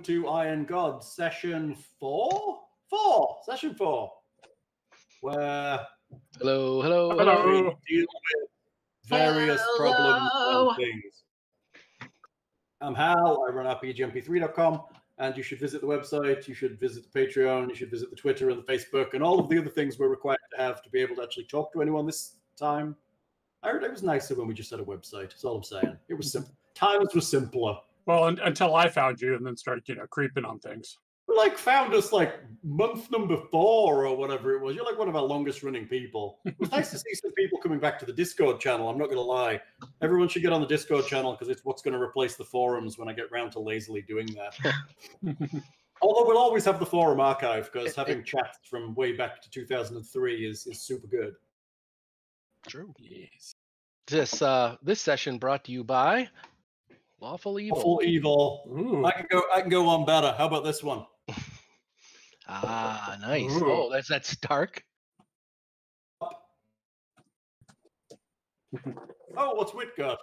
to Iron God session 4? Session 4. Where Hello. we deal with various problems and things. I'm Hal, I run RPGMP3.com, and you should visit the website, you should visit the Patreon, you should visit the Twitter and the Facebook, and all of the other things we're required to have to be able to actually talk to anyone this time. I heard it was nicer when we just had a website, that's all I'm saying. It was simple. Times were simpler. Well, until I found you and then started, creeping on things. Like, found us, like, month number 4 or whatever it was. You're, like, one of our longest-running people. It was nice to see some people coming back to the Discord channel, I'm not going to lie. Everyone should get on the Discord channel because it's what's going to replace the forums when I get round to lazily doing that. Although we'll always have the forum archive because having chats from way back to 2003 is super good. True. Yes. This session brought to you by Lawful Evil. Lawful Evil. Ooh. I can go on better. How about this one? Ah, nice. Ooh. Oh, that's dark. Oh, what's Wit got?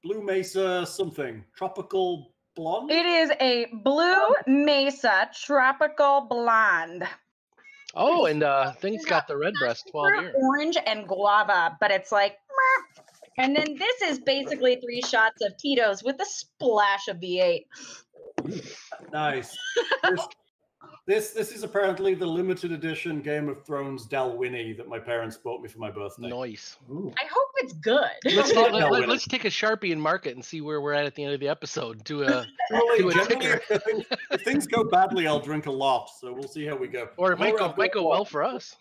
Blue Mesa something. Tropical Blonde? It is a Blue Mesa Tropical Blonde. Oh, and thing's got the red breast 12 years. Orange and guava, but it's like, meh. And then this is basically 3 shots of Tito's with a splash of V8. Nice. This is apparently the limited edition Game of Thrones Dalwhinnie that my parents bought me for my birthday. Nice. I hope it's good. Let's take a Sharpie and mark it and see where we're at the end of the episode. Do a ticker. If things go badly, I'll drink a lot. So we'll see how we go. Or it might go well for us.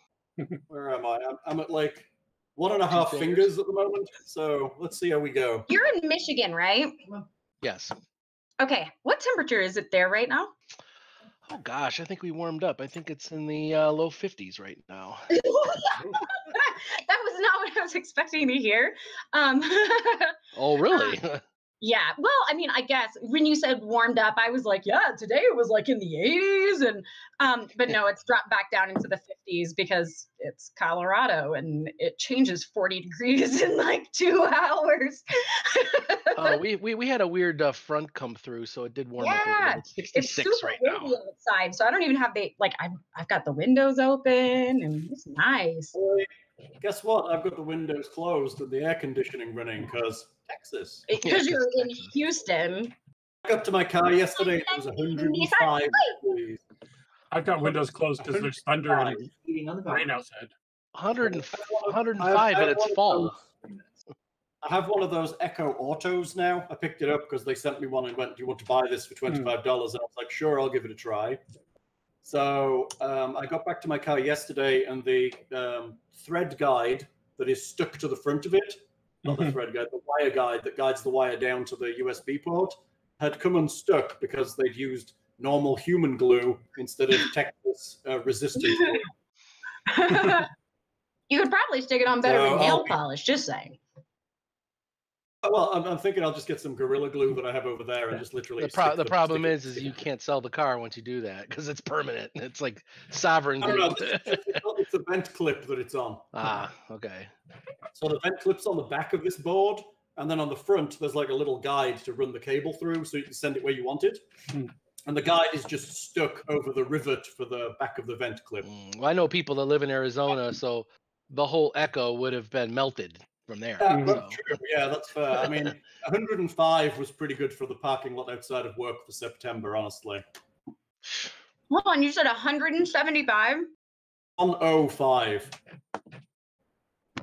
Where am I? I'm at like 1.5 fingers at the moment. So let's see how we go. You're in Michigan, right? Yes. Okay. What temperature is it there right now? Oh gosh, I think we warmed up. I think it's in the low 50s right now. That was not what I was expecting to hear. Oh, really? Yeah. Well, I mean, I guess when you said warmed up, I was like, yeah, today it was like in the 80s. And but no, it's dropped back down into the 50s because it's Colorado and it changes 40 degrees in like 2 hours. We had a weird front come through, so it did warm up a little bit. It's 66 it's super right now. windy outside, so I don't even have I've got the windows open and it's nice. Guess what? I've got the windows closed and the air conditioning running because Texas. Because you're in Houston. I got to my car yesterday and it was 105 degrees. I've got windows closed because there's thunder and rain outside. 105 and it's fall. I have one of those Echo Autos now. I picked it up because they sent me one and went, do you want to buy this for $25? And I was like, sure, I'll give it a try. So I got back to my car yesterday and the thread guide that is stuck to the front of it, not the thread guide, the wire guide that guides the wire down to the USB port, had come unstuck because they'd used normal human glue instead of Texas resistant glue. You could probably stick it on better than nail polish, just saying. Well, I'm thinking I'll just get some Gorilla Glue that I have over there and just literally. The problem is you can't sell the car once you do that because it's permanent. It's like sovereign glue. No, it's a vent clip that it's on. Ah, okay. So the vent clip's on the back of this board, and then on the front there's like a little guide to run the cable through, so you can send it where you want it. And the guide is just stuck over the rivet for the back of the vent clip. Well, I know people that live in Arizona, so the whole Echo would have been melted from there. That's true. Yeah, that's fair. I mean, 105 was pretty good for the parking lot outside of work for September, honestly. Hold on, you said 175? 105.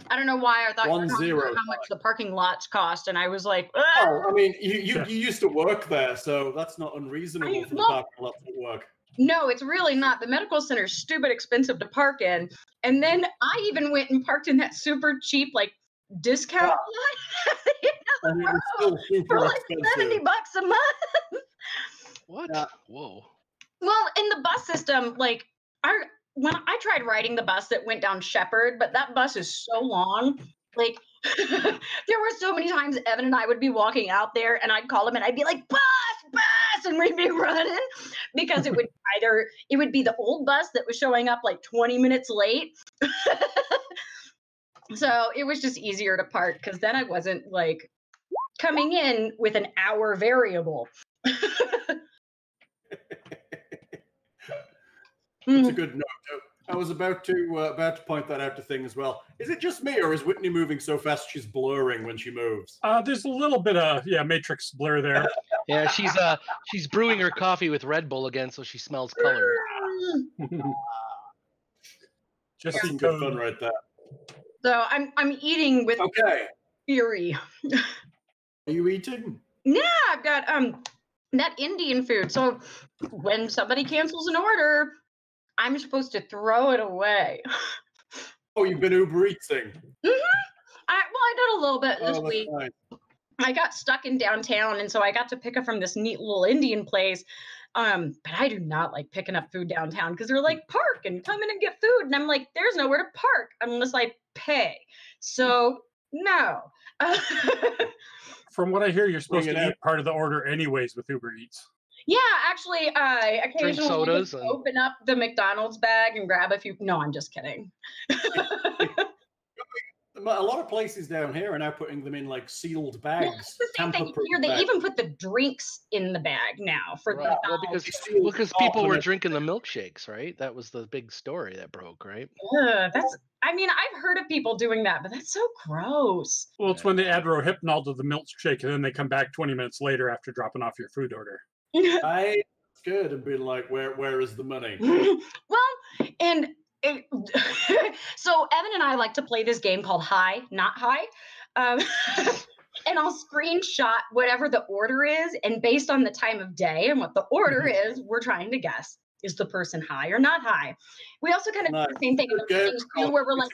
I don't know why I thought you were talking about how much the parking lots cost, and I was like, oh, I mean, you used to work there, so that's not unreasonable for the parking lot to work. No, it's really not. The medical center is stupid expensive to park in, and then I even went and parked in that super cheap, like, discount lot for like $70 a month. What? Whoa. Well, in the bus system, like when I tried riding the bus that went down Shepherd, but that bus is so long. Like there were so many times Evan and I would be walking out there and I'd call him and I'd be like, bus, and we'd be running because it would be the old bus that was showing up like 20 minutes late. So it was just easier to park because then I wasn't like coming in with an hour variable. That's a good note. I was about to point that out to Thing as well. Is it just me, or is Whitney moving so fast she's blurring when she moves? There's a little bit of matrix blur there. Yeah, she's brewing her coffee with Red Bull again, so she smells color. Just That's some good fun right there. So I'm eating with fury. Are you eating? Yeah, I've got that Indian food. So when somebody cancels an order, I'm supposed to throw it away. Oh, you've been Uber Eating? I did a little bit this that's week. nice. I got stuck in downtown, and so I got to pick up from this neat little Indian place. But I do not like picking up food downtown because they're like, park and come in and get food. And I'm like, there's nowhere to park unless I pay. So no. From what I hear, you're supposed to eat part of the order anyways with Uber Eats. Yeah, actually, I occasionally sodas open up the McDonald's bag and grab a few. No, I'm just kidding. A lot of places down here are now putting them in like sealed bags. Well, it's the same thing here. They even put the drinks in the bag now for the because people were drinking the milkshakes, right? That was the big story that broke, right? I've heard of people doing that, but that's so gross. Well, it's when they add Rohypnol to the milkshake and then they come back 20 minutes later after dropping off your food order. It's good and being like, where is the money? Well, and so Evan and I like to play this game called High, Not High. And I'll screenshot whatever the order is, and based on the time of day and what the order is, we're trying to guess, is the person high or not high? We also kind of do the same thing in the things too, where we're like,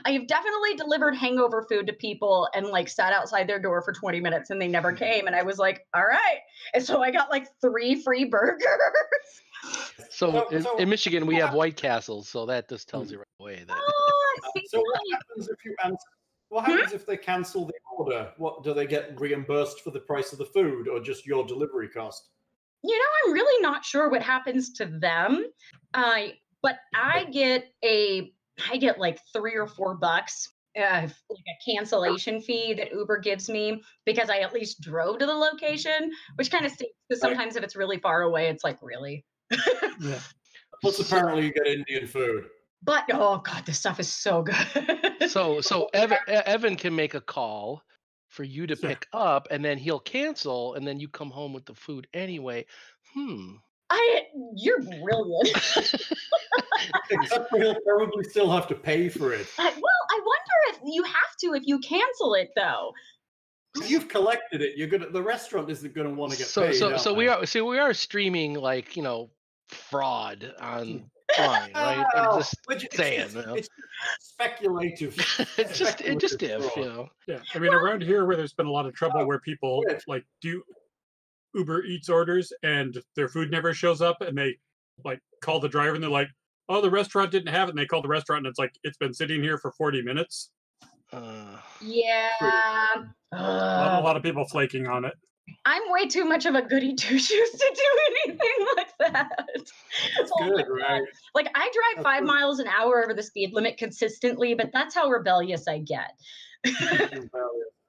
I have definitely delivered hangover food to people and like sat outside their door for 20 minutes and they never came. And I was like, all right. And so I got like 3 free burgers. So in Michigan, we have White Castles. So that just tells you right away that. So what happens if they cancel the order? What do they get reimbursed for the price of the food or just your delivery cost? You know, I'm really not sure what happens to them. But I get like $3 or $4, like a cancellation fee that Uber gives me because I at least drove to the location, which kind of stinks because sometimes if it's really far away, it's like, really? Yeah. Plus, apparently you get Indian food. But oh god, this stuff is so good. So Evan can make a call for you to pick up, and then he'll cancel, and then you come home with the food anyway. You're brilliant. Except he'll probably still have to pay for it. I wonder if you have to if you cancel it though. If you've collected it, the restaurant isn't going to want to get paid. So we are streaming like fraud on. Fine, right? I'm just saying. It's speculative. It just if, Yeah, I mean, around here where there's been a lot of trouble where people like do Uber Eats orders and their food never shows up, and they like call the driver and they're like, "Oh, the restaurant didn't have it," and they call the restaurant and it's like it's been sitting here for 40 minutes. Yeah, a lot of people flaking on it. I'm way too much of a goody two-shoes to do anything like that. That's good, right? Like, I drive 5 miles an hour over the speed limit consistently, but that's how rebellious I get.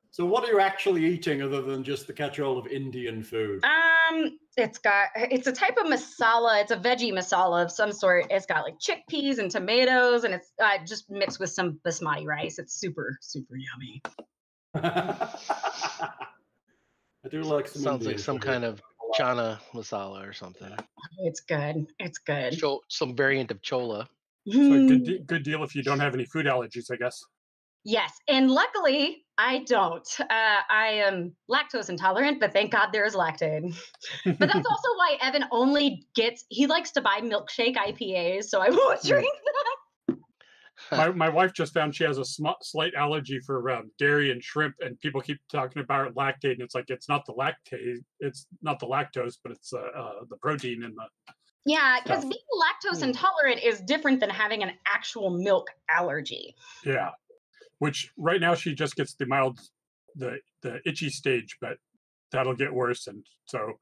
So what are you actually eating other than just the catch-all of Indian food? It's a type of masala. It's a veggie masala of some sort. It's got like chickpeas and tomatoes, and it's just mixed with some basmati rice. It's super, super yummy. I do like some. Sounds like some kind of chana masala or something. It's good. It's good. Some variant of chola. So good deal if you don't have any food allergies, I guess. Yes, and luckily I don't. I am lactose intolerant, but thank God there is lactate. But that's also why Evan he likes to buy milkshake IPAs, so I won't drink that. My wife just found she has a slight allergy for dairy and shrimp, and people keep talking about lactate, and it's like it's not the lactose, but it's the protein in the. Yeah, because being lactose intolerant is different than having an actual milk allergy. Yeah, which right now she just gets the itchy stage, but that'll get worse, and so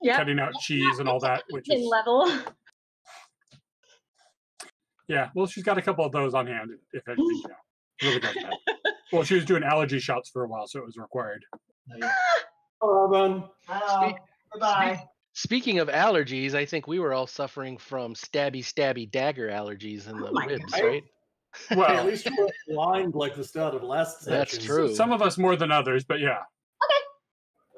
cutting out cheese and all that, which is level. Yeah, well, she's got a couple of those on hand, if anything, really does bad. Well, she was doing allergy shots for a while, so it was required. Hello, Evan. Hello. Goodbye. Speaking of allergies, I think we were all suffering from stabby dagger allergies in the my ribs, God. right? Hey, at Well, least you weren't blind like the start of last That's session. true. some of us more than others, but yeah.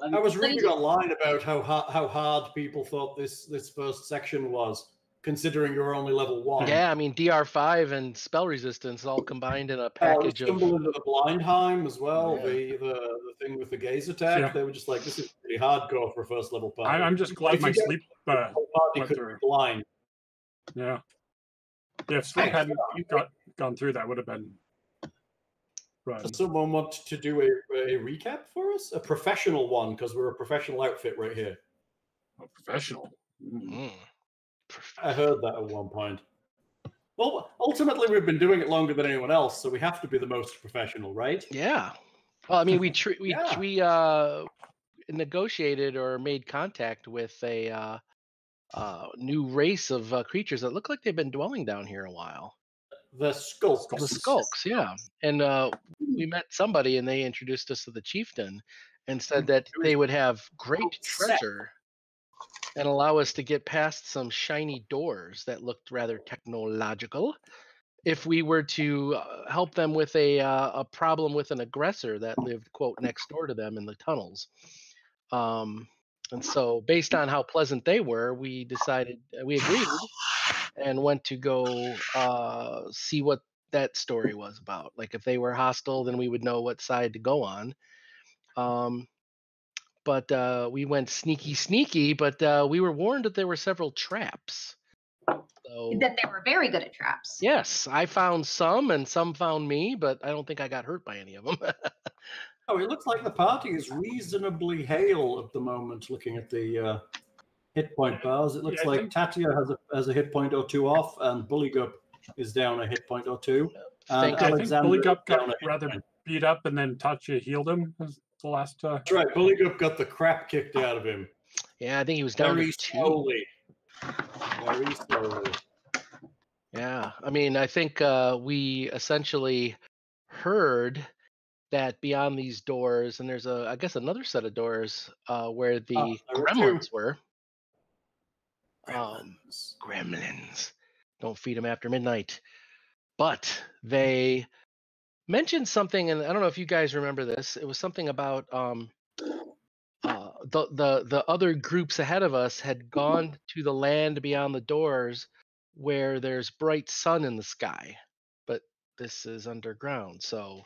I was reading online about how hard people thought this first section was, considering you're only level 1. Yeah, I mean DR5 and spell resistance all combined in a We package of. stumbled into the Blindheim as well, Yeah. the thing with the gaze attack. Yeah. They were just like, this is pretty hardcore for a first level party. I'm just glad If my you get- sleep the whole party went could through. be blind. Yeah. Yeah, if sleep hadn't gone through, that would have been run. Does someone want to do a recap for us? A professional one, because we're a professional outfit right here. Oh, professional. Mm. I heard that at one point. Well, ultimately, we've been doing it longer than anyone else, so we have to be the most professional, right? Yeah. Well, I mean, we Yeah. negotiated or made contact with a new race of creatures that look like they've been dwelling down here a while. The skulk. The skulks, yeah. And we met somebody, and they introduced us to the chieftain, and said that they would have great treasure and allow us to get past some shiny doors that looked rather technological if we were to help them with a problem with an aggressor that lived, quote, next door to them in the tunnels. And so based on how pleasant they were, we agreed and went to go see what that story was about. Like if they were hostile, then we would know what side to go on. But we went sneaky, but we were warned that there were several traps. So, That they were very good at traps. yes, I found some and some found me, but I don't think I got hurt by any of them. Oh, it looks like the party is reasonably hale at the moment, looking at the hit point bars. It looks Yeah, I like think- Tatia has a hit point or 2 off, and Buligup is down a hit point or 2. And Thank Yeah, I think Alexander Buligup is down got a hit rather point. beat up, and then Tatia healed him. Was the last. That's right. Buligup got the crap kicked out of him. Yeah, I think he was down Very to 2. slowly. Very slowly. Yeah, I mean, I think we essentially heard that beyond these doors, and there's I guess another set of doors where the there were gremlins 2. were. Gremlins. Gremlins. Don't feed them after midnight. But they mentioned something, and I don't know if you guys remember this. It was something about the other groups ahead of us had gone to the land beyond the doors where there's bright sun in the sky, but this is underground. So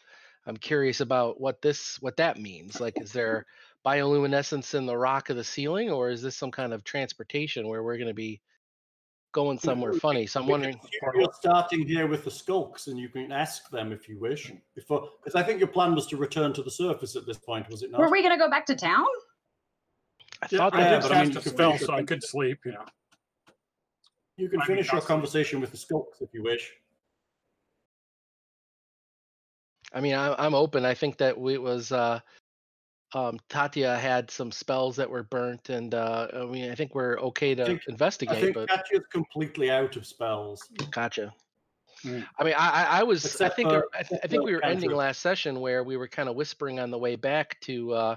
I'm curious about what that means. Like, is there bioluminescence in the rock of the ceiling, or is this some kind of transportation where we're going to be going somewhere funny? So I'm wondering. You're starting here with the skulks, and you can ask them if you wish. Because I think your plan was to return to the surface at this point, was it not? Were we going to go back to town? I Yeah, thought I that. did but I mean, cast you a can spell, finish so your- I could sleep. You know. You can I mean, finish your not- conversation with the skulks if you wish. I mean, I'm open. I think that it was Tatia had some spells that were burnt, and I mean, I think we're okay to I investigate. think But Tatia's completely out of spells. gotcha. Mm. I mean, I was. I Except think for- I except think for we were ending cantrips. last session where we were kind of whispering on the way back to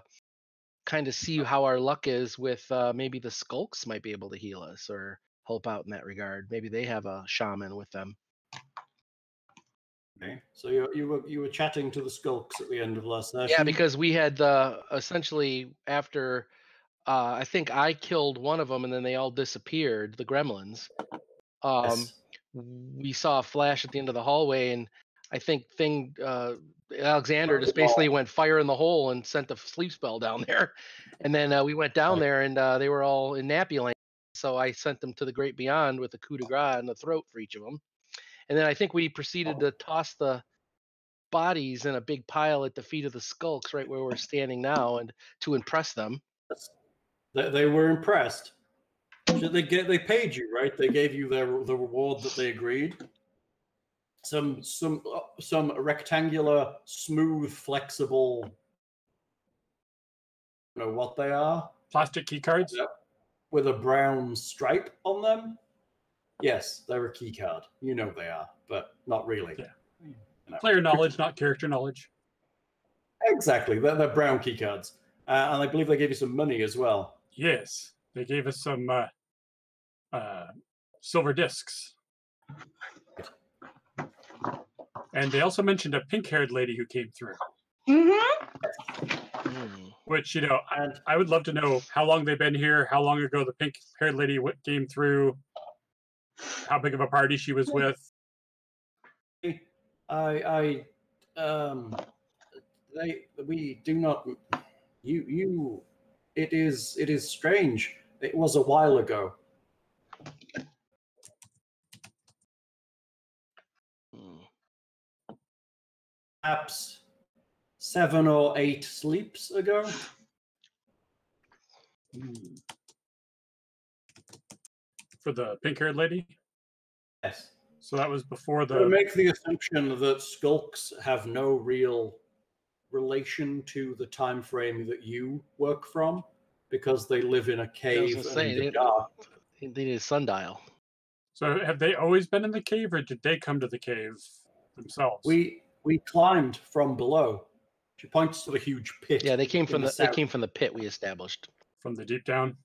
kind of see how our luck is with maybe the skulks might be able to heal us or help out in that regard. Maybe they have a shaman with them. Okay. So you were chatting to the skulks at the end of last session. Yeah, because we had essentially after I think I killed one of them and then they all disappeared, the gremlins. Yes. We saw a flash at the end of the hallway, and I think Alexander just basically went fire in the hole and sent a sleep spell down there. And then we went down there, and they were all in nappy land. So I sent them to the great beyond with a coup de grace in the throat for each of them. And then I think we proceeded to toss the bodies in a big pile at the feet of the skulks, right where we're standing now, and to impress them. They were impressed. So they paid you, right? They gave you the reward that they agreed. Some rectangular, smooth, flexible. I don't know what they are. Plastic key cards. Yep. With a brown stripe on them. Yes, they're a key card. You know they are, but not really. Yeah. You know. Player knowledge, not character knowledge. Exactly. They're brown key cards. And I believe they gave you some money as well. Yes, They gave us some silver discs. And they also mentioned a pink-haired lady who came through. Which, you know, I would love to know how long they've been here, how long ago the pink-haired lady came through, how big of a party she was with. We do not. It is strange. It was a while ago. Perhaps 7 or 8 sleeps ago. For the pink-haired lady? Yes. So that was before the... I make the assumption that skulks have no real relation to the time frame that you work from, because they live in a cave in the dark. They need a sundial. So have they always been in the cave, or did they come to the cave themselves? We climbed from below. She points to the huge pit. Yeah, they came from the pit we established. From the deep down?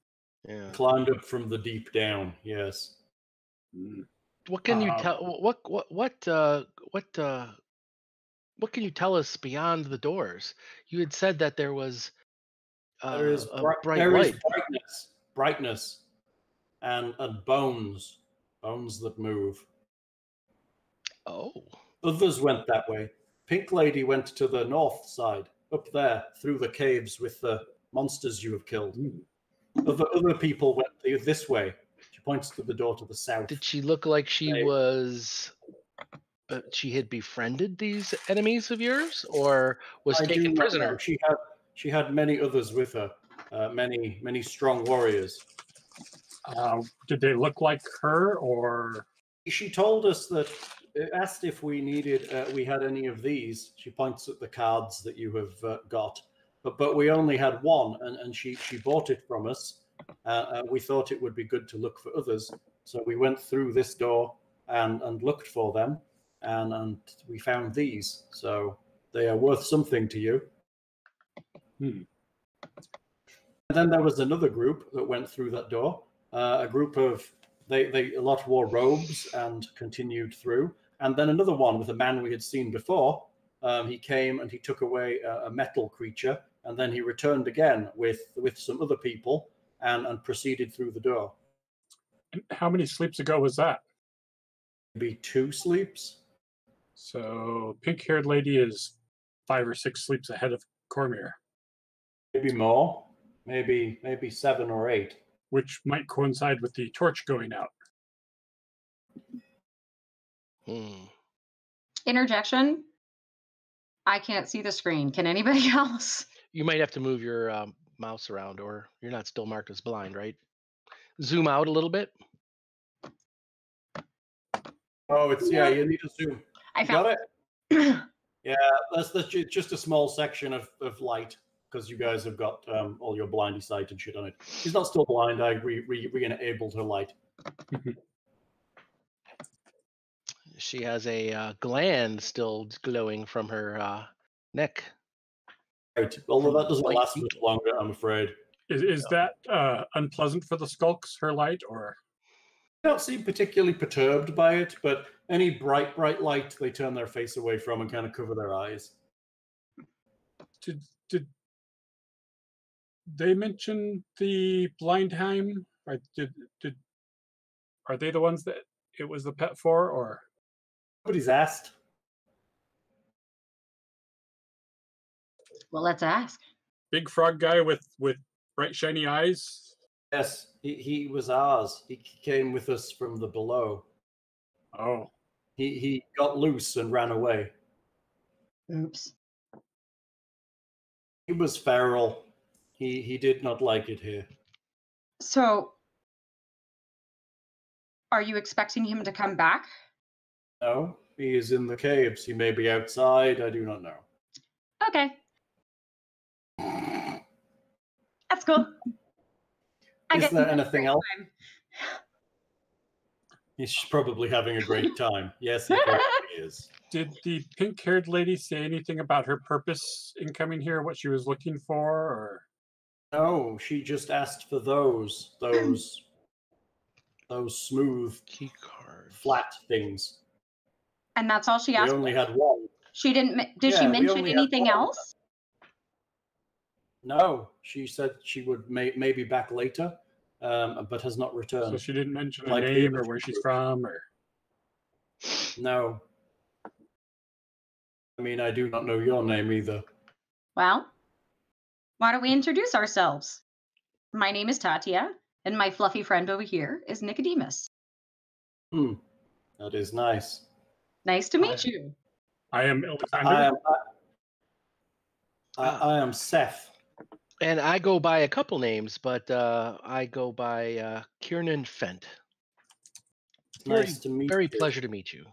Yeah. Climbed up from the deep down, yes. What can you tell what can you tell us beyond the doors? You had said that there was there is bright light. Brightness and bones that move. Oh. Others went that way. Pink Lady went to the north side, up there, through the caves with the monsters you have killed. Other people went this way. She points to the door to the south. Did she look like she was... she had befriended these enemies of yours, or was taken prisoner? She had many others with her, many strong warriors. Did they look like her, or? She told us that, asked if we needed, we had any of these. She points at the cards that you have got, but we only had one, and she bought it from us. We thought it would be good to look for others, so we went through this door and looked for them, and we found these. So they are worth something to you. And then there was another group that went through that door. A group of a lot wore robes and continued through. And then another one with a man we had seen before. He came and he took away a metal creature, and then he returned again with some other people and proceeded through the door. And how many sleeps ago was that? Maybe 2 sleeps. So pink-haired lady is 5 or 6 sleeps ahead of Cormier. Maybe more. Maybe 7 or 8. Which might coincide with the torch going out. Interjection. I can't see the screen. Can anybody else? You might have to move your mouse around, or you're not still marked as blind, right? Zoom out a little bit. Oh, it's you need to zoom. I found it. Yeah, that's just a small section of light, because you guys have got all your blindy sight and shit on it. She's not still blind. I re-enabled her light. She has a gland still glowing from her neck. Right, although that doesn't last much longer, I'm afraid. Is that unpleasant for the skulks, her light, or? They don't seem particularly perturbed by it, but any bright light, they turn their face away from and kind of cover their eyes. Did they mention the Blindheim? Or are they the ones that it was the pet for, or? Nobody's asked. Well, let's ask. Big frog guy with bright shiny eyes? Yes, he was ours. He came with us from the below. Oh. He got loose and ran away. Oops. He was feral. He did not like it here. So, are you expecting him to come back? No, he is in the caves. He may be outside. I do not know. Okay. That's cool. Is there anything else? He's probably having a great time. Yes, he probably is. Did the pink-haired lady say anything about her purpose in coming here, what she was looking for, or? No, she just asked for those smooth, Key cards. flat things. And that's all she We asked only for? had one. She didn't. Did Yeah, she we mention only had anything one. else? No, she said she would maybe back later, but has not returned. So she didn't mention a Like name the or other where she's group. from, or No. I mean, I do not know your name either. Well, why don't we introduce ourselves? My name is Tatia, and my fluffy friend over here is Nicodemus. That is nice. Nice to meet you. I am Alexander. I am Seth. And I go by a couple names, but I go by Kiernan Fent. Nice to meet Very you. pleasure to meet you.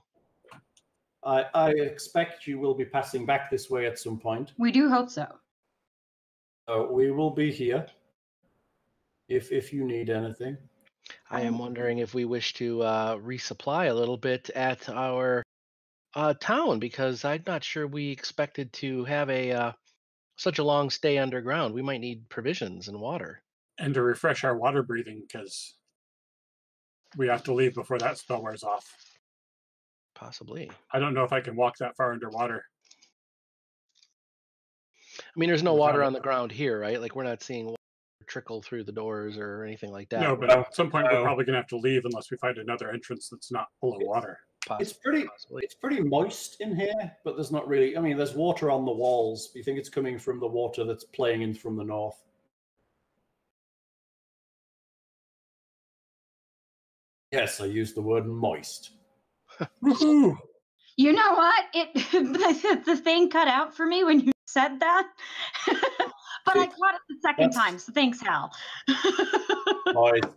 I expect you will be passing back this way at some point. We do hope so. We will be here if you need anything. I am wondering if we wish to resupply a little bit at our town, because I'm not sure we expected to have a such a long stay underground. We might need provisions and water. And to refresh our water breathing, because we have to leave before that spell wears off. Possibly. I don't know if I can walk that far underwater. I mean, there's no Without water it. on the ground here, right? Like, we're not seeing water trickle through the doors or anything like that. No, but at some point we're probably going to have to leave unless we find another entrance that's not full of water. It's pretty moist in here, but there's not really. I mean, there's water on the walls. You think it's coming from the water that's playing in from the north? Yes, I used the word moist. Woohoo! You know what? The thing cut out for me when you said that. But I caught it the second time, so thanks, Hal. Moist.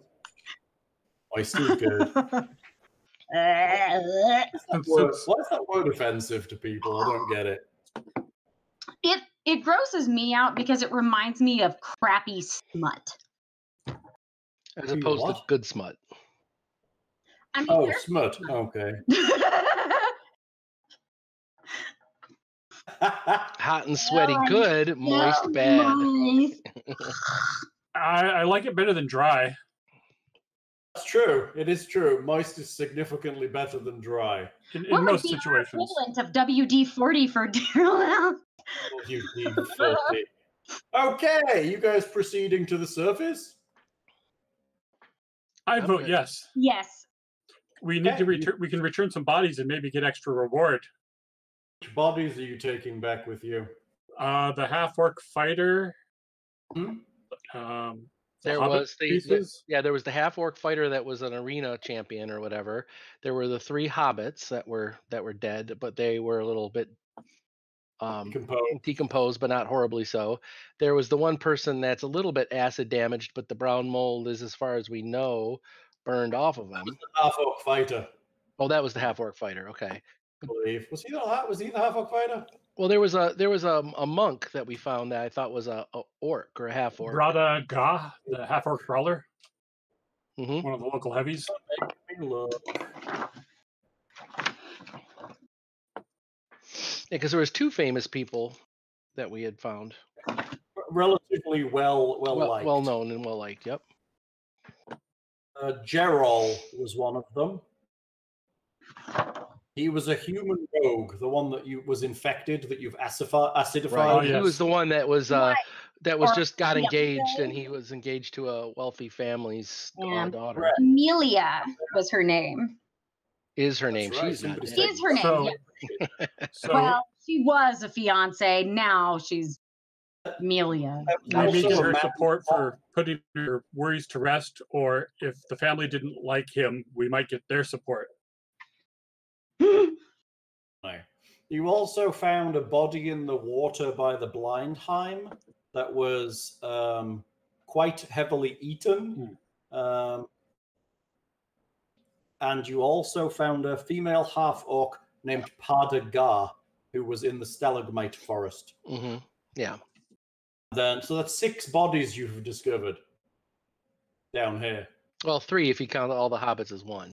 Moist is good. Why is that word offensive to people? I don't get it. It grosses me out because it reminds me of crappy smut. As opposed to good smut. I mean, oh, smut. Okay. Hot and sweaty good, moist bad. I like it better than dry. That's true. It is true. Moist is significantly better than dry. In most situations. Equivalent of WD-40 for Daryl. WD-40. Okay, you guys proceeding to the surface? I vote yes. Yes. We need to return. We can return some bodies and maybe get extra reward. Which bodies are you taking back with you? The half-orc fighter. There was there was the half-orc fighter that was an arena champion or whatever. There were the 3 hobbits that were dead, but they were a little bit decomposed, but not horribly so. There was the one person that's a little bit acid damaged, but the brown mold is, as far as we know, burned off of him. That was the half-orc fighter. Oh, that was the half-orc fighter. Okay. I believe. Was he the half-orc fighter? Well, there was a monk that we found that I thought was a orc or a half orc. Brada Ga, the half orc brawler. Mm-hmm. One of the local heavies. Make me look. Yeah, because there was 2 famous people that we had found. Relatively well liked. Well known and well liked. Yep. Gerol was one of them. He was a human rogue, the one that was infected, that you've acidified. Right. Oh, yes. He was the one that was just got engaged, and he was engaged to a wealthy family's daughter. Right. Amelia was her name. Is her name? Right. She's not dead. Is her name? So, Yes. so Well, she was a fiance. Now she's Amelia. we may get her support for putting her worries to rest, or if the family didn't like him, we might get their support. You also found a body in the water by the Blindheim that was quite heavily eaten. And you also found a female half-orc named Pada Gar, who was in the Stalagmite Forest. Mm-hmm. Yeah. So that's 6 bodies you've discovered down here. Well, 3 if you count all the hobbits as 1.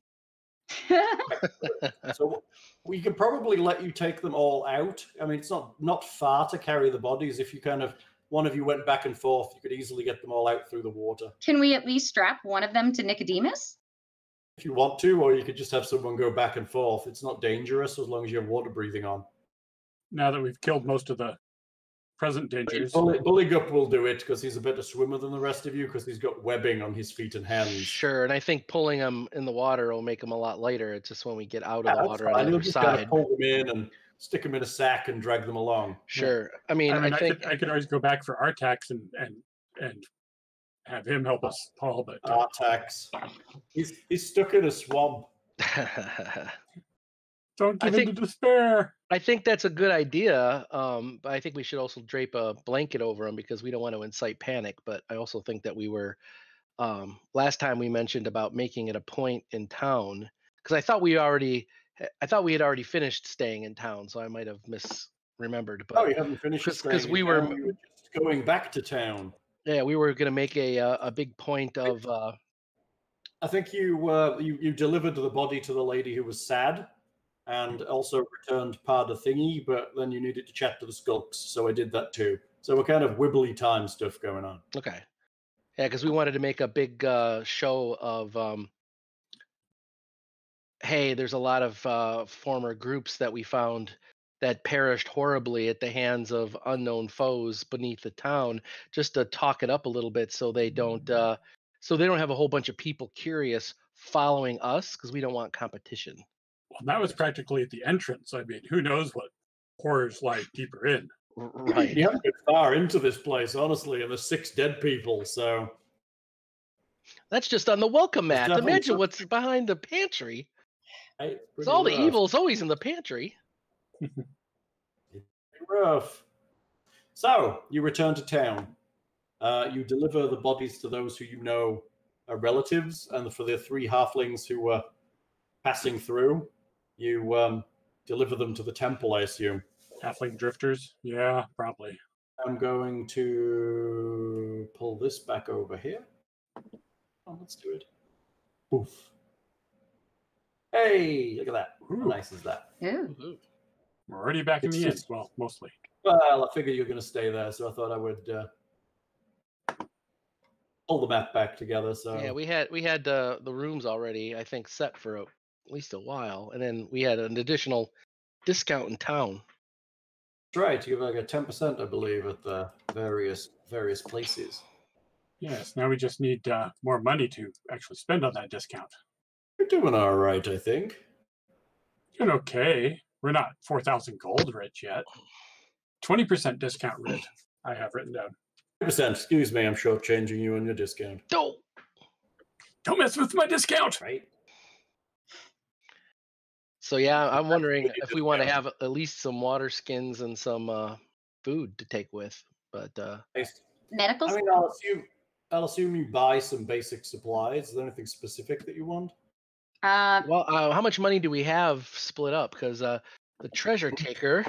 So we could probably let you take them all out. I mean, it's not far to carry the bodies if you kind of one of you went back and forth, you could easily get them all out through the water. Can we at least strap one of them to Nicodemus? If you want to, or you could just have someone go back and forth. It's not dangerous as long as you have water breathing on. Now that we've killed most of the present dangers. Buligup will do it because he's a better swimmer than the rest of you because he's got webbing on his feet and hands. Sure, and I think pulling them in the water will make them a lot lighter. It's just when we get out of the water on the You'll other just gotta side. pull them in and stick them in a sack and drag them along. Sure. I mean, I think I could always go back for Artax and have him help us haul, but Artax. He's stuck in a swamp. don't give in to despair. I think that's a good idea. But I think we should also drape a blanket over them because we don't want to incite panic. But I also think that we were last time we mentioned about making it a point in town because I thought we had already finished staying in town, so I might have misremembered. But you haven't finished because we were just going back to town. Yeah, we were going to make a big point of. I think you delivered the body to the lady who was sad, and also returned part of thingy. But then you needed to chat to the skulks, so I did that too. So we're kind of wibbly time stuff going on. Okay, yeah, because we wanted to make a big show of. Hey, there's a lot of former groups that we found that perished horribly at the hands of unknown foes beneath the town, just to talk it up a little bit so they don't have a whole bunch of people curious following us because we don't want competition. Well, that was practically at the entrance. I mean, who knows what horrors lie deeper in. Right. You haven't been far into this place, honestly, and there's 6 dead people, so... That's just on the welcome mat. Imagine something. what's behind the pantry. Hey, Because all the evil's always in the pantry. Rough. So, you return to town. You deliver the bodies to those who you know are relatives, and for the 3 halflings who were passing through, you deliver them to the temple, I assume. Halfling drifters? Yeah, probably. I'm going to pull this back over here. Oh, let's do it. Oof. Hey, look at that. How nice is that? Ooh. We're already back in the end. Well, mostly. Well, I figured you were going to stay there, so I thought I would pull the map back together. So Yeah, we had the rooms already, I think, set for at least a while, and then we had an additional discount in town. that's right. You have like a 10%, I believe, at the various places. Yes, now we just need more money to actually spend on that discount. You're doing all right, I think. Doing okay. We're not 4,000 gold rich yet. 20% discount rich, I have written down. 10%. Excuse me, I'm shortchanging you on your discount. Don't mess with my discount. Right. So yeah, I'm wondering if we want to have at least some water skins and some food to take with. But Medical. I mean, I'll assume you buy some basic supplies. Is there anything specific that you want? Well, how much money do we have split up? Because the treasure taker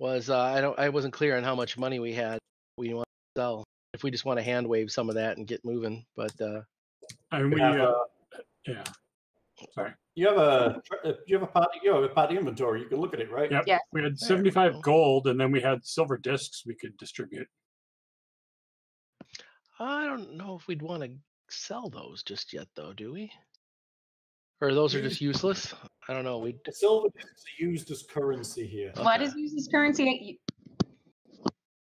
was I wasn't clear on how much money we had. We want to sell. If we just want to hand wave some of that and get moving, but yeah. Sorry. You have a party inventory. You can look at it, right? Yep. Yeah. We had 75 gold, and then we had silver discs we could distribute. I don't know if we'd want to sell those just yet, though, do we? Or those are just useless? I don't know. The silver discs are used as currency here. What is used as currency?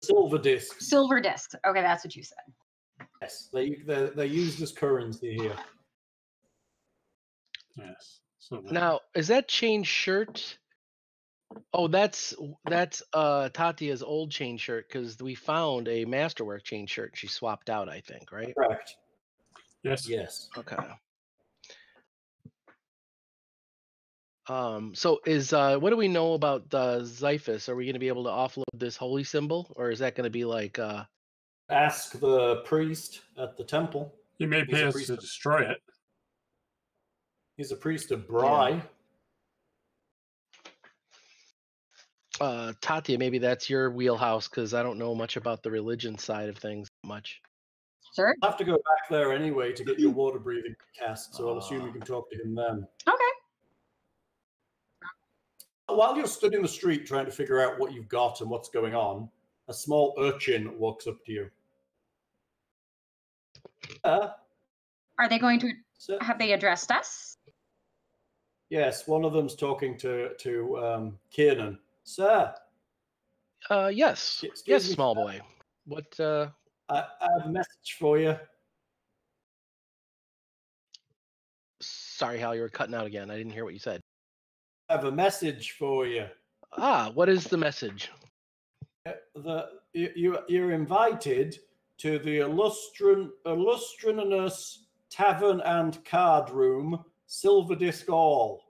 Silver discs. Silver discs. Okay, that's what you said. Yes, they're used as currency here. Yes. So Now, is that chain shirt? Oh, that's Tatia's old chain shirt because we found a masterwork chain shirt. She swapped out, I think, right? Correct. Yes. Yes. Okay. So is what do we know about Xiphus? Are we going to be able to offload this holy symbol, or is that going to be like? Ask the priest at the temple. He may pay us to destroy it. He's a priest of Bry. Tatia, maybe that's your wheelhouse because I don't know much about the religion side of things much. Sure. I'll have to go back there anyway to get your water breathing cast, so I'll assume you can talk to him then. Okay. While you're stood in the street trying to figure out what you've got and what's going on, a small urchin walks up to you. Are they going to have they addressed us? Yes, one of them's talking to Kiernan. Sir. Yes. Excuse Yes, me, small sir. boy. What? I have a message for you. Sorry, Hal, you were cutting out again. I didn't hear what you said. I have a message for you. What is the message? You're invited to the illustrious tavern and card room, Silverdisk Hall,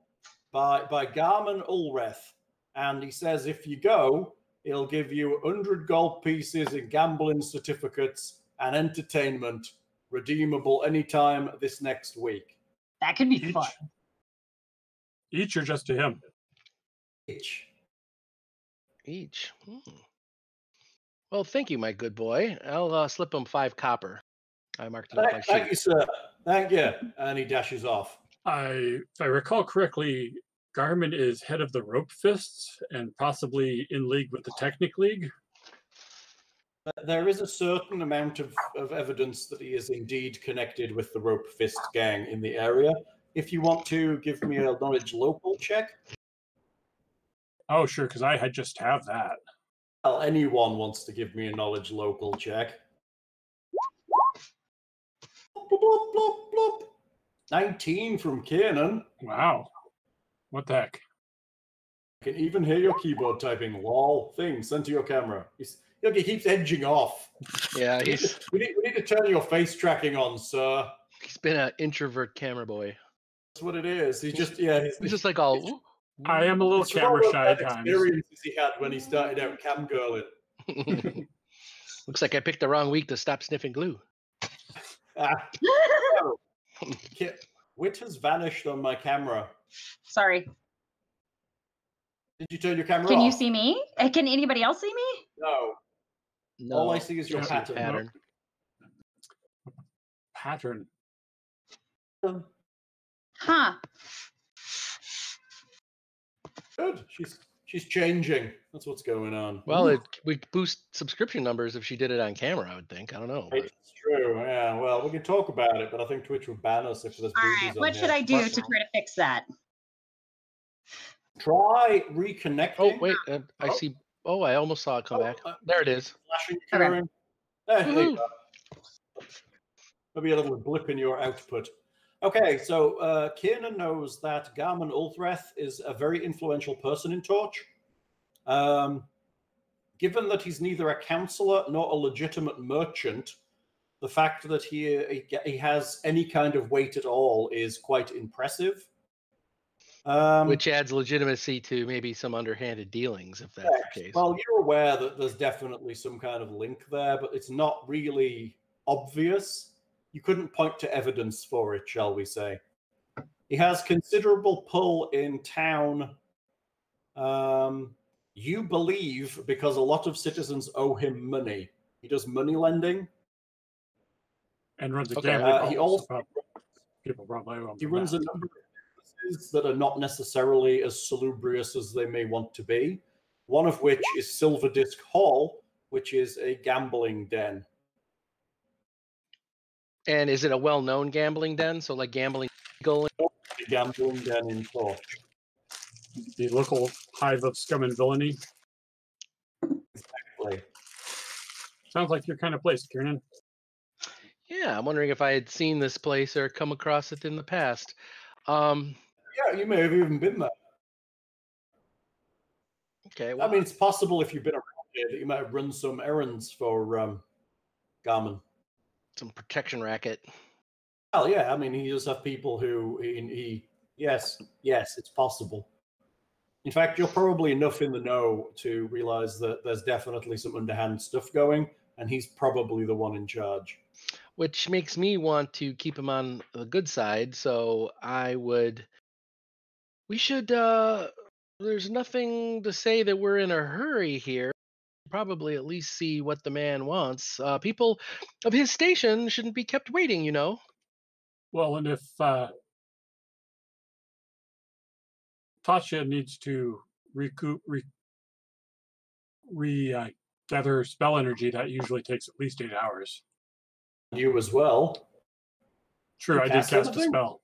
by Garman Ulreth. And he says if you go, he'll give you 100 gold pieces in gambling certificates and entertainment, redeemable anytime this next week. That could be fun. Each or just to him? Each. Well, thank you, my good boy. I'll slip him 5 copper. I marked it up my sheet. Thank you, sir. Thank you. And he dashes off. If I recall correctly, Garmin is head of the Rope Fists and possibly in league with the Technic League. There is a certain amount of evidence that he is indeed connected with the Rope Fist gang in the area. If you want to give me a knowledge local check. Oh, sure, because I just have that. Well, anyone wants to give me a knowledge local check. Bloop, bloop, bloop, bloop. 19 from Kiernan. Wow. What the heck? I can even hear your keyboard typing. Lol. Thing sent to your camera. He keeps edging off. Yeah, we need to turn your face tracking on, sir. He's been an introvert camera boy. That's what it is. He's just just like all. I am a little camera shy at times. Experiences he had when he started out cam girling. Looks like I picked the wrong week to stop sniffing glue. Wit has vanished on my camera. Sorry. Did you turn your camera Can off? you see me? Can anybody else see me? No. All I see is your pattern. Pattern. Huh. Good. She's changing. That's what's going on. Well, it would boost subscription numbers if she did it on camera, I would think. I don't know. It's true. Yeah. Well, we can talk about it, but I think Twitch would ban us if there's All boobies right. on What here. should I do to try to fix that? Try reconnecting. Oh, wait. I see. Oh, I almost saw it come back. There it is. Flashing. Okay. There you go. Maybe a little blip in your output. Okay, so Kiernan knows that Garman Ulthreth is a very influential person in Torch. Given that he's neither a counselor nor a legitimate merchant, the fact that he has any kind of weight at all is quite impressive. Which adds legitimacy to maybe some underhanded dealings, if that's the case. Well, you're aware that there's definitely some kind of link there, but it's not really obvious. You couldn't point to evidence for it, shall we say. He has considerable pull in town. You believe because a lot of citizens owe him money. He does money lending. And runs a Okay. gambling. He also people probably he runs a number of businesses that are not necessarily as salubrious as they may want to be. One of which is Silverdisk Hall, which is a gambling den. And is it a well-known gambling den? So like gambling eagle? Gambling den in Torch. The local hive of scum and villainy. Exactly. Sounds like your kind of place, Kiernan. Yeah, I'm wondering if I had seen this place or come across it in the past. Yeah, you may have even been there. Okay. Well, I mean, it's possible if you've been around here that you might have run some errands for Garmin. some protection racket. Well, yeah, I mean, he does have people who yes, it's possible. In fact, you're probably enough in the know to realize that there's definitely some underhand stuff going, and he's probably the one in charge. Which makes me want to keep him on the good side. So we should, there's nothing to say that we're in a hurry here. Probably at least see what the man wants. People of his station shouldn't be kept waiting, you know. Well, and if Tatia needs to recoup, gather spell energy, that usually takes at least 8 hours. You as well. True, I did cast a anything? spell.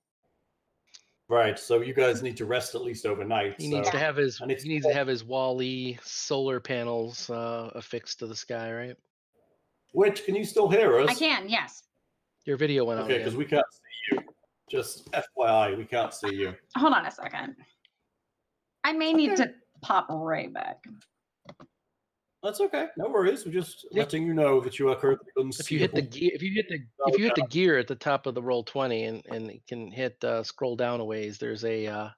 Right, so you guys need to rest at least overnight. He needs to have his and Wall-E solar panels affixed to the sky, right? Witch, can you still hear us? I can, yes. Your video went out. Okay, because we can't see you. Just FYI, we can't see you. Hold on a second. I may need to pop right back. That's okay. No worries. We're just letting you know that you are currently unseeable. If you hit the gear, if you hit the gear at the top of the Roll20 and it can hit scroll down a ways, there's a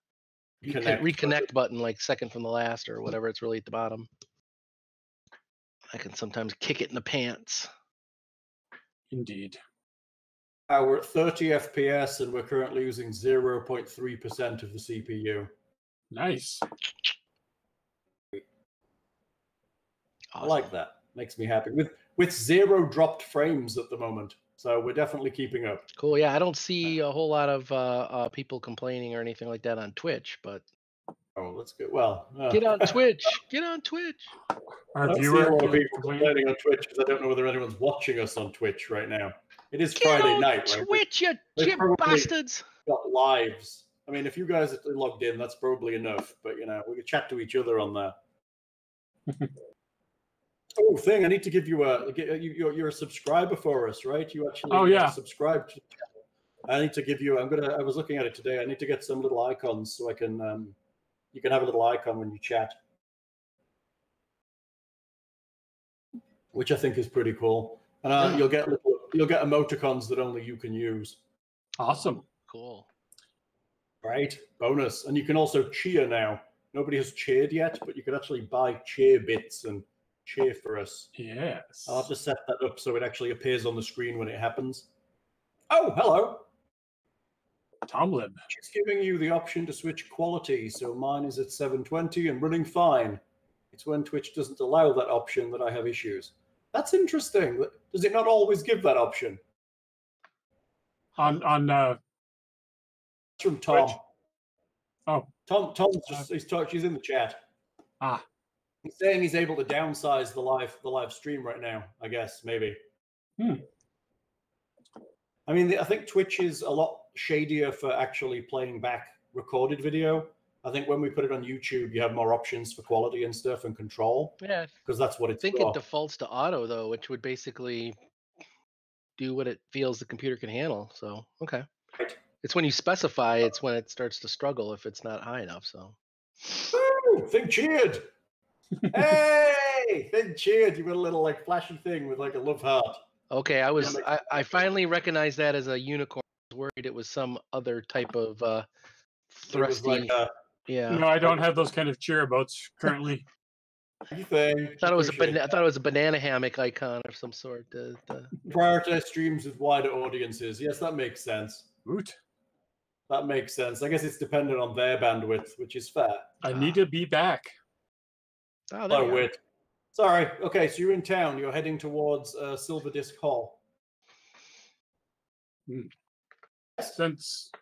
reconnect button like second from the last or whatever. It's really at the bottom. I can sometimes kick it in the pants. Indeed. We're at 30 FPS and we're currently using 0.3% of the CPU. Nice. Awesome. I like that. Makes me happy. With 0 dropped frames at the moment. So we're definitely keeping up. Cool. Yeah, I don't see a whole lot of people complaining or anything like that on Twitch, but oh, that's good. Well, get on Twitch. Get on Twitch. Our I see a lot of people complaining on Twitch because I don't know whether anyone's watching us on Twitch right now. It is Friday night. Twitch, you chip bastards. Got lives. I mean, if you guys are logged in, that's probably enough. But, you know, we can chat to each other on there. Oh, thing! I need to give you you're a subscriber for us, right? You actually subscribe to. I need to give you. I was looking at it today. I need to get some little icons so I can. You can have a little icon when you chat, which I think is pretty cool. And you'll get emoticons that only you can use. Awesome. Cool. Right. Bonus, and you can also cheer now. Nobody has cheered yet, but you can actually buy cheer bits and cheer for us. Yes. I'll have to set that up so it actually appears on the screen when it happens. Oh, hello. Tomlin. She's giving you the option to switch quality, so mine is at 720 and running fine. It's when Twitch doesn't allow that option that I have issues. That's interesting. Does it not always give that option? On It's from Tom. Twitch? Oh. Tom's just she's in the chat. Ah. He's saying he's able to downsize the live stream right now, I guess, maybe. I mean, I think Twitch is a lot shadier for actually playing back recorded video. I think when we put it on YouTube, you have more options for quality and stuff and control. Yeah. Because that's what it's I think it defaults to auto, though, which would basically do what it feels the computer can handle. So, okay. Right. It's when you specify, it's when it starts to struggle if it's not high enough. So. Woo! Thing cheered! Hey! Thing cheered! You got a little, like, flashy thing with, like, a love heart. Okay, I finally recognized that as a unicorn. I was worried it was some other type of thrusty. Yeah. No, I don't have those kind of cheer emotes currently. I thought it was a banana hammock icon of some sort. Prioritize streams with wider audiences. Yes, that makes sense. Root. That makes sense. I guess it's dependent on their bandwidth, which is fair. I need to be back. Oh, there you go. Sorry. Okay, so you're in town. You're heading towards Silverdisk Hall. Since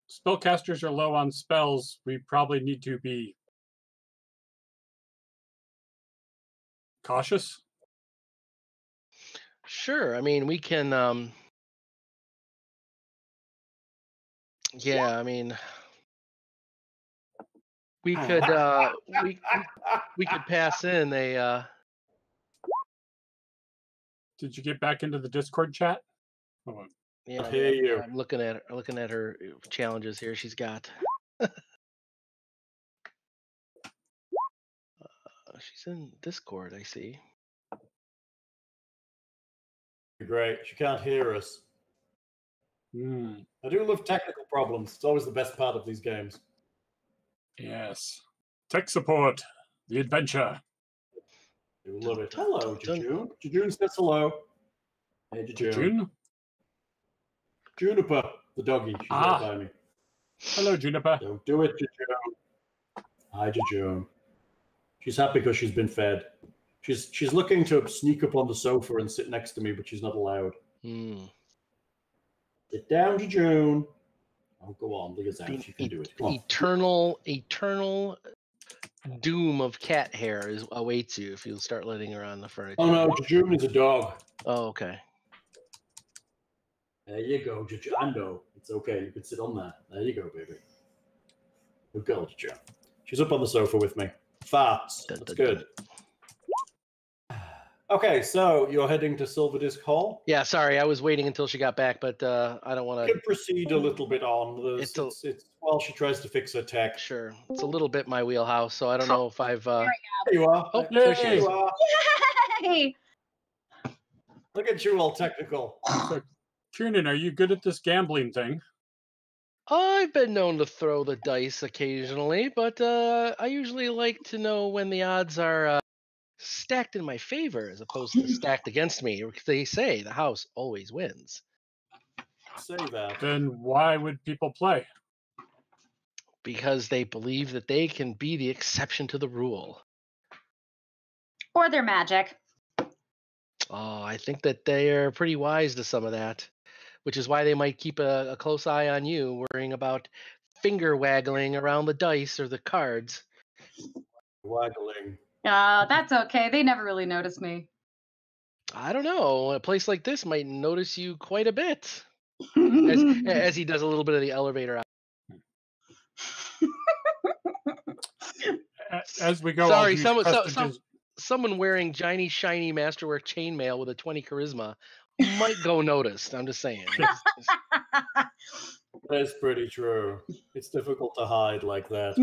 spellcasters are low on spells, we probably need to be cautious. Sure. I mean, we can. Yeah. I mean, we could. We could pass in a. Did you get back into the Discord chat? Yeah, I hear you. I'm looking at her challenges here. She's got. She's in Discord, I see. Great. She can't hear us. I do love technical problems. It's always the best part of these games. Yes. Tech support. The adventure. You love it. Hello, Jejune. Jejune says hello. Hey, Jejune. Juniper, the doggy. She's right by me. Hello, Juniper. Don't do it, Jejune. Hi, Jejune. She's happy because she's been fed. She's looking to sneak up on the sofa and sit next to me, but she's not allowed. Sit down, Jejune. Oh, go on, leave us out. She can do it. Come on. Eternal doom of cat hair awaits you if you start letting her on the furniture. Oh no, Jejune is a dog. Oh, okay. There you go, Jejando. It's okay. You can sit on that. There you go, baby. Good girl, Jejune. She's up on the sofa with me. Farts. That's good. Okay, so you're heading to Silverdisk Hall? Yeah, sorry, I was waiting until she got back, but I don't want to... You can proceed a little bit on. It's while she tries to fix her tech. Sure. It's a little bit my wheelhouse, so I don't know if I've... There you are. Oh, there she is. Yay! Look at you, all technical. So, Kiernan, are you good at this gambling thing? I've been known to throw the dice occasionally, but I usually like to know when the odds are stacked in my favor as opposed to stacked against me. They say the house always wins. Say that. Then why would people play? Because they believe that they can be the exception to the rule. Or their magic. Oh, I think that they are pretty wise to some of that, which is why they might keep a close eye on you, worrying about finger waggling around the dice or the cards. Waggling. That's okay. They never really notice me. I don't know. A place like this might notice you quite a bit. As he does a little bit of the elevator out. As we go, sorry, someone wearing shiny masterwork chainmail with a 20 charisma might go noticed. I'm just saying. That's pretty true. It's difficult to hide like that.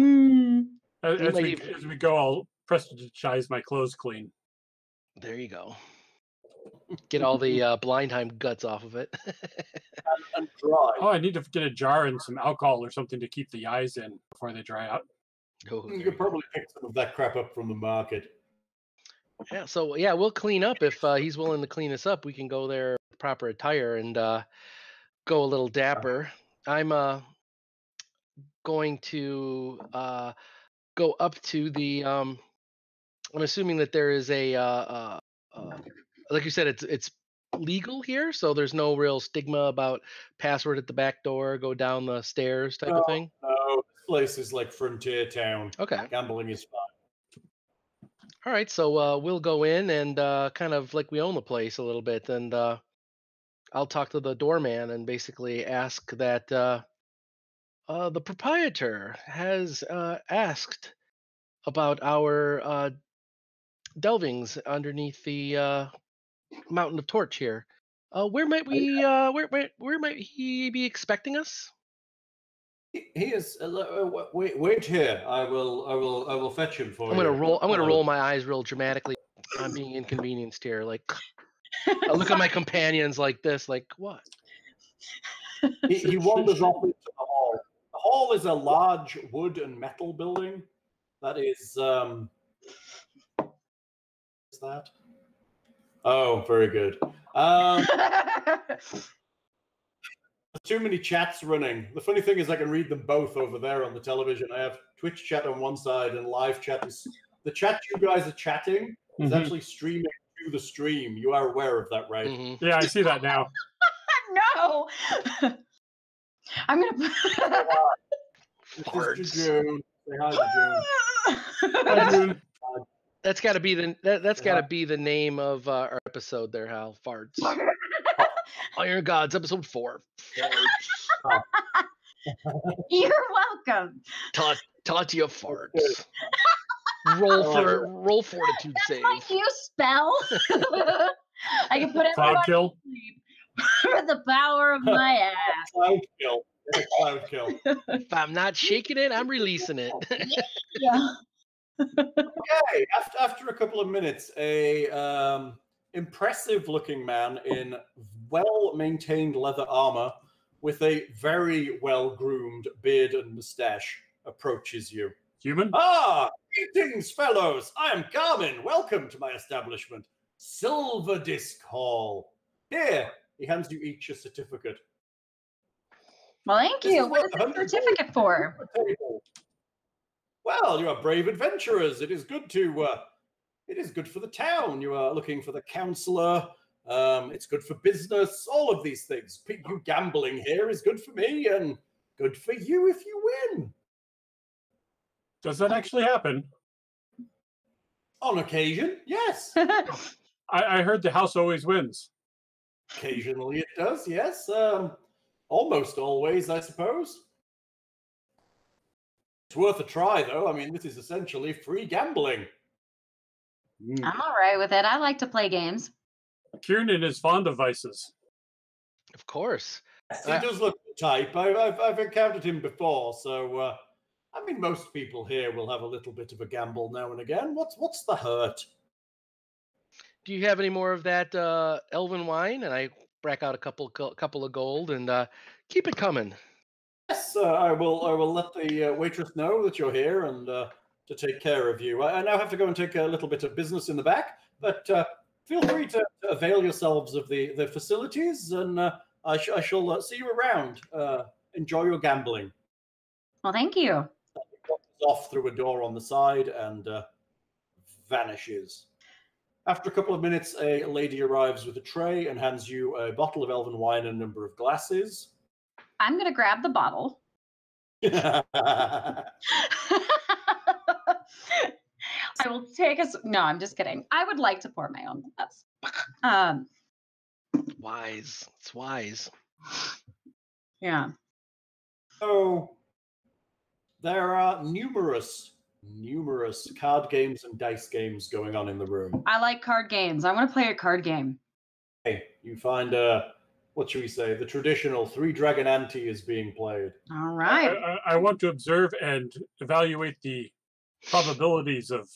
As we go, I'll prestidigize my clothes clean. There you go. Get all the Blindheim guts off of it. and dry. Oh, I need to get a jar and some alcohol or something to keep the eyes in before they dry out. Oh, you could probably pick some of that crap up from the market. Yeah, so yeah, we'll clean up if he's willing to clean us up. We can go there with proper attire and go a little dapper. I'm going to go up to the. I'm assuming that there is a like you said, it's legal here, so there's no real stigma about password at the back door, go down the stairs type of thing. No, this place is like frontier town. Okay, gambling is fine. All right, so we'll go in and kind of like we own the place a little bit, and I'll talk to the doorman and basically ask that the proprietor has asked about our delvings underneath the mountain of torch here. Where might we? Where might he be expecting us? He is. Wait here. I will fetch him for you. I'm gonna roll my eyes real dramatically. I'm being inconvenienced here. Like, I look at my companions like this. Like, what? He wanders off into the hall. The hall is a large wood and metal building. That is. Is that? Oh, very good. Too many chats running. The funny thing is I can read them both over there on the television. I have Twitch chat on one side and live chat. The chat you guys are chatting is actually streaming to the stream. You are aware of that, right? Mm-hmm. Yeah, I see that now. No! I'm going to... This is June. Say hi to June. Hi, June. That's got to be the name of our episode there, Hal. Farts. Iron Gods, episode 4. Farts. You're welcome. Tatia farts. Roll fortitude save. That's my new spell. I can put Cloud kill. to sleep for the power of my ass. Cloud kill. Cloud kill. If I'm not shaking it, I'm releasing it. Yeah. Okay. After a couple of minutes, a impressive-looking man in well-maintained leather armor with a very well-groomed beard and mustache approaches you. Human? Ah, greetings, fellows. I am Garmin. Welcome to my establishment, Silverdisk Hall. Here, he hands you each a certificate. Well, thank This you. is What is the certificate for? Well, you are brave adventurers. It is good to. It is good for the town. You are looking for the counselor. It's good for business. All of these things. You gambling here is good for me and good for you if you win. Does that actually happen? On occasion, yes. I heard the house always wins. Occasionally it does, yes. Almost always, I suppose. It's worth a try, though. I mean, this is essentially free gambling. I'm all right with it. I like to play games. Kiernan is fond of vices. Of course. He does look the type. I've encountered him before, so I mean, most people here will have a little bit of a gamble now and again. What's the hurt? Do you have any more of that elven wine? And I break out a couple of gold and keep it coming. Yes, I will let the waitress know that you're here and to take care of you. I now have to go and take a little bit of business in the back, but feel free to avail yourselves of the facilities, and I shall see you around. Enjoy your gambling. Well, thank you. Off through a door on the side and vanishes. After a couple of minutes, a lady arrives with a tray and hands you a bottle of elven wine and a number of glasses. I'm going to grab the bottle. I will take us. No, I'm just kidding. I would like to pour my own glass. Wise. It's wise. Yeah. So there are numerous card games and dice games going on in the room. I like card games. I want to play a card game. Hey, you find what should we say? The traditional three-dragon ante is being played. All right. I want to observe and evaluate the probabilities of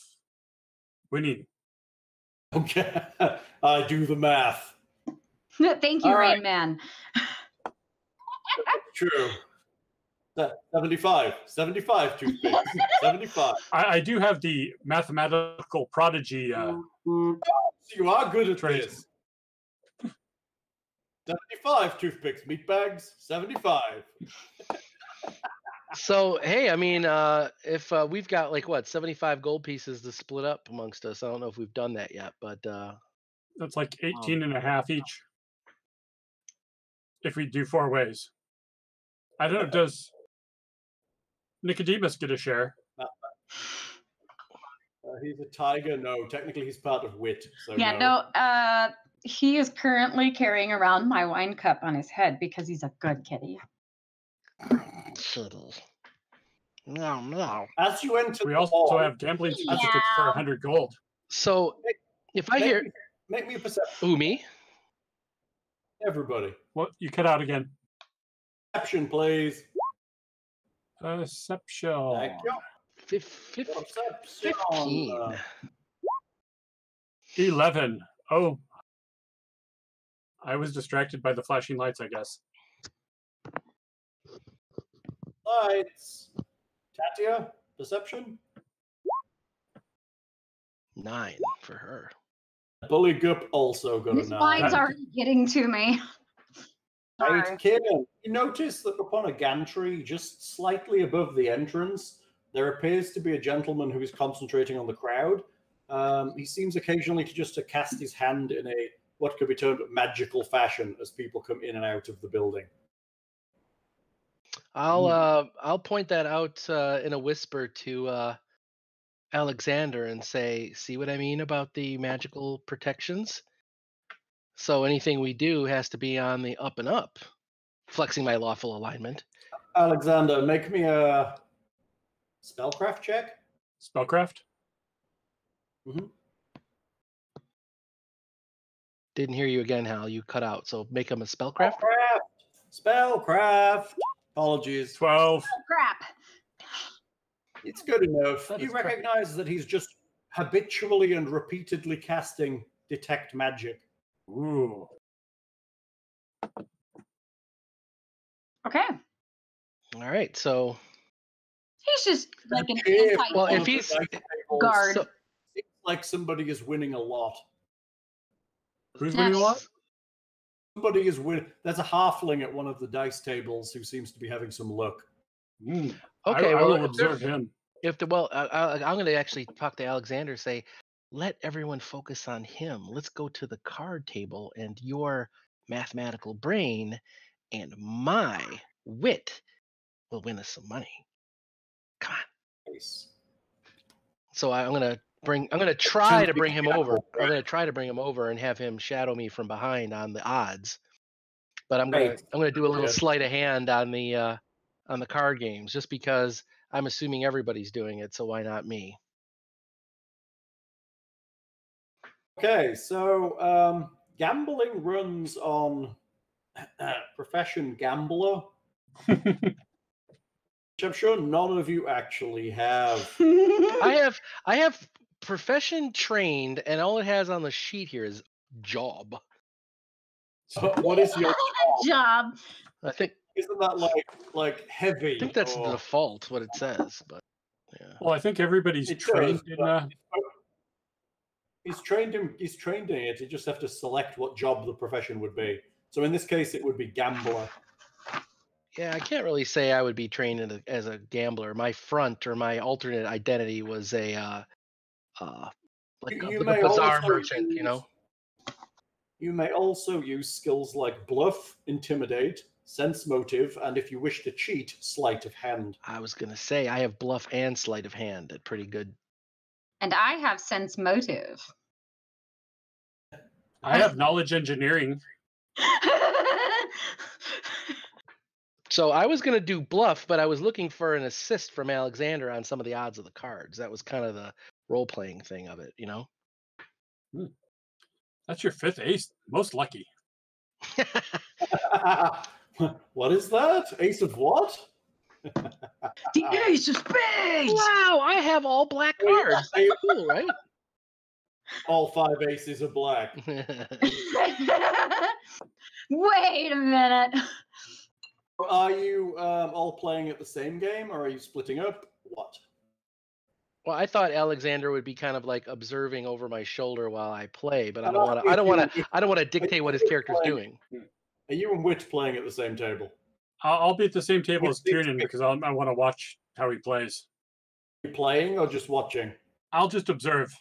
winning. Okay, I do the math. Thank you, All right. Rain Man. True. 75 toothpicks. 75. I do have the mathematical prodigy. You are good at Trait. this. 75 toothpicks, meat bags. 75. So hey, I mean, if we've got like 75 gold pieces to split up amongst us, I don't know if we've done that yet, but That's like 18 and a half each. If we do 4 ways. I don't know, does Nicodemus get a share? He's a tiger. No, technically he's part of wit. So Yeah, no. he is currently carrying around my wine cup on his head because he's a good kitty. kitty. No. As you enter We the also hall, have gambling certificates for 100 gold. So if I hear make me a perception. me, Everybody. What? You cut out again. Perception, please. Perception. Thank you. 15. 11. Oh. I was distracted by the flashing lights, I guess. Lights. Tatia, perception. 9 for her. Buligup also got This a 9. wine's already getting to me. Right, Sorry. Kiernan, you notice that upon a gantry, just slightly above the entrance, there appears to be a gentleman who is concentrating on the crowd. He seems occasionally to just to cast his hand in a what could be termed magical fashion as people come in and out of the building. I'll point that out in a whisper to Alexander and say, see what I mean about the magical protections? So anything we do has to be on the up and up, flexing my lawful alignment. Alexander, make me a spellcraft check. Spellcraft? Mm-hmm. Didn't hear you again, Hal. You cut out. So make him a spellcraft. Spellcraft. Apologies. 12. Oh, crap. It's good enough. That You is correct. recognize that he's just habitually and repeatedly casting detect magic. Ooh. Okay. All right. So He's just like an Yeah, well, anti if he's guard. so, It's like somebody is winning a lot. Who's winning a lot? Somebody is winning. There's a halfling at one of the dice tables who seems to be having some luck. Mm. okay, I well, will observe him. I'm going to actually talk to Alexander. Say, let everyone focus on him. Let's go to the card table, and your mathematical brain and my wit will win us some money. Come on. Nice. So I'm going to I'm gonna try to bring him over. I'm gonna try to bring him over and have him shadow me from behind on the odds. But I'm gonna do a little sleight of hand on the card games, just because I'm assuming everybody's doing it, so why not me? Okay, so gambling runs on Profession Gambler, which I'm sure none of you actually have. I have Profession Trained, and all it has on the sheet here is job. What is your job? I think isn't that like heavy? I think that's the default what it says, but yeah. Well, I think everybody's trained in. He's trained in it. You just have to select what job the profession would be. So in this case, it would be gambler. Yeah, I can't really say I would be trained as a gambler. My front or my alternate identity was a like a bazaar merchant, you know. You may also use skills like bluff, intimidate, sense motive, and if you wish to cheat, sleight of hand. I was gonna say I have bluff and sleight of hand at pretty good. And I have sense motive. I have knowledge engineering. So I was going to do bluff, but I was looking for an assist from Alexander on some of the odds of the cards. That was kind of the role-playing thing of it, you know? That's your 5th ace. Most lucky. What is that? Ace of what? The ace of spades! Wow, I have all black cards. That's cool, right? All 5 aces are black. Wait a minute. Are you all playing at the same game, or are you splitting up? What? Well, I thought Alexander would be kind of like observing over my shoulder while I play, but I don't want to dictate what his character's doing. Are you and Whit playing at the same table? I'll be at the same table as Kiernan because I want to watch how he plays. Are you playing or just watching? I'll just observe.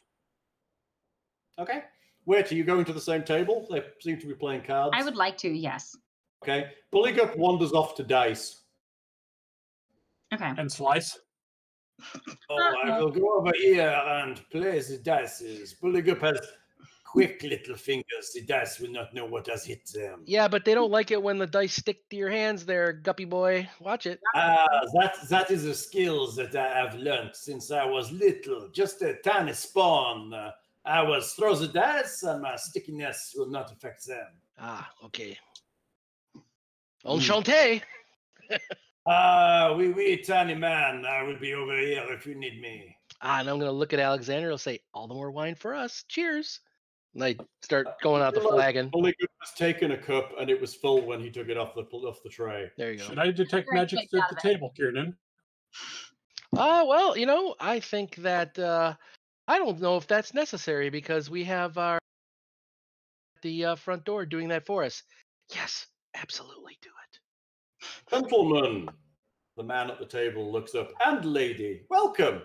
Okay. Whit, are you going to the same table? They seem to be playing cards. I would like to, yes. Okay. Buligup wanders off to dice. Okay. And slice. Oh, I will go over here and play the dice. Buligup has quick little fingers. The dice will not know what has hit them. Yeah, but they don't like it when the dice stick to your hands there, Guppy boy. Watch it. That is a skill that I have learned since I was little. Just a tiny spawn. I was throw the dice and my stickiness will not affect them. Ah, okay. Enchanté. Oui, tiny man. I will be over here if you need me. And I'm going to look at Alexander. He'll say, all the more wine for us. Cheers. And I start going out the flagon. Buligup has taken a cup, and it was full when he took it off the tray. There you go. Should I detect magic at the table, Kiernan? Well, you know, I think that I don't know if that's necessary because we have the front door doing that for us. Yes, absolutely do it. Gentlemen, the man at the table looks up, and lady, welcome.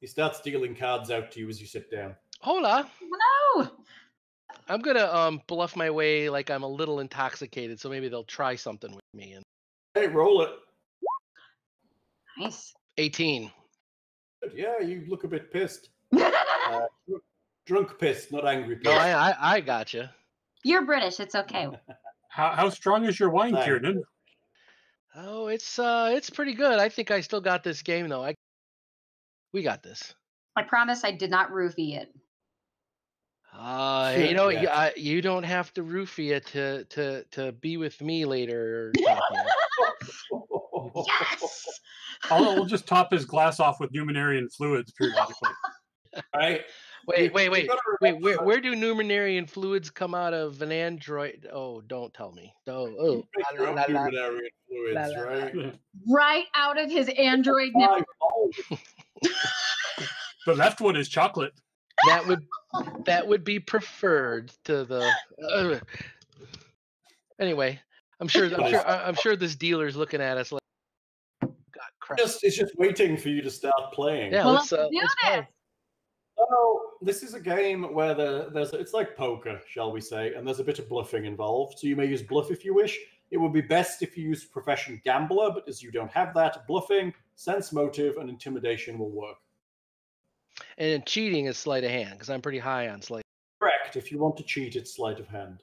He starts dealing cards out to you as you sit down. Hola. Hello. I'm gonna bluff my way like I'm a little intoxicated, so maybe they'll try something with me. And Hey, roll it. Nice. 18. Yeah, you look a bit pissed. Drunk pissed, not angry pissed. No, I gotcha. You're British. It's okay. How strong is your wine, Thanks. Kiernan? Oh, it's pretty good. I think I still got this game though. We got this. I promise I did not roofie it. You know, you don't have to roofie it to be with me later. Yes. I'll just top his glass off with numinarian fluids periodically. Right? Wait. Where do numinarian fluids come out of an android? Oh, don't tell me. Numinarian fluids, right? Right out of his android nipple. The left one is chocolate. That would be preferred to the. Anyway, I'm sure this dealer's looking at us like, God, crap. It's just waiting for you to start playing. Yeah, Well, let's do play. this. So this is a game where it's like poker, shall we say, and there's a bit of bluffing involved. So you may use bluff if you wish. It would be best if you use profession gambler, but as you don't have that, bluffing, sense motive, and intimidation will work. And cheating is sleight of hand because I'm pretty high on sleight. Correct. If you want to cheat, it's sleight of hand.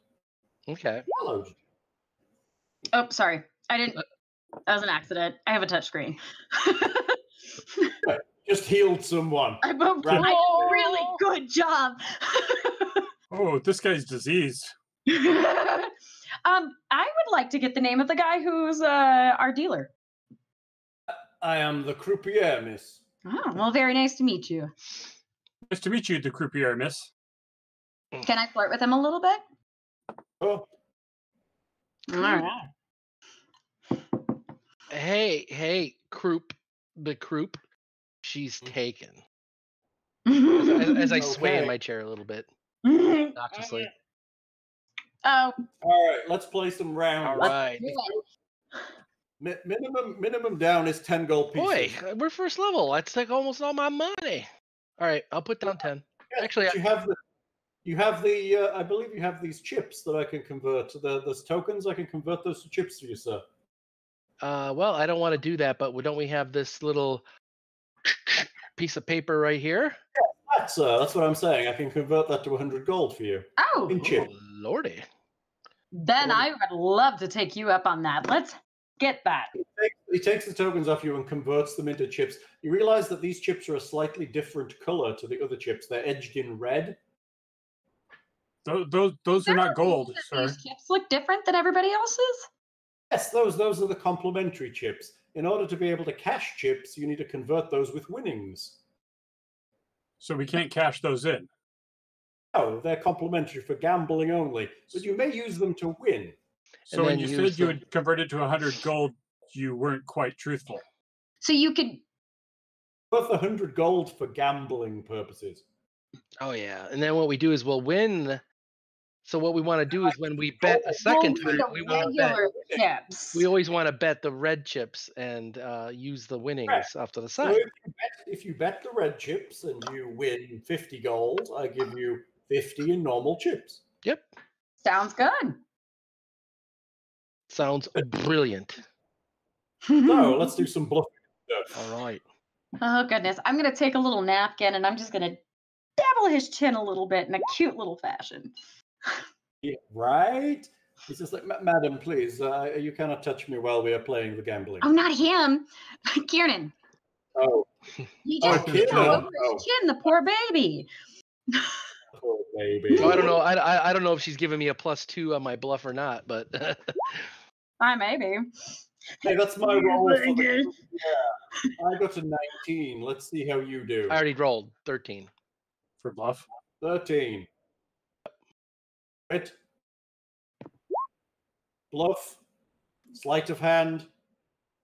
Okay. Hello. Oh, sorry. I didn't. That was an accident. I have a touchscreen. Just healed someone. I did a really good job. Oh, this guy's diseased. I would like to get the name of the guy who's our dealer. I am the croupier, miss. Oh, well, very nice to meet you. Nice to meet you, the croupier, miss. Can I flirt with him a little bit? Oh. All right. Hey, the croup. She's taken. As I sway in my chair a little bit, obnoxiously. Oh. All right, let's play some rounds. All right. Minimum down is 10 gold pieces. Boy, we're first level. That's like almost all my money. All right, I'll put down 10. Yes, Actually, you have the I believe you have these chips that I can convert to those tokens. I can convert those to chips for you, sir. well, I don't want to do that, but don't we have this little piece of paper right here? Yeah, that's what I'm saying. I can convert that to 100 gold for you. Oh, in chips. Oh, lordy. Then I would love to take you up on that. Let's get that. He takes the tokens off you and converts them into chips. You realize that these chips are a slightly different color to the other chips. They're edged in red. Those are not gold, sir. These chips look different than everybody else's? Yes, those are the complementary chips. In order to be able to cash chips, you need to convert those with winnings. So we can't cash those in. No, they're complimentary for gambling only, but you may use them to win. So when you said you had converted to 100 gold, you weren't quite truthful. So you could... Worth 100 gold for gambling purposes. Oh, yeah. And then what we do is we'll win. So what we want to do is when we bet a second time, we want to bet. Chips. We always want to bet the red chips and use the winnings off to the side. So if you bet the red chips and you win 50 gold, I give you 50 in normal chips. Yep. Sounds good. Sounds brilliant. So let's do some bluffing stuff. All right. Oh, goodness. I'm going to take a little napkin and I'm just going to dabble his chin a little bit in a cute little fashion. Yeah, right? He's just like, madam, please, you cannot touch me while we are playing the gambling. Oh, not him. Kiernan. Oh. He just Kiernan. over his chin, the poor baby. Poor baby. So I don't know. I don't know if she's giving me a +2 on my bluff or not, but I maybe. Hey, that's my roll for the yeah. I got a 19. Let's see how you do. I already rolled 13 for bluff. 13. Right. Bluff. Sleight of hand.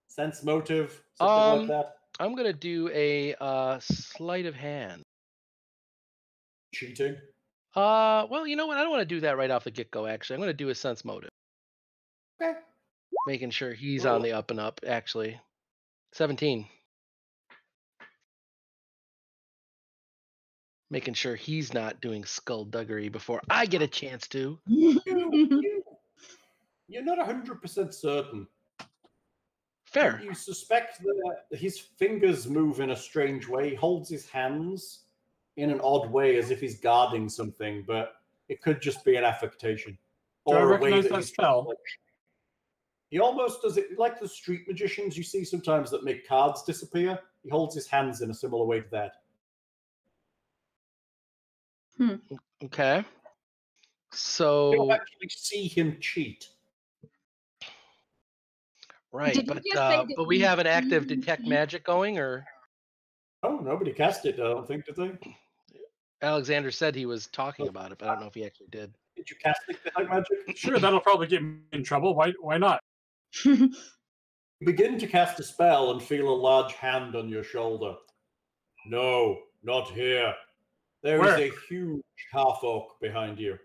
Sense motive. Something like that. I'm gonna do a sleight of hand. Cheating. Well, you know what? I don't want to do that right off the get-go. Actually, I'm gonna do a sense motive. Okay. Making sure he's on the up and up. Actually, 17. Making sure he's not doing skullduggery before I get a chance to. You're not 100% certain. Fair. You suspect that his fingers move in a strange way. He holds his hands in an odd way as if he's guarding something, but it could just be an affectation. Do I or a way recognize that that he's spell? He almost does it like the street magicians you see sometimes that make cards disappear. He holds his hands in a similar way to that. Okay. You So don't actually see him cheat. right, Did you but just say but we have an active detect magic going, or Oh, nobody cast it, I don't think, did they? Alexander said he was talking about it, but I don't know if he actually did. Did you cast it like magic? Sure, that'll probably get me in trouble. Why not? You begin to cast a spell and feel a large hand on your shoulder. No, not here. There is a huge half-orc behind you.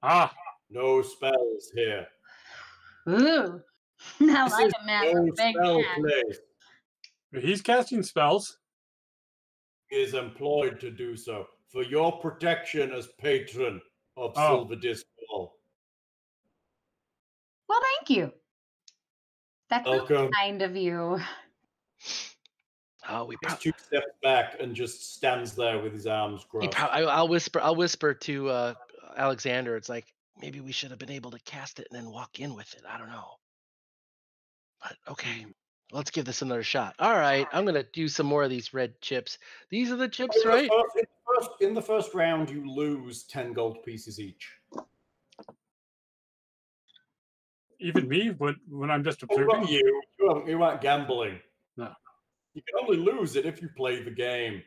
Ah, No spells here. Ooh. Now This like is a man no with a big spell hand. place. he's casting spells. He is employed to do so for your protection as patron of Oh. Silverdisk Hall. Well, thank you. That's so Welcome. kind of you. Oh, we Takes probably. 2 steps back and just stands there with his arms crossed. I'll whisper to Alexander. It's like maybe we should have been able to cast it and then walk in with it. I don't know. But okay, let's give this another shot. All right, I'm gonna do some more of these red chips. These are the chips, right? In the first round, you lose 10 gold pieces each. Even me, when I'm just Oh, observing? not you. You aren't gambling. No. You can only lose it if you play the game.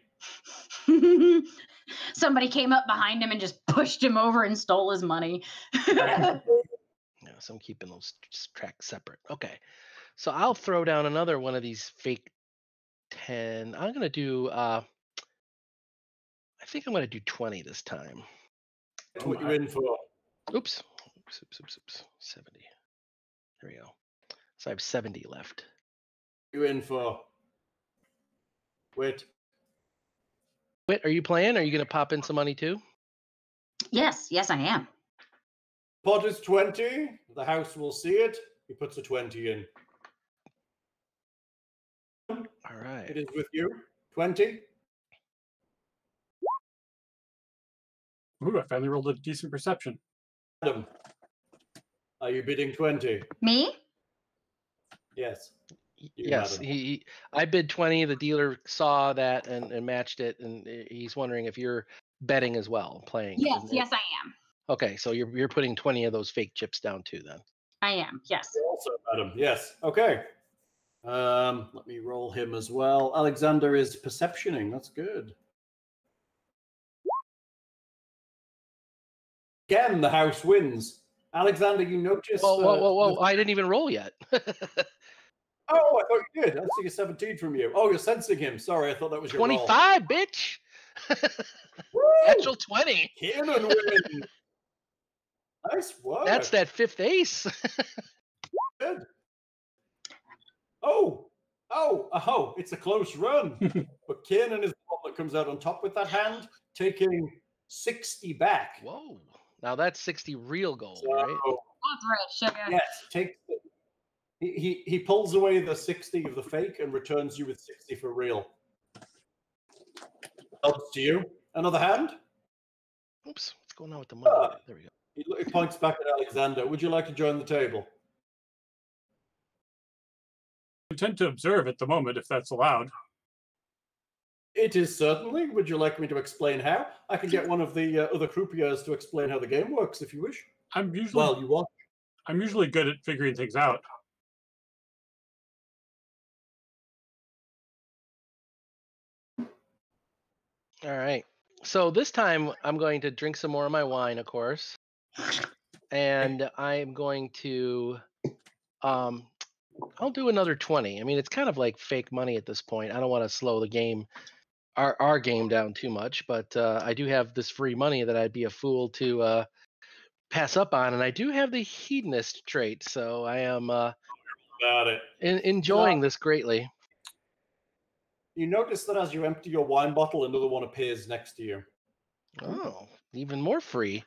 Somebody came up behind him and just pushed him over and stole his money. Yeah, so I'm keeping those tracks separate. Okay, so I'll throw down another one of these fake 10. I'm gonna do. I think I'm gonna do 20 this time. That's what you're in for. Oops. 70. There we go. So I have 70 left. You're in for. Wait. Whit, are you playing? Are you gonna pop in some money too? Yes, I am. Pot is 20. The house will see it. He puts a 20 in. All right. It is with you. 20. Ooh, I finally rolled a decent perception. Adam, are you bidding 20? Me? Yes. Yes, I bid 20. The dealer saw that and matched it, and he's wondering if you're betting as well, playing. Yes, I am. Okay, so you're putting 20 of those fake chips down too, then. I am. Yes. You're also, Adam. Yes. Okay. Let me roll him as well. Alexander is perceptioning. That's good. Again, the house wins. Alexander, you notice. Whoa! I didn't even roll yet. Oh, I thought you did. I see a 17 from you. Oh, you're sensing him. Sorry, I thought that was your 25, bitch. Actual 20. Kiernan wins. Nice work. That's that fifth ace. Good. Oh, it's a close run. But Kiernan is the one that comes out on top with that hand, taking 60 back. Whoa. Now that's 60 real gold, So, right? That's right, sugar. yes, he pulls away the 60 of the fake and returns you with 60 for real. Helps to you. Another hand? Oops, what's going on with the money? There we go. He points back at Alexander. Would you like to join the table? I tend to observe at the moment, if that's allowed. It is certainly. Would you like me to explain how? I can get one of the other croupiers to explain how the game works if you wish. You want. I'm usually good at figuring things out. All right. So this time I'm going to drink some more of my wine, of course. And I'm going to I'll do another 20. I mean, it's kind of like fake money at this point. I don't want to slow the game, our game down too much, but I do have this free money that I'd be a fool to pass up on, and I do have the hedonist trait, so I am enjoying this greatly. You notice that as you empty your wine bottle, another one appears next to you. Oh, even more free.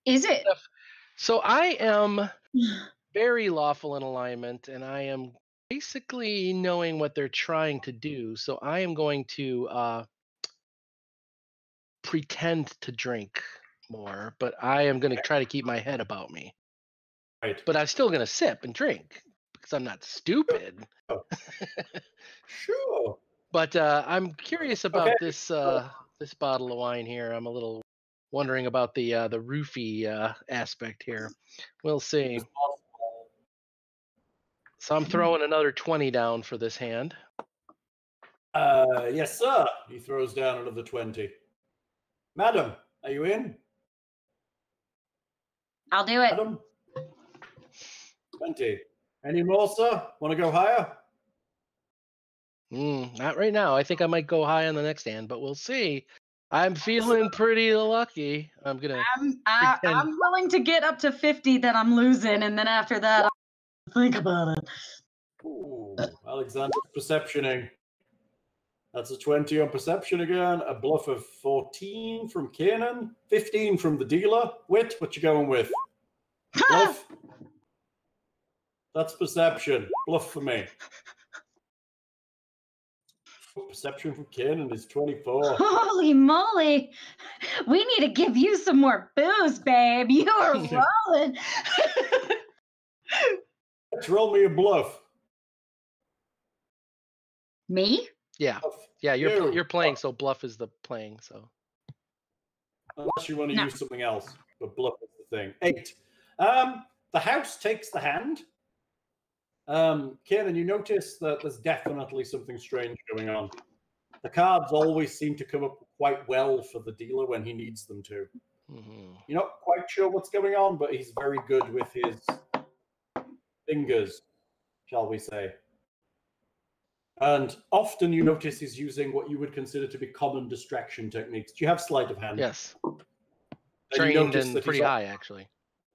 Is it? So I am very lawful in alignment, and I am basically knowing what they're trying to do. So I am going to pretend to drink more, but I am going to try to keep my head about me. Right. But I'm still going to sip and drink because I'm not stupid. Sure. But I'm curious about this bottle of wine here. I'm a little wondering about the roofie aspect here. We'll see. So I'm throwing another 20 down for this hand. Yes, sir. He throws down another 20. Madam, are you in? I'll do it. Madam? 20. Any more, sir? Want to go higher? Not right now. I think I might go high on the next hand, but we'll see. I'm feeling pretty lucky. I'm willing to get up to 50 that I'm losing, and then after that, I'll think about it. Ooh, Alexander's perceptioning. That's a 20 on perception again. A bluff of 14 from Kiernan. 15 from the dealer. Whit, what you going with? Bluff? That's perception. Bluff for me. Perception from Kiernan is 24. Holy moly! We need to give you some more booze, babe. You are rolling. Let's roll me a bluff. Me? Yeah, Bluff. yeah. You. You're playing, so bluff is the playing. So Unless you want to No. use something else, but bluff is the thing. 8. The house takes the hand. Kiernan, you notice that there's definitely something strange going on. The cards always seem to come up quite well for the dealer when he needs them to. You're not quite sure what's going on, but he's very good with his fingers, shall we say. And often you notice he's using what you would consider to be common distraction techniques. Do you have sleight of hand? yes, And you trained notice and that pretty high actually.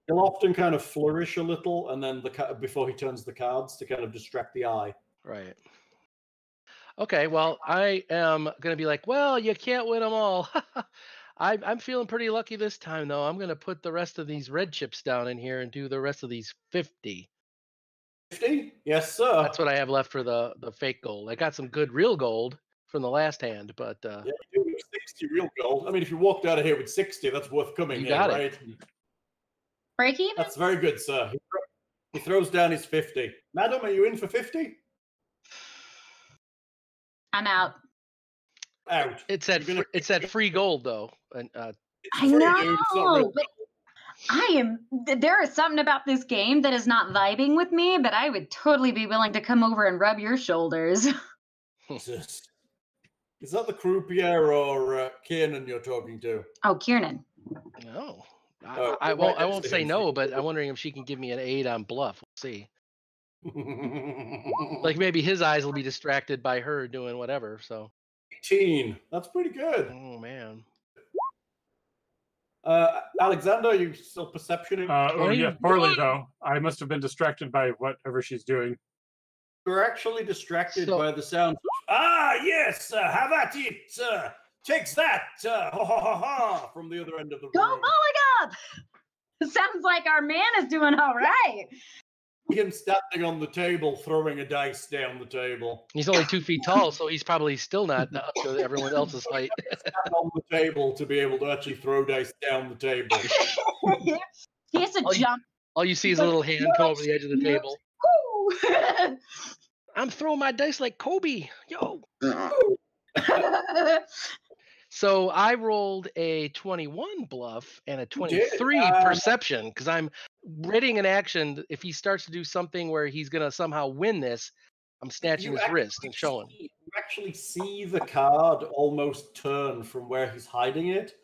He'll often kind of flourish a little, and then before he turns the cards to kind of distract the eye. Right. Okay, well, I am going to be like, well, you can't win them all. I'm feeling pretty lucky this time, though. I'm going to put the rest of these red chips down in here and do the rest of these 50. 50? Yes, sir. That's what I have left for the fake gold. I got some good real gold from the last hand, but Yeah, you do have 60 real gold. I mean, if you walked out of here with 60, that's worth coming you in, got right? it. Break even? That's very good, sir. He throws down his 50. Madam, are you in for 50? I'm out. Out. It's that free gold though. And It's I free, know, dude. It's not real but there is something about this game that is not vibing with me, but I would totally be willing to come over and rub your shoulders. Jesus. Is that the croupier or Kiernan you're talking to? Oh, Kiernan. no. Oh, I right next won't to say him. no, but I'm wondering if she can give me an 8 on bluff. We'll see. Like maybe his eyes will be distracted by her doing whatever. So 18. That's pretty good. oh man. Alexander, you still perceptioning? Oh yeah, poorly though. I must have been distracted by whatever she's doing. You're actually distracted So- by the sound. Ah, yes, have at it. Takes that. Ha ha ha ha. From the other end of the Go room. Buligup! Sounds like our man is doing all right. Him standing on the table, throwing a dice down the table. He's only 2 feet tall, so he's probably still not up to everyone else's height. Stand on the table to be able to actually throw dice down the table. He has to jump. All you see is a little hand come over the edge of the table. Woo! I'm throwing my dice like Kobe. Yo. So I rolled a 21 bluff and a 23 perception because I'm readying an action. If he starts to do something where he's going to somehow win this, I'm snatching his wrist and showing. You actually see the card almost turn from where he's hiding it,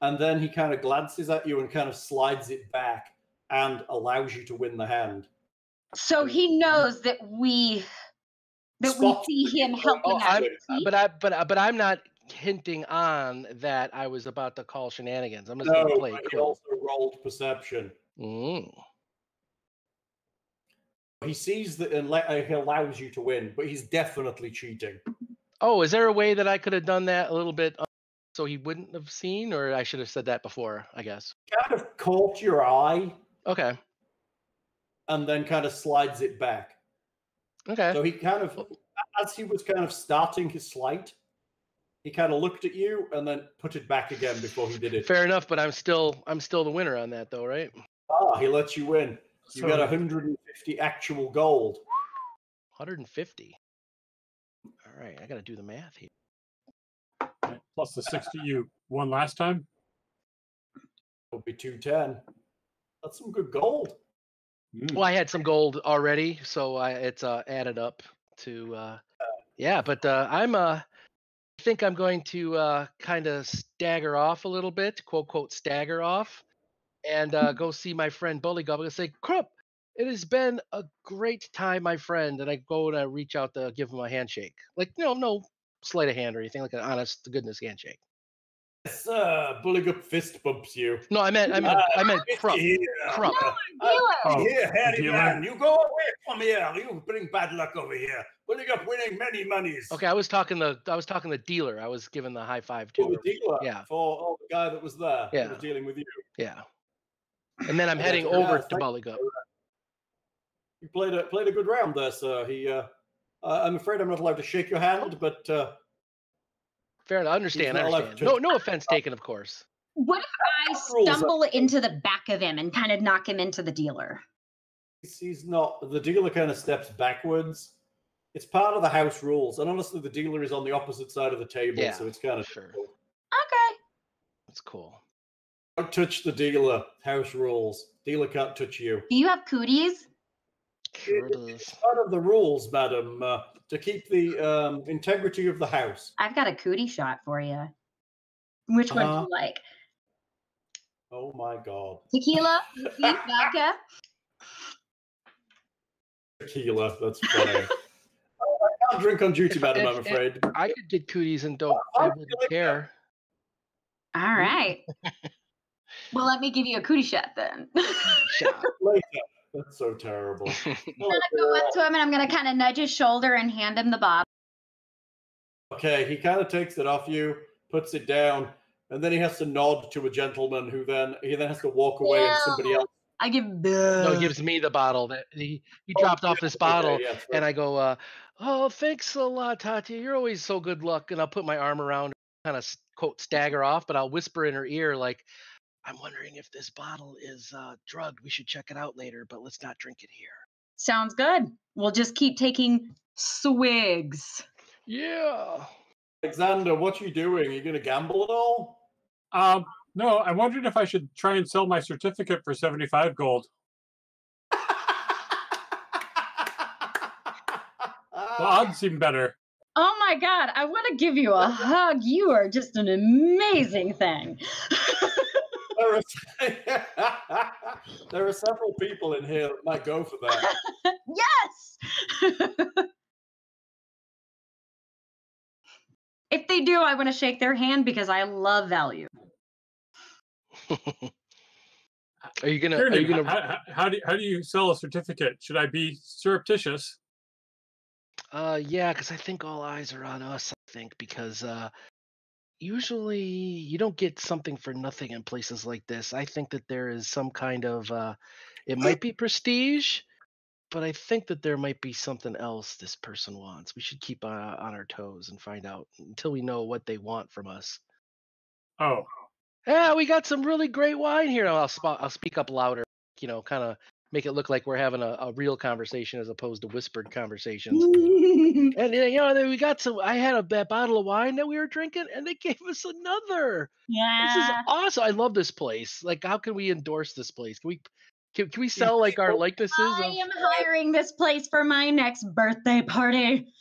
and then he kind of glances at you and kind of slides it back and allows you to win the hand. So he knows that we see him helping out. But I'm not hinting on that I was about to call shenanigans. I'm just No, going to play but it he cool. also rolled perception. He sees that and he allows you to win, but he's definitely cheating. Oh, is there a way that I could have done that a little bit so he wouldn't have seen, or I should have said that before, I guess. Kind of caught your eye. Okay. And then kind of slides it back. Okay. So he kind of, as he was kind of starting his sleight, he kind of looked at you and then put it back again before he did it. Fair enough, but I'm still the winner on that though, right? Ah, he lets you win. You So- got 150 actual gold. 150. All right, I got to do the math here. Plus the 60 you won last time. It'll be 210. That's some good gold. Well, I had some gold already, so it's added up to yeah. But I think I'm going to kind of stagger off a little bit, quote unquote stagger off, and go see my friend Buligup and say, "Krupp, it has been a great time, my friend." And I go and I reach out to give him a handshake, like no sleight of hand or anything, like an honest to goodness handshake. Yes, Buligup fist bumps you. No, I meant Krupp. Krupp. Here, hairy dealer. man, you go away from here. You bring bad luck over here. Buligup winning many monies. Okay, I was talking the dealer. I was giving the high five to. For the dealer. Yeah. For the guy that was there. Yeah. Who was dealing with you. Yeah. And then I'm Yeah, heading yeah, over to thank Buligup. You played a good round there, sir. I'm afraid I'm not allowed to shake your hand, but fair enough. I understand. not allowed understand. to No offense taken, of course. What if I stumble into the back of him and kind of knock him into the dealer? He's not. The dealer kind of steps backwards. It's part of the house rules, and honestly, the dealer is on the opposite side of the table, Yeah, so it's kind of sure. difficult. Okay. That's cool. Don't touch the dealer. House rules. Dealer can't touch you. Do you have cooties? It's part of the rules, madam, to keep the integrity of the house. I've got a cootie shot for you. Which one do you like? Oh my God. Tequila? Vodka? Tequila. That's funny. I can't drink on duty, madam, I'm afraid. I could get cooties and I wouldn't care. All right. Well, let me give you a cootie shot then. Shot. Later. That's so terrible. I'm going to go up to him and I'm going to kind of nudge his shoulder and hand him the bottle. Okay, he kind of takes it off you, puts it down, and then he has to nod to a gentleman who then has to walk away and somebody else. I give No, he gives me the bottle. That he dropped off this bottle, and I go, "Oh, thanks a lot, Tatia. You're always so good luck." And I'll put my arm around her, kind of quote stagger off, but I'll whisper in her ear like, "I'm wondering if this bottle is drugged. We should check it out later, but let's not drink it here." Sounds good. We'll just keep taking swigs. Yeah. Alexander, what are you doing? Are you going to gamble at all? No, I wondered if I should try and sell my certificate for 75 gold. The odds seem better. Oh my God, I want to give you a hug. You are just an amazing thing. There are several people in here that might go for that. Yes! If they do, I want to shake their hand because I love value. Are you gonna? Kiernan, how do you sell a certificate? Should I be surreptitious? Yeah, because I think all eyes are on us. I think because usually you don't get something for nothing in places like this. I think that there is some kind of it might be prestige, but I think that there might be something else this person wants. We should keep on our toes and find out until we know what they want from us. Oh. Yeah, we got some really great wine here. I'll speak up louder, kind of make it look like we're having a real conversation as opposed to whispered conversations. And we got some. I had that bottle of wine that we were drinking, and they gave us another. Yeah. This is awesome. I love this place. Like, how can we endorse this place? Can we sell like our likenesses? I am hiring this place for my next birthday party.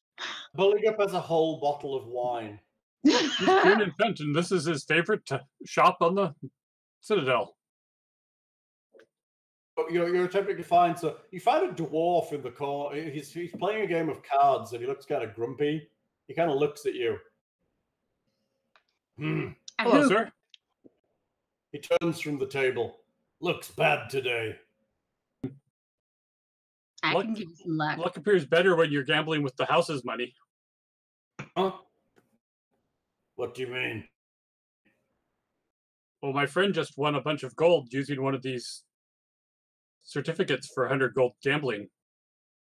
Buligup has a whole bottle of wine. Kiernan Fent, and this is his favorite shop on the Citadel. You're attempting to find, so you find a dwarf in the corner. He's playing a game of cards and he looks kind of grumpy. He kind of looks at you. Hello, sir. He turns from the table. Looks bad today. I can give you some luck. Luck appears better when you're gambling with the house's money. Huh? What do you mean? Well, my friend just won a bunch of gold using one of these certificates for 100 gold gambling.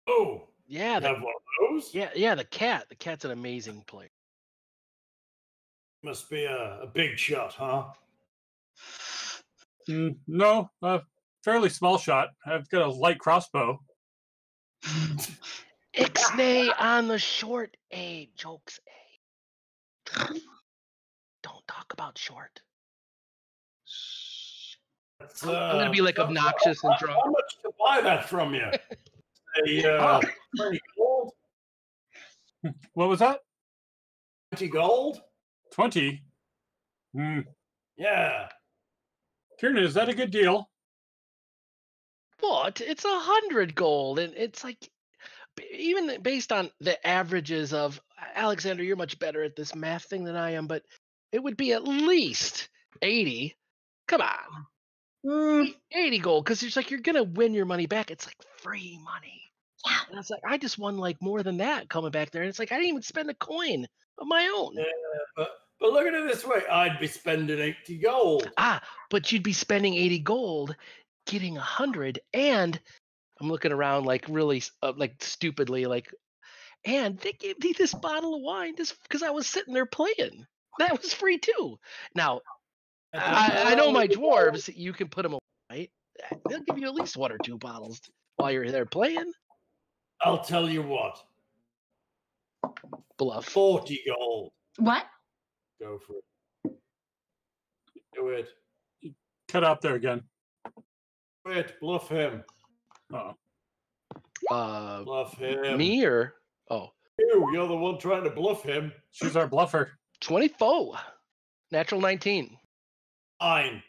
Oh, yeah, you have one of those? Yeah, the cat. The cat's an amazing player. Must be a big shot, huh? No, a fairly small shot. I've got a light crossbow. Ixnay on the short A. Jokes A. Don't talk about short. I'm going to be like obnoxious and drunk. How much to buy that from you? 20 gold? What was that? 20 gold? 20? Yeah. Kiernan, is that a good deal? What? It's 100 gold, and it's like, even based on the averages of Alexander, you're much better at this math thing than I am, but it would be at least 80. Come on. 80 gold, because it's like you're gonna win your money back. It's like free money. Yeah. And I was like, I just won like more than that coming back there. And it's like I didn't even spend a coin of my own. Yeah, but look at it this way. I'd be spending 80 gold. But you'd be spending 80 gold, getting 100, and I'm looking around like really like stupidly, like, and they gave me this bottle of wine just because I was sitting there playing. That was free too. Now, I know my dwarves. You can put them away. Right? They'll give you at least 1 or 2 bottles while you're there playing. I'll tell you what. Bluff. 40 gold. What? Go for it. Do it. Cut out there again. Do it. Bluff him. Oh. Bluff him. Me or You're the one trying to bluff him. She's our bluffer. 24. Natural 19. Fine.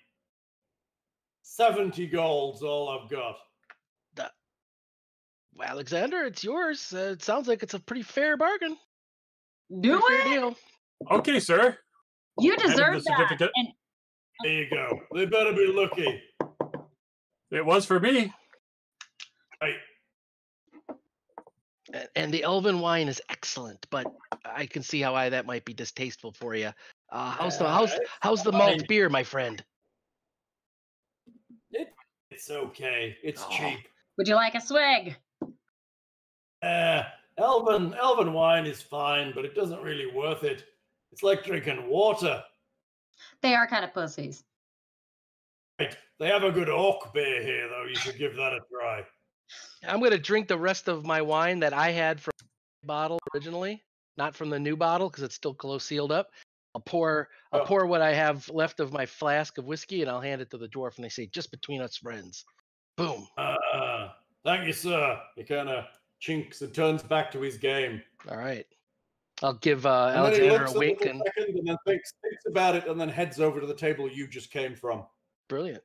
70 gold's all I've got. Well, Alexander, it's yours. It sounds like it's a pretty fair bargain. Do Fair it. deal. Okay, sir. You Hand him deserve the that. certificate. And There you go. They better be lucky. It was for me. Right. And the elven wine is excellent, but I can see how that might be distasteful for you. How's the malt beer, my friend? It's okay. It's Oh. cheap. would you like a swig? Elven wine is fine, but it doesn't really worth it. It's like drinking water. They are kind of pussies. Right. They have a good orc beer here, though. You should give that a try. I'm gonna drink the rest of my wine that I had from the bottle originally, not from the new bottle because it's still close sealed up. I'll pour what I have left of my flask of whiskey and I'll hand it to the dwarf and they say, just between us friends. Boom. Thank you, sir. He kind of chinks and turns back to his game. All right. I'll give And then he Alexander looks a wink little second and then thinks about it and then heads over to the table you just came from. brilliant.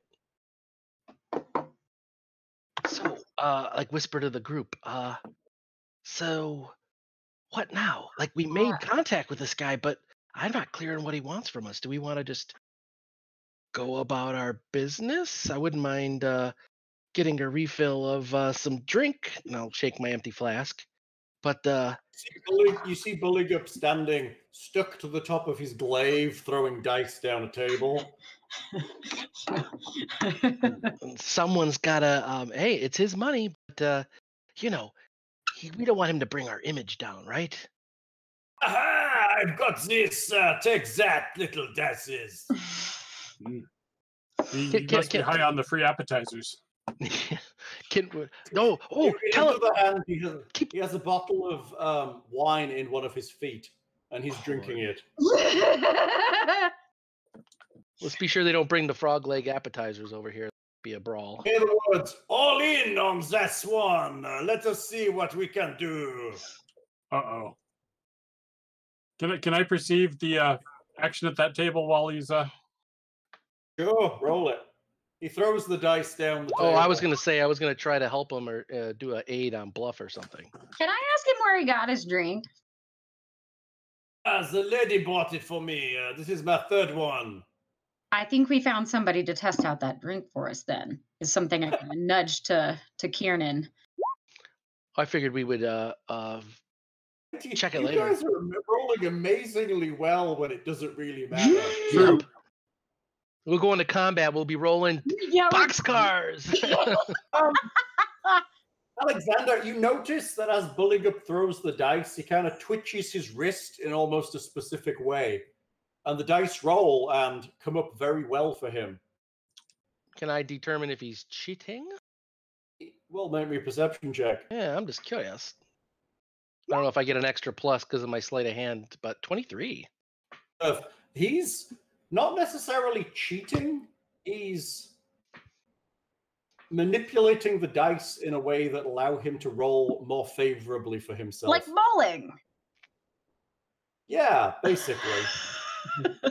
So, like whisper to the group, so what now? Like we made contact with this guy, but I'm not clear on what he wants from us. Do we want to just go about our business? I wouldn't mind getting a refill of some drink, and I'll shake my empty flask. But You see Buligup standing, stuck to the top of his glaive, throwing dice down a table. someone's gotta. Hey, it's his money, but we don't want him to bring our image down, right? Aha! I've got this. Take that, little daces. He must be high on the free appetizers. Tell him. He has a bottle of wine in one of his feet, and he's drinking it. Let's be sure they don't bring the frog leg appetizers over here. Be a brawl. Hear the words, all in on that one. Let us see what we can do. Uh-oh. Can I perceive the action at that table while he's Sure, roll it. He throws the dice down the table. Oh, I was gonna try to help him or do an aid on bluff or something. Can I ask him where he got his drink? The lady bought it for me. This is my third one. I think we found somebody to test out that drink for us then. Is something I kind of nudged to Kiernan. I figured we would check it later. You guys are rolling amazingly well when it doesn't really matter. Yep. We'll go into combat. We'll be rolling boxcars. Alexander, you notice that as Buligup throws the dice, he kind of twitches his wrist in almost a specific way. And the dice roll and come up very well for him. Can I determine if he's cheating? Well, make me a perception check. Yeah, I'm just curious. I don't know if I get an extra plus because of my sleight of hand, but 23. He's not necessarily cheating. He's manipulating the dice in a way that allow him to roll more favorably for himself. Like bowling. Yeah, basically.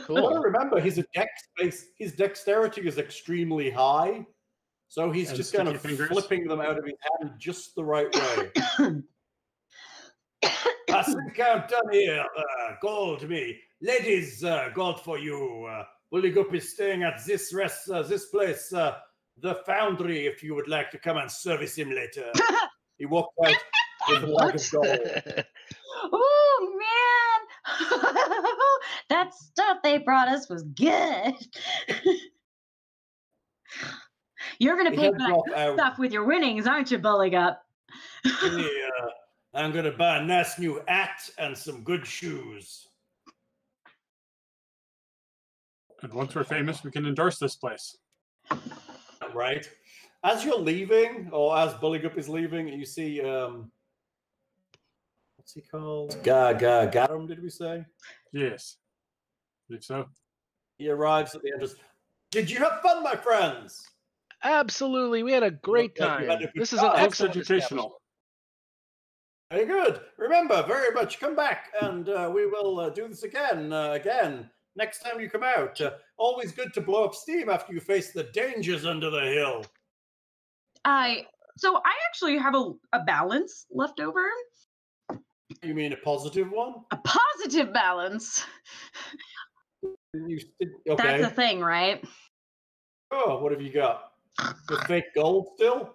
Cool. Remember, his dexterity is extremely high, so he's And just kind of sticky fingers. flipping them out of his hand just the right way. I think I'm done here. Gold me. Ladies, gold for you. Buligup is staying at this place, the Foundry, if you would like to come and service him later. He walked out with a bag of gold. Oh man, that stuff they brought us was good. You're gonna pay for that stuff with your winnings, aren't you, Buligup? I'm gonna buy a nice new hat and some good shoes. And once we're famous, we can endorse this place. Right. As you're leaving, or as Buligup is leaving, you see what's he called? Garum, did we say? Yes. I believe so. He arrives at the entrance. Did you have fun, my friends? Absolutely, we had a great Looked like you had time. a good This is an time. Looks excellent educational. Very good. Remember, very much come back, and we will do this again. Next time you come out. Always good to blow up steam after you face the dangers under the hill. So I actually have a balance left over. You mean a positive one? A positive balance. Okay. That's a thing, right? Oh, what have you got? The fake gold still?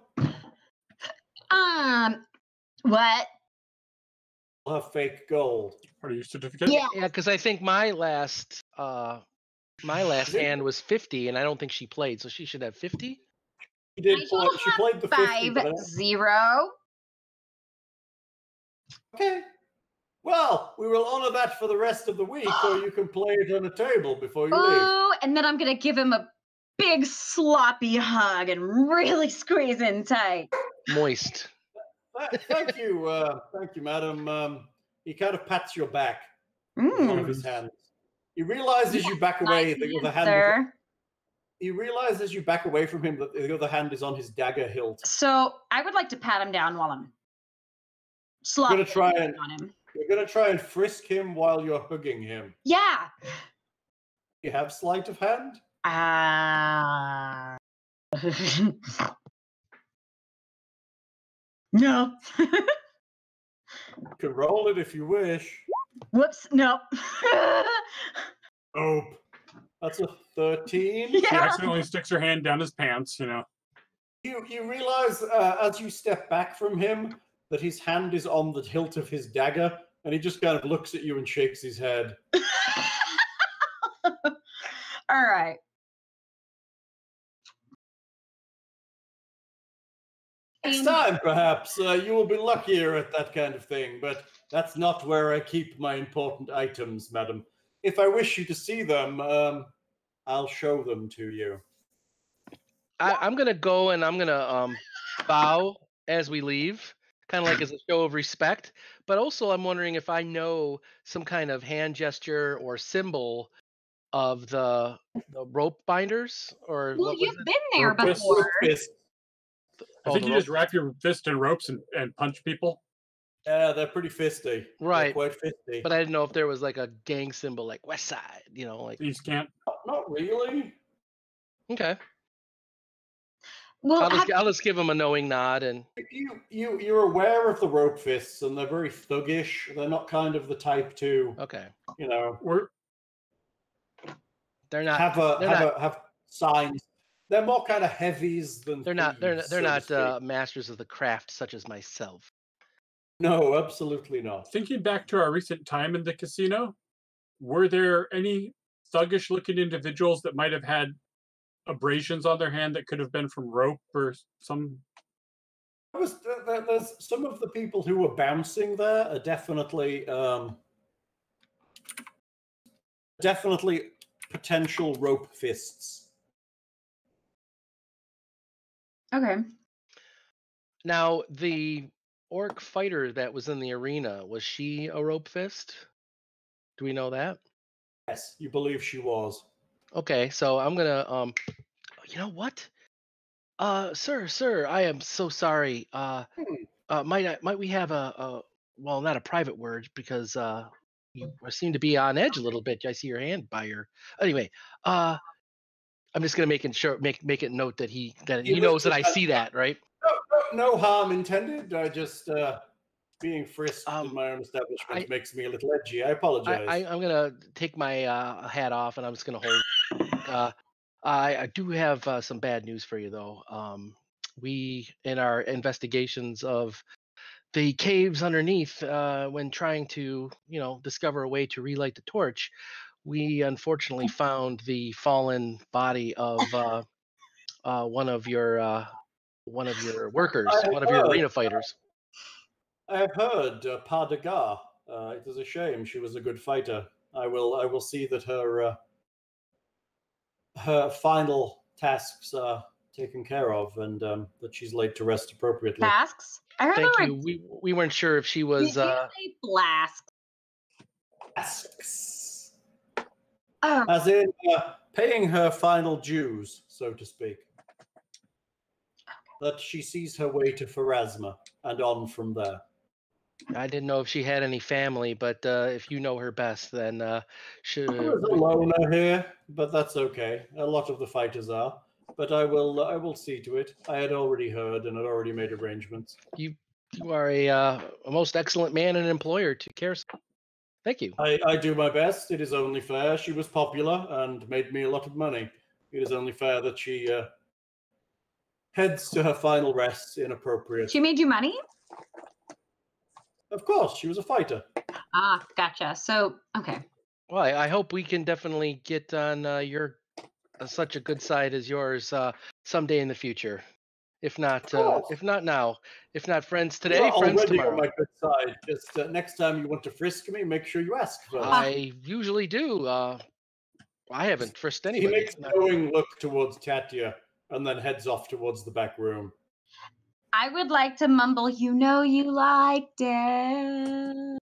What? I'll have fake gold. Are you certificate? Yeah. Yeah, because I think my last hand was 50, and I don't think she played, so she should have 50. She did. She played the 50. 5-0. Okay. Well, we will honor that for the rest of the week, or you can play it on a table before you leave. Oh, and then I'm gonna give him a big sloppy hug and really squeeze in tight. Moist. Thank you, madam. He kind of pats your back with one of his hands. He realizes you back away. The other hand. He realizes you back away from him that the other hand is on his dagger hilt. So I would like to pat him down while I'm slopping on him. You're gonna try and frisk him while you're hugging him. Yeah. You have sleight of hand? No. You can roll it if you wish. Whoops. No. Nope. That's a 13. She accidentally sticks her hand down his pants, you know. You realize as you step back from him that his hand is on the hilt of his dagger, and he just kind of looks at you and shakes his head. All right. Next time, perhaps, you will be luckier at that kind of thing, but that's not where I keep my important items, madam. If I wish you to see them, I'll show them to you. I'm going to go and I'm going to bow as we leave, kind of like as a show of respect. But also I'm wondering if I know some kind of hand gesture or symbol of the rope binders, or Well, what was you've it? been there before. I think you just wrap your fist in ropes and punch people. Yeah, they're pretty fisty. Right. They're quite fisty. But I didn't know if there was like a gang symbol, like West Side, you know, like. These can't. Not really. Okay. Well, I'll just give him a knowing nod, and you're aware of the rope fists, and they're very thuggish. They're not kind of the type to, okay, you know, they're not have signs. They're more kind of heavies than they're not masters of the craft such as myself. No, absolutely not. Thinking back to our recent time in the casino, were there any thuggish-looking individuals that might have had abrasions on their hand that could have been from rope or some? There's some of the people who were bouncing there are definitely potential rope fists. Okay. Now, the orc fighter that was in the arena, was she a rope fist? Do we know that? Yes, you believe she was. Okay, so I'm gonna you know what? Sir, I am so sorry. Might we have well, not a private word, because you seem to be on edge a little bit. I see your hand by your. Anyway, I'm just gonna make it note that he knows that I see that, right? No harm intended. I just being frisked in my own establishment makes me a little edgy. I apologize. I'm gonna take my hat off, and I'm just gonna hold. I do have some bad news for you, though. We, in our investigations of the caves underneath, when trying to, discover a way to relight the torch, we unfortunately found the fallen body of one of your workers, one of your arena fighters. I have heard Padagar. It is a shame. She was a good fighter. I will see that her her final tasks are taken care of, and that she's laid to rest appropriately. Tasks? I heard Thank the you. We weren't sure if she was. Did you say flask? Tasks. Oh, As in paying her final dues, so to speak. That she sees her way to Pharasma and on from there. I didn't know if she had any family, but if you know her best, then There's a loner here, but that's okay. A lot of the fighters are. But I will see to it. I had already heard and had already made arrangements. you are a most excellent man and employer to care. Thank you. I do my best. It is only fair. She was popular and made me a lot of money. It is only fair that she heads to her final rest inappropriate. she made you money? Of course, she was a fighter. Ah, gotcha. So, okay. Well, I hope we can definitely get on your such a good side as yours someday in the future. If not now. If not friends today, You're friends already tomorrow. on my good side. Just next time you want to frisk me, make sure you ask first. I usually do. I haven't frisked He anybody. makes a knowing look towards Tatia and then heads off towards the back room. I would like to mumble, you know you liked it.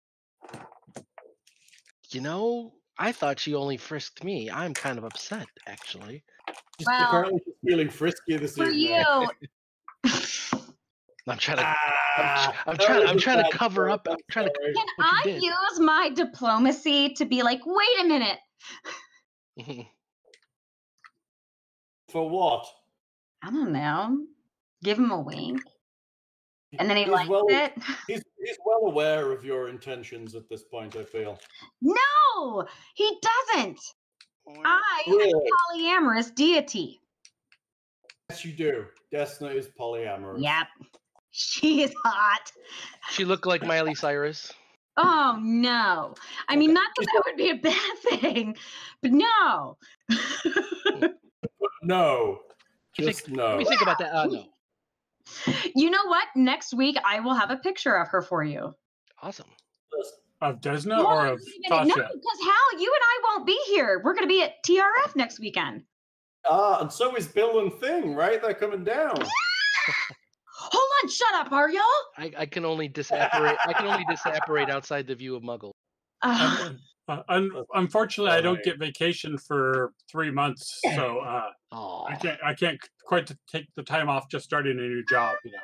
You know, I thought she only frisked me. I'm kind of upset, actually. Well, Apparently she's feeling frisky this for evening. you, I'm trying to. I'm that was trying a to bad cover joke. up. I'm I'm trying to. sorry. can What you I did. use my diplomacy to be like, wait a minute? For what? I don't know. Give him a wink. And then he He's likes well- it. He's well aware of your intentions at this point, I feel. No, he doesn't. I am Really? a polyamorous deity. Yes, you do. Desna is polyamorous. Yep. She is hot. She looked like Miley Cyrus. Oh no. I mean, not that that would be a bad thing, but no. No. You Just think- no. Let me think about that. No. You know what? Next week I will have a picture of her for you. Awesome. Of Desna or of No, Tasha? because Hal, you and I won't be here. We're going to be at TRF next weekend. And so is Bill and Thing, right? They're coming down. Hold on, shut up, are y'all? I can only disapparate. I can only disapparate outside the view of Muggle. Unfortunately, I don't funny. get vacation for 3 months, so Oh, I can't quite take the time off just starting a new job. You know.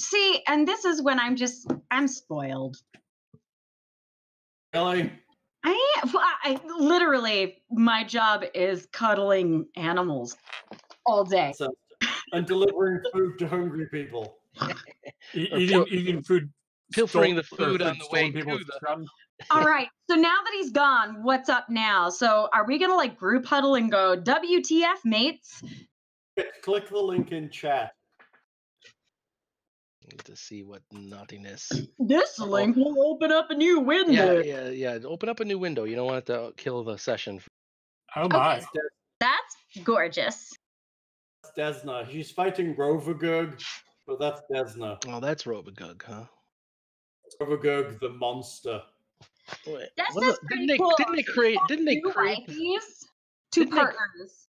See, and this is when I'm spoiled. Really? I literally, my job is cuddling animals all day. So, and delivering food to hungry people. Eating food, pilfering the stole- or food on the way stolen people's to the. from. All right, so now that he's gone, what's up now? So are we gonna like group huddle and go, WTF, mates? Click the link in chat. Need to see what naughtiness. This link will open up a new window. Yeah. Open up a new window. You don't want it to kill the session. Oh my! That's gorgeous. That's Desna. She's fighting Rovagug, but that's Desna. Oh, that's Robagug, huh? Rovagug the monster. Wait, That's wasn't- pretty didn't they? cool. Didn't they create? Didn't they Two create? ladies, two Didn't they- partners.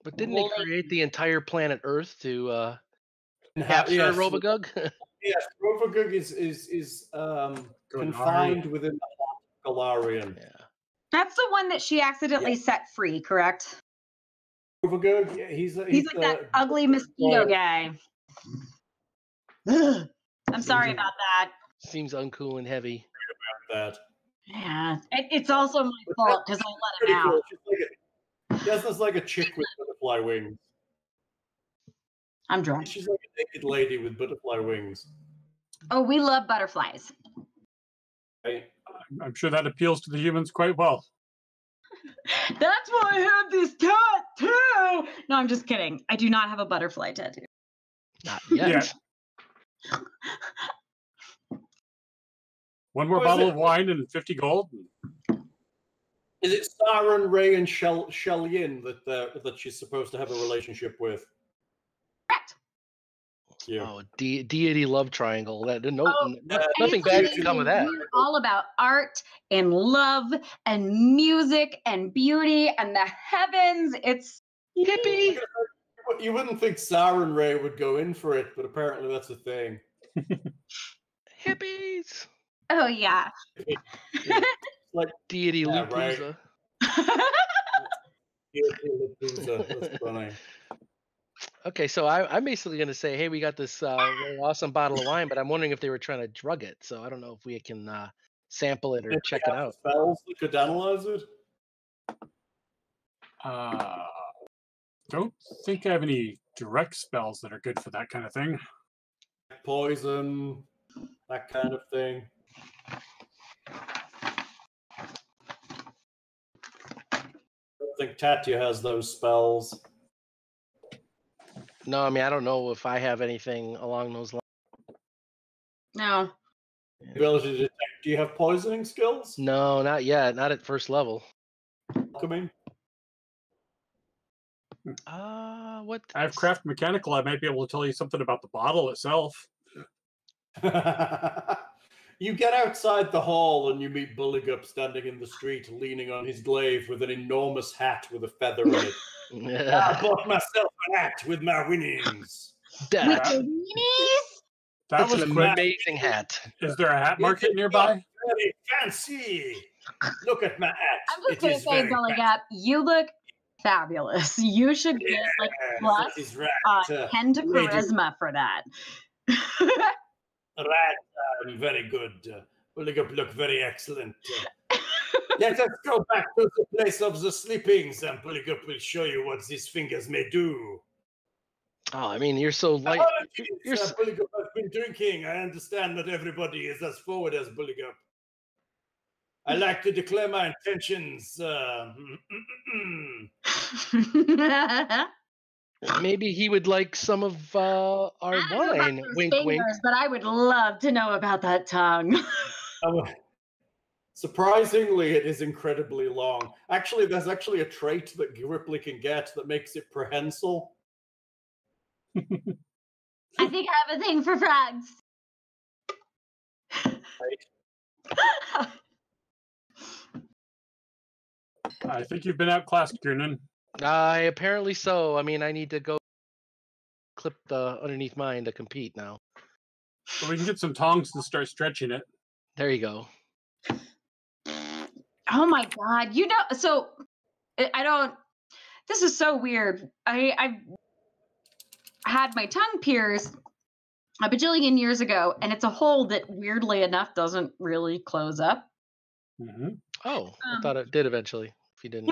But didn't they create the entire planet Earth to And capture yes, Robagug? yes, Rovagug is confined within the Galarian. Yeah. That's the one that she accidentally set free, correct? Rovagug, yeah, he's He's like that ugly mosquito guy. Ugh. I'm sorry about that. Seems uncool and heavy. that. Yeah, it's also my fault because I let Pretty him cool. out. Desna's like a chick with butterfly wings. I'm drunk. She's like a naked lady with butterfly wings. Oh, we love butterflies. Right? I'm sure that appeals to the humans quite well. That's why I have this tattoo. No, I'm just kidding. I do not have a butterfly tattoo. Not yet. Yeah. One more Oh, is bottle it? of wine and 50 gold. Is it Saran, Ray, and Shellyin that she's supposed to have a relationship with? Correct. Yeah. Oh, deity love triangle. That nothing Anything bad can come of that. We're all about art and love and music and beauty and the heavens. It's Hippie. You wouldn't think Siren Ray would go in for it, but apparently that's a thing. Hippies. oh yeah. Like Deity Yeah, right. Lupuza. That's funny. Okay, so I'm basically going to say, hey, we got this really awesome bottle of wine, but I'm wondering if they were trying to drug it. So I don't know if we can sample it or check it out. Spells that could analyze it? Don't think I have any direct spells that are good for that kind of thing. Poison, that kind of thing. I don't think Tatia has those spells. No, I mean, I don't know if I have anything along those lines. No. Ability to detect. Do you have poisoning skills? No, not yet. Not at first level. Alchemy? What? I have craft mechanical. I might be able to tell you something about the bottle itself. You get outside the hall and you meet Buligup standing in the street, leaning on his glaive with an enormous hat with a feather in it. I bought myself a hat with my winnings. That's That was an quick. amazing hat. Is there a hat market nearby? Very fancy. Look at my hat. I'm just gonna say, Buligup, you look fabulous. You should get like plus right. 10 to charisma for that. Right, very good. Buligup look very excellent. Let us go back to the place of the sleepings, and Buligup will show you what these fingers may do. Oh, I mean, you're so light. Buligup has been drinking. I understand not everybody is as forward as Buligup. I like to declare my intentions. Maybe he would like some of our wine. Wink, fingers, wink. But I would love to know about that tongue. Surprisingly, it is incredibly long. Actually, there's actually a trait that Grippli can get that makes it prehensile. I think I have a thing for frogs. Right. I think you've been outclassed, Kiernan. Apparently so. I mean, I need to go clip underneath mine to compete now. So we can get some tongs and start stretching it. There you go. Oh my god! So I don't. This is so weird. I had my tongue pierced a bajillion years ago, and it's a hole that, weirdly enough, doesn't really close up. Mm-hmm. Oh, I thought it did eventually. If you didn't.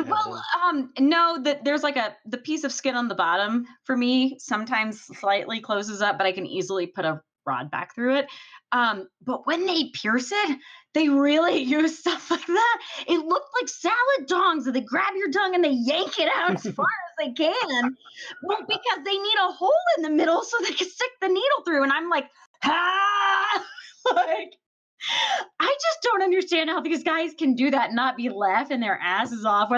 No, that there's like the piece of skin on the bottom for me sometimes slightly closes up, but I can easily put a rod back through it. But when they pierce it, they really use stuff like that. It looked like salad tongs, and they grab your tongue and they yank it out as far as they can. Well, because they need a hole in the middle so they can stick the needle through. And I'm like, like, I just don't understand how these guys can do that and not be laughing their asses off.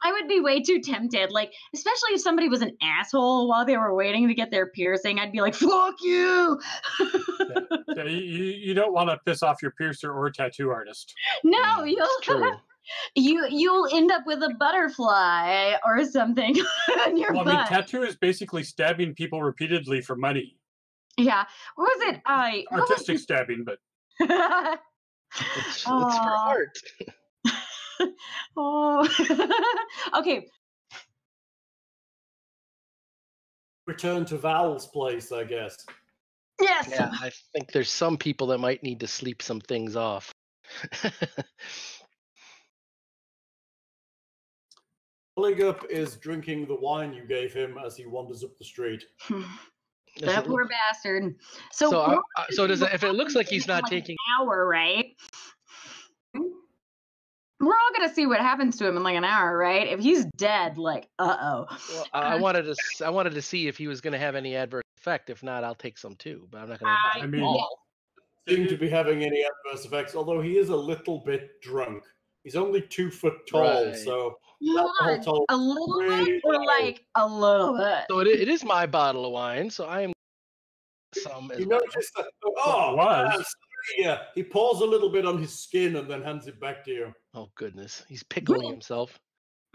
I would be way too tempted, like, especially if somebody was an asshole while they were waiting to get their piercing. I'd be like, fuck you. Yeah, you don't want to piss off your piercer or tattoo artist. No, True. you'll end up with a butterfly or something on your butt. I mean, tattoo is basically stabbing people repeatedly for money. Yeah. What was it? Artistic stabbing, but It's for art. Oh. Okay. Return to Val's place, I guess. Yes. Yeah, I think there's some people that might need to sleep some things off. Buligup is drinking the wine you gave him as he wanders up the street. That poor bastard. So does it, if it looks like he's not taking an hour, right? We're all gonna see what happens to him in like an hour, right? If he's dead, like, Well, I wanted to see if he was going to have any adverse effect. If not, I'll take some too. But I'm not going to. I mean, Seem to be having any adverse effects, although he is a little bit drunk. He's only 2 foot tall, Right. so a little bit or like a little bit. So it is my bottle of wine. So I am some as You well. notice that? He pours a little bit on his skin and then hands it back to you. Oh goodness, he's pickling himself.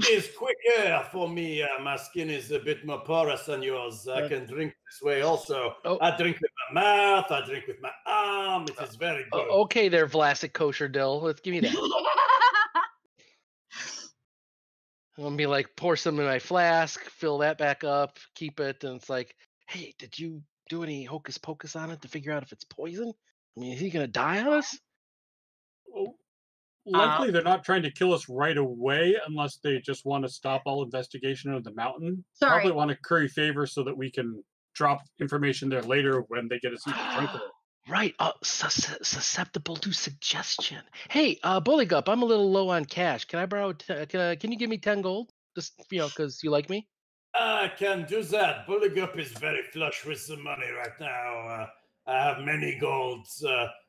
It's quicker for me. My skin is a bit more porous than yours. I can drink this way also. Oh. I drink with my mouth. I drink with my arm. It is very good. Okay there, Vlasic Kosher Dill. Let's give me that. I'm gonna be like, pour some in my flask, fill that back up, keep it, and it's like, hey, did you do any hocus pocus on it to figure out if it's poison? I mean, is he gonna die on us? Well, likely they're not trying to kill us right away unless they just want to stop all investigation of the mountain. Sorry. Probably want to curry favor so that we can drop information there later when they get us even drunker. Right, susceptible to suggestion. Hey, Buligup, I'm a little low on cash. Can I borrow? Can you give me 10 gold? Just because you like me. I can do that. Buligup is very flush with some money right now. I have many golds.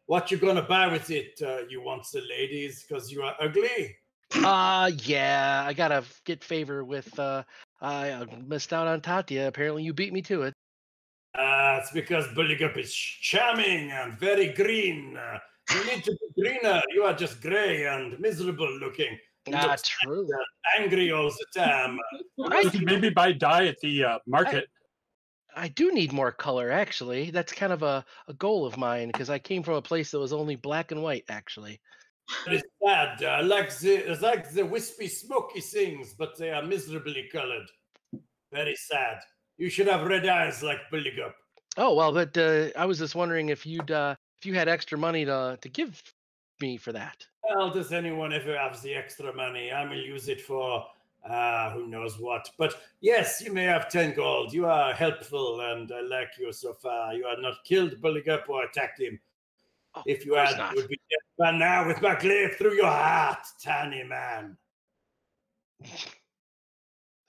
What you gonna buy with it? You want the ladies because you are ugly? Yeah, I gotta get favor with. I missed out on Tatia. Apparently, you beat me to it. It's because Buligup is charming and very green. You need to be greener. You are just gray and miserable looking. True. Angry all the time. You can maybe buy dye at the market. I do need more color, actually. That's kind of a goal of mine because I came from a place that was only black and white, actually. It's sad. Like the wispy, smoky things, but they are miserably colored. Very sad. You should have red eyes like Buligup. Oh well, but I was just wondering if you had extra money to give me for that. Well, does anyone ever have the extra money? I will use it for who knows what. But yes, you may have 10 gold. You are helpful, and I like you so far. You have not killed Buligup or attacked him. Oh, if you had, you would be dead by now with my glaive through your heart, tiny man.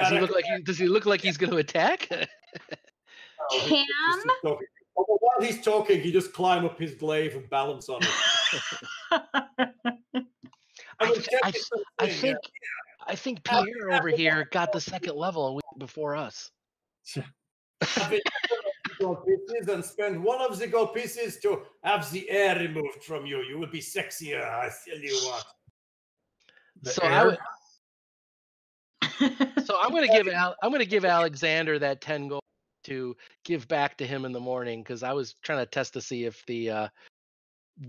Does he look like he's going to attack? Cam? While he's talking, he just climb up his glaive and balance on it. I think Pierre over here got the second level before us. And spend one of the gold pieces to have the air removed from you. You would be sexier. I tell you what. I'm going to give Alexander that 10 gold to give back to him in the morning because I was trying to test to see if the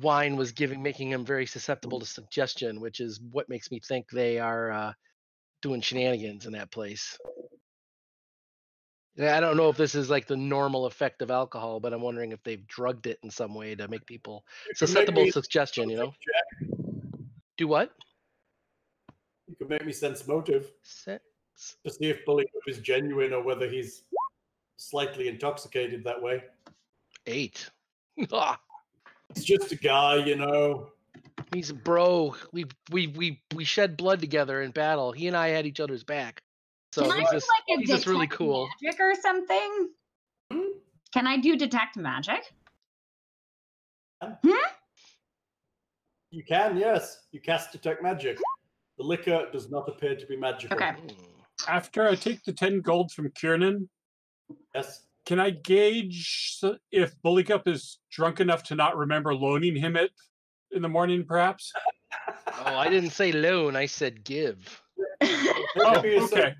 wine was making him very susceptible to suggestion, which is what makes me think they are doing shenanigans in that place. I don't know if this is like the normal effect of alcohol, but I'm wondering if they've drugged it in some way to make people susceptible to suggestion, Do what? You can make me sense motive. To see if Buligup is genuine or whether he's slightly intoxicated that way. 8. He's just a guy, He's a bro. We shed blood together in battle. He and I had each other's back. So he's just really cool. Magic or something? Can I do detect magic? You can, yes. You cast detect magic. The liquor does not appear to be magical. Okay. After I take the 10 gold from Kiernan, yes. Can I gauge if Buligup is drunk enough to not remember loaning him it in the morning, perhaps? Oh, I didn't say loan. I said give. Okay.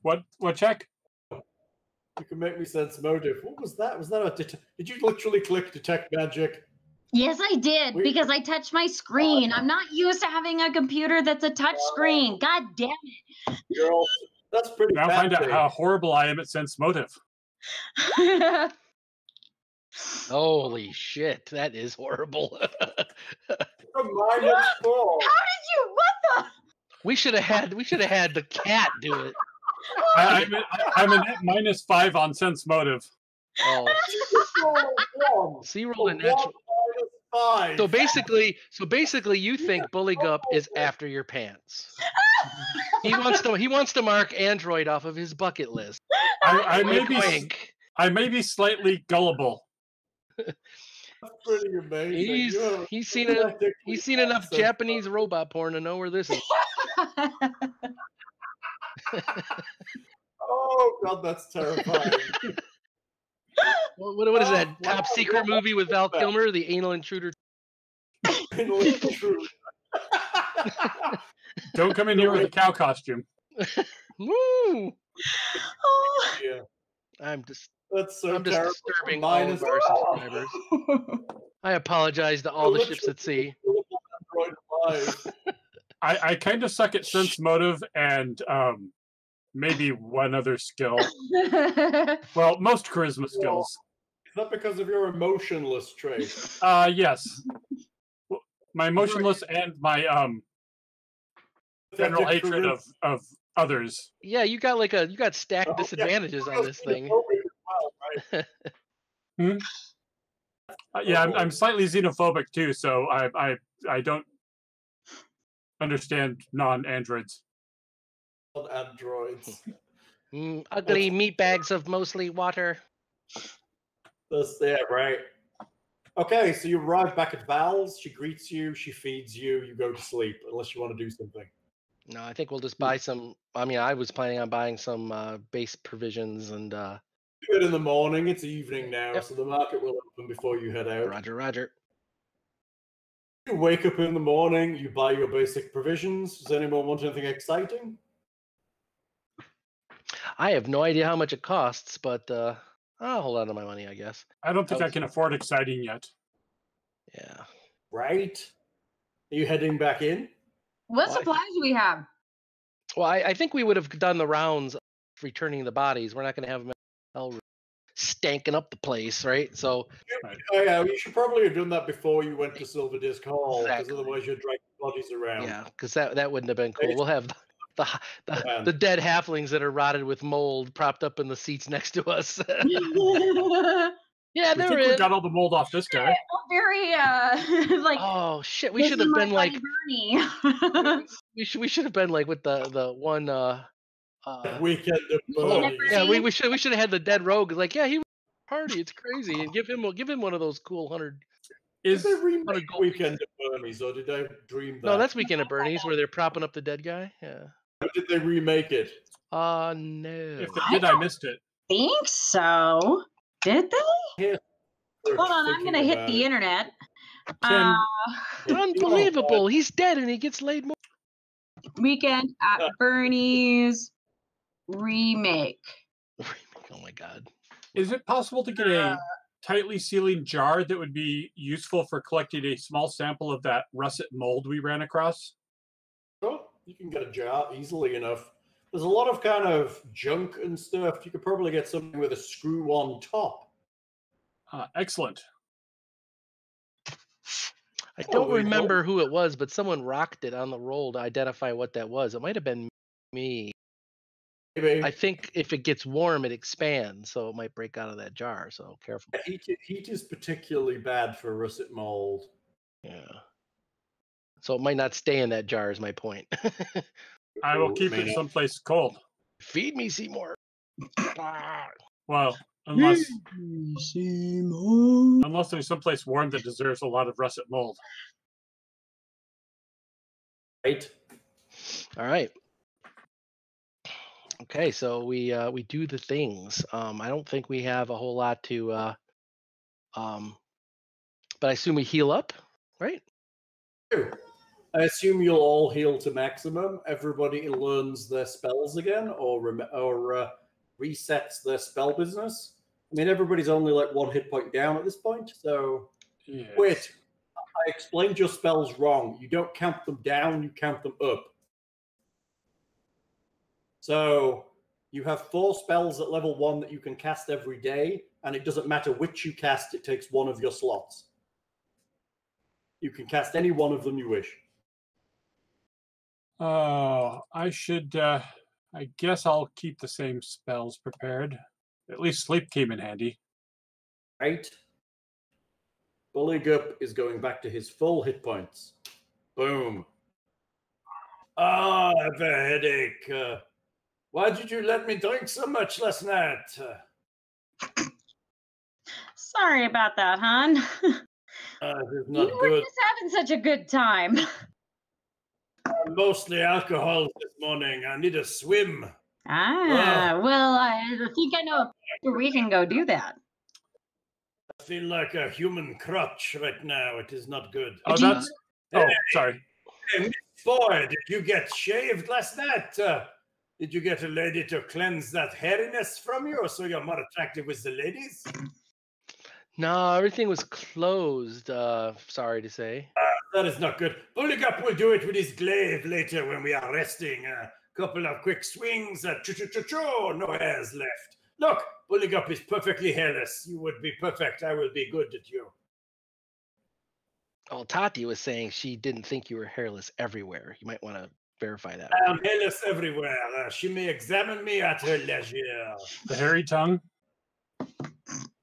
What check? You can make me sense motive. What was that? Was that did you literally click detect magic? Yes, I did, because I touched my screen. I'm not used to having a computer that's a touch screen. God damn it. That's pretty bad. Now find out how horrible I am at sense motive. Holy shit, that is horrible. -4. How did you? What the? We should have had the cat do it. I'm at -5 on sense motive. Oh. So you rolled a natural. So basically, you think Buligup is after your pants. He wants to mark Android off of his bucket list. I may be slightly gullible. That's pretty amazing. He's seen enough Japanese robot porn to know where this is. Oh God, that's terrifying. What is that Oh, top wow, secret yeah. movie with Val Kilmer, the anal intruder? True. Don't come in here with a cow costume. Woo! Oh. Yeah, I'm just that's so I'm just terrible. disturbing Mine all is of our subscribers. I apologize to all the ships at sea. Android alive. I kind of suck at sense motive and maybe one other skill. Well, most charisma skills. Is that because of your emotionless trait? Yes. My emotionless and my general hatred of others. Yeah, you got stacked Oh, yeah. disadvantages on this thing. Well, right? Yeah, I'm slightly xenophobic too, so I don't understand non-androids. Androids. Ugly meat bags of mostly water. That's right. Okay, so you arrive back at Val's. She greets you. She feeds you. You go to sleep, unless you want to do something. No, I think we'll just buy some. I mean, I was planning on buying some base provisions and. Do it in the morning. It's evening now, Yep. so the market will open before you head out. Roger, Roger. You wake up in the morning. You buy your basic provisions. Does anyone want anything exciting? I have no idea how much it costs, but I'll hold on to my money, I guess. I don't think I can afford exciting yet. Yeah. Right. Are you heading back in? What Why? supplies do we have? Well, I think we would have done the rounds of returning the bodies. We're not going to have them in the hotel room stanking up the place, right? So. Oh, yeah, you should probably have done that before you went to Silverdisk Hall, because Exactly. otherwise you'd drag bodies around. Yeah, because that wouldn't have been cool. We'll have the dead halflings that are rotted with mold propped up in the seats next to us. Yeah, We they're think we in. got all the mold off this guy. Very like. Oh shit! We this should is have my been like. buddy Bernie. We should have been like with the one. Weekend of Oh, Bernie's. yeah, we should have had the dead rogue. Like, yeah, he was at the party. It's crazy, and give him one of those cool 100. Did they 100 remake gold Weekend at Bernie's, or did I dream that? No, that's Weekend at Bernie's where they're propping up the dead guy. Yeah. Or did they remake it? No. If they did, I missed it. Think so. Did they? Yeah. Hold on, I'm gonna hit the internet. Unbelievable! He's dead and he gets laid more. Weekend at Bernie's remake. Oh my god! Is it possible to get a tightly sealing jar that would be useful for collecting a small sample of that russet mold we ran across? Oh, you can get a jar easily enough. There's a lot of kind of junk and stuff. You could probably get something with a screw-on top. Excellent. I don't remember who it was, but someone rocked it on the roll to identify what that was. It might have been me. Maybe. I think if it gets warm, it expands, so it might break out of that jar. So careful. Heat is particularly bad for russet mold. Yeah. So it might not stay in that jar. Is my point. I will keep it someplace cold. Feed me, Seymour. Well, unless there's someplace warm that deserves a lot of russet mold. Right. All right. Okay, so we do the things. I don't think we have a whole lot to but I assume we heal up, right? I assume you'll all heal to maximum. Everybody learns their spells again, or resets their spell business. I mean, everybody's only like 1 hit point down at this point. So, Yes. Wait, I explained your spells wrong. You don't count them down; you count them up. So you have 4 spells at level 1 that you can cast every day, and it doesn't matter which you cast; it takes 1 of your slots. You can cast any one of them you wish. Oh, I should. I guess I'll keep the same spells prepared. At least sleep came in handy. Right. Buligup is going back to his full hit points. Boom. I have a headache. Why did you let me drink so much last night? Sorry about that, hon. This is not You were good. just having such a good time. Mostly alcohol this morning. I need a swim. Well, I think I know where we can go do that. feel like a human crutch right now. It is not good. Oh, that's. Oh, sorry. Hey, Miss Boy, did you get shaved last night? Did you get a lady to cleanse that hairiness from you so you're more attractive with the ladies? No, everything was closed. Sorry to say. That is not good. Buligup will do it with his glaive later when we are resting. A couple of quick swings. No hairs left. Look, Buligup is perfectly hairless. You would be perfect. I will be good at you. Well, Tati was saying she didn't think you were hairless everywhere. You might want to verify that. I am hairless everywhere. She may examine me at her leisure. The hairy tongue.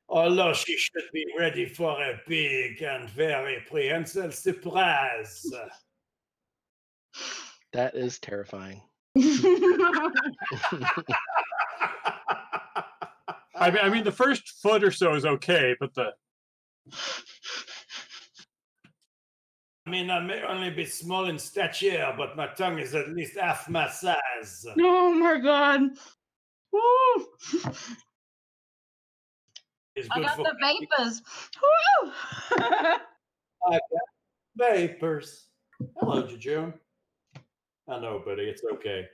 Although she should be ready for a big and very prehensile surprise. That is terrifying. I mean, the first foot or so is okay, but the. I mean, I may only be small in stature, but my tongue is at least half my size. Oh my god. Woo. It's I good got for the vapors. Woo. I got vapors. Hello, Jejune. I know, buddy. It's okay.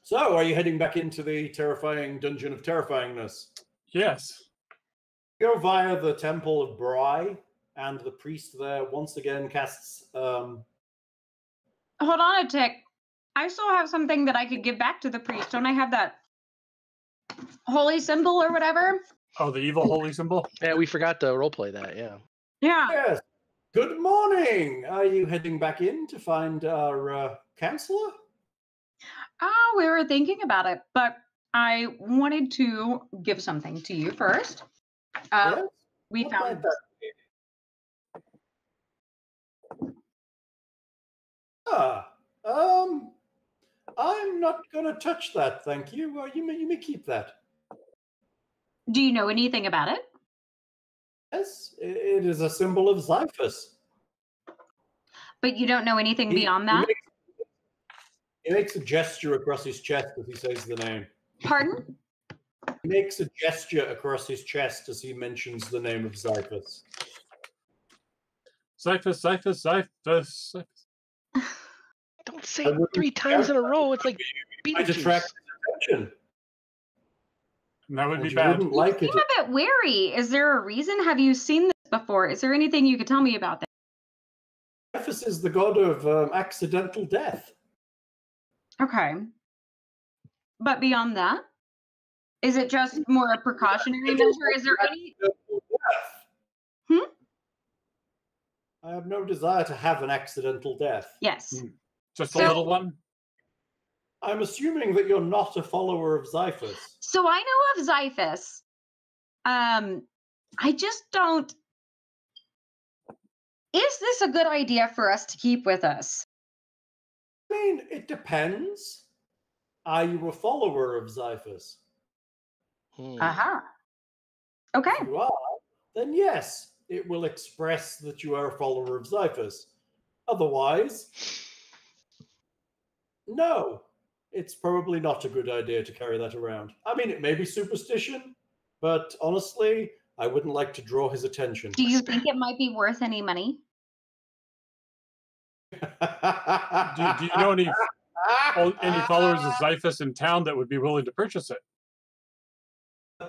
So, are you heading back into the terrifying dungeon of terrifyingness? Yes. Go via the Temple of Bry, and the priest there once again casts. Hold on a tick. I still have something that I could give back to the priest. Don't I have that holy symbol or whatever? Oh, the evil holy symbol? Yeah, we forgot to roleplay that, yeah. Yeah. Yes. Good morning. Are you heading back in to find our counselor? Oh, we were thinking about it, but I wanted to give something to you first. Yes? We What found might that be? I'm not going to touch that, thank you. You may keep that. Do you know anything about it? Yes, it is a symbol of Xiphus. But you don't know anything beyond that? He makes a gesture across his chest as he says the name. Pardon? He makes a gesture across his chest as he mentions the name of Xiphus. Xiphus, Xiphus, Xiphus, Xiphus. Don't say it 3 times in a row. It's like I'd attract attention. That would be You bad. wouldn't like You it. seem a bit wary. Is there a reason? Have you seen this before? Is there anything you could tell me about that? Xiphus is the god of accidental death. Okay. But beyond that, is it just more a precautionary measure? Is there any? Hmm? I have no desire to have an accidental death. Yes. Just a little one? I'm assuming that you're not a follower of Xiphus. So I know of Xiphus. I just don't. Is this a good idea for us to keep with us? I mean, it depends. Are you a follower of Xiphus? Aha. Okay. If you are, then yes, it will express that you are a follower of Xiphus. Otherwise, no, it's probably not a good idea to carry that around. I mean, it may be superstition, but honestly, I wouldn't like to draw his attention. Do you think it might be worth any money? Do you know any followers of Xiphus in town that would be willing to purchase it?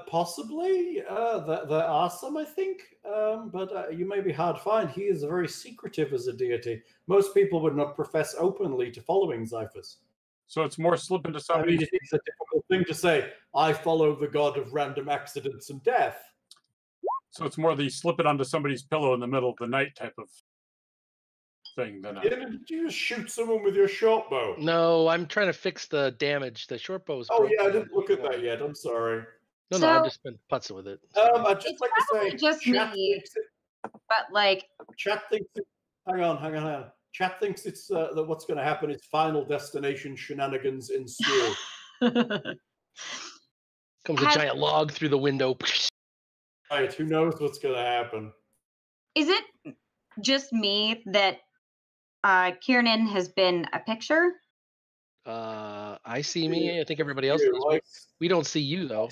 Possibly. There are some, I think, but you may be hard to find. He is very secretive as a deity. Most people would not profess openly to following Xiphus. So it's more slip into I somebody's... mean, it's a difficult thing to say, I follow the god of random accidents and death. So it's more the slip it onto somebody's pillow in the middle of the night type of thing than Did you just shoot someone with your short bow? No, I'm trying to fix the damage. The short bow was Oh, broken. yeah, I didn't look at that yet. I'm sorry. No, I've just been putzing with it. I'd just It's like to probably say, just chat me. thinks it, But like, chat thinks it, hang on. Chat thinks it's that what's going to happen is Final Destination shenanigans ensue. Comes a giant log through the window. Right, who knows what's going to happen? is it just me that Kiernan has been a picture? I see me. I think everybody else does. We don't see you though.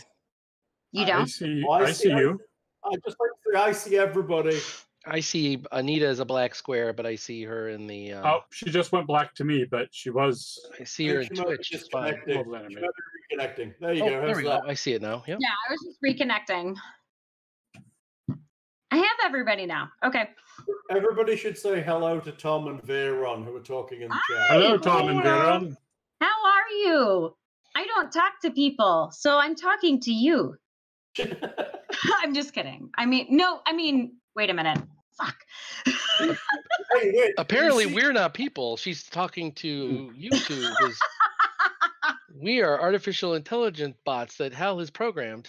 You I don't? see, Oh, I see you. I just like to say I see everybody. I see Anita as a black square, but I see her in the. Oh, she just went black to me, but she was. I see her in She might be Twitch. It's fine. disconnecting. Mobile She animated. might be reconnecting. There you Oh, go. there How's we that? go. I see it now. Yep. Yeah, I was just reconnecting. I have everybody now. Okay. Everybody should say hello to Tom and Veron, who are talking in the chat. Hello, Tom and Veron. How are you? I don't talk to people, so I'm talking to you. I'm just kidding. I mean, no, I mean, wait a minute. Fuck. Hey, wait, Apparently, you see- we're not people. She's talking to YouTube. We are artificial intelligence bots that Hal has programmed.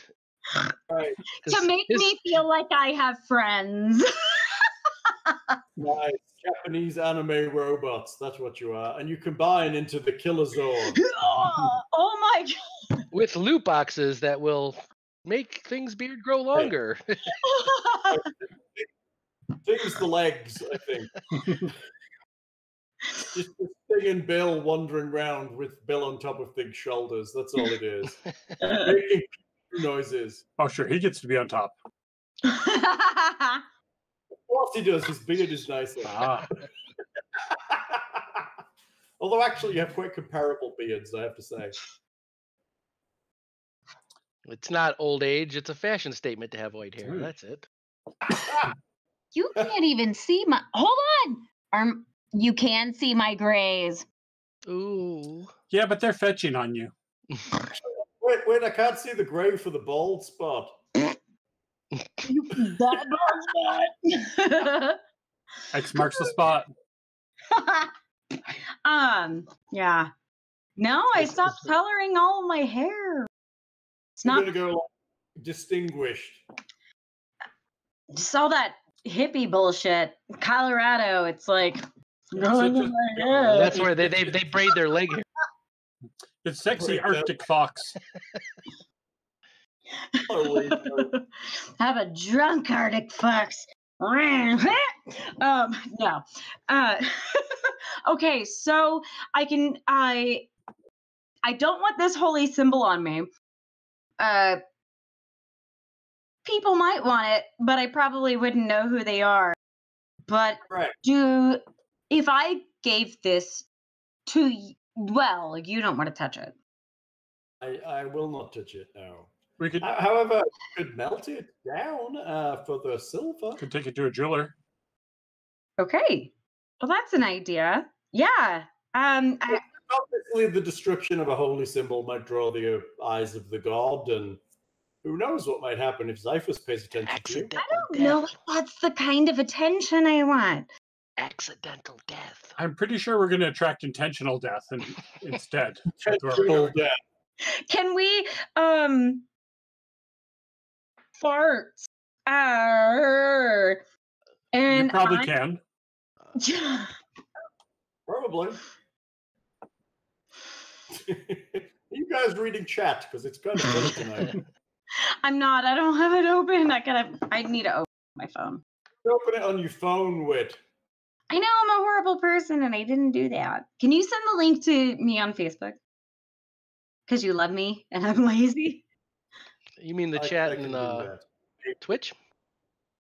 Right. To make me feel like I have friends. Nice. Japanese anime robots. That's what you are. And you combine into the Killer Zord. Oh my god. with loot boxes that will make things beard grow longer. Thing's the legs, I think. Just Thing and Bill wandering around with Bill on top of Thing's shoulders. That's all it is. Making noises. Oh, sure, he gets to be on top. Of course he does. His beard is nicer. Ah, Although actually you have quite comparable beards, I have to say. It's not old age, it's a fashion statement to have white hair. That's it. You can't even see my. Hold on. You can see my grays. Ooh. yeah, but they're fetching on you. Wait, I can't see the grey for the bald spot. X marks the spot. Yeah. No, I stopped coloring all of my hair. It's I'm not gonna go like, distinguished. just all that hippie bullshit. Colorado, it's like That's where they braid their leg hair. It's sexy Arctic fox. Oh, wait, no. have a drunk Arctic fox. No. Okay, so I don't want this holy symbol on me. People might want it, but I probably wouldn't know who they are. But Right. if I gave this to well, you don't want to touch it. I will not touch it now. We could However, you could melt it down for the silver. take it to a jeweler. Okay. Well, that's an idea. Yeah. Obviously, the destruction of a holy symbol might draw the eyes of the god, and who knows what might happen if Xiphus pays attention to you. I don't know if that's the kind of attention I want. Accidental death. I'm pretty sure we're going to attract intentional death instead. Intentional death. Can we farts? And You probably can. Probably. You guys reading chat because it's kind of funny tonight. I'm not. I don't have it open. I need to open my phone. Open it on your phone, Whit. I know I'm a horrible person and I didn't do that. Can you send the link to me on Facebook? Because you love me and I'm lazy. You mean the I chat can in do that. Twitch?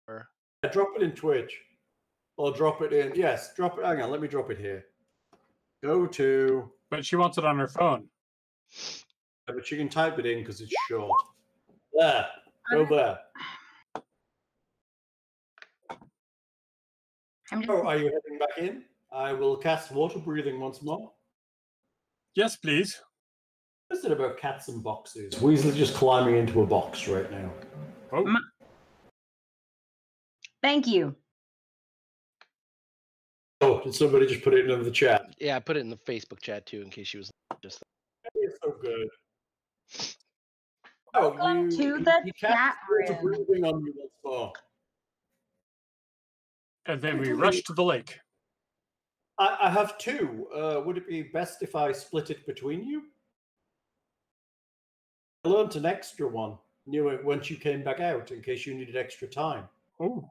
Or Yeah, drop it in Twitch. Or drop it in. Yes, drop it. Hang on, let me drop it here. Go to. But she wants it on her phone. Yeah, but you can type it in because it's short. There. Go there. Oh, are you heading back in? I will cast water breathing once more. Yes, please. What is it about cats and boxes? Weasley's just climbing into a box right now. Oh, Thank you. Oh, did somebody just put it into the chat? yeah, I put it in the Facebook chat too in case she was just. It's so good. Oh, Welcome to the you chat cast water room. breathing on you once more. and then we rush to the lake. I have two. Would it be best if I split it between you? I learned an extra one. Knew it once you came back out in case you needed extra time. Oh,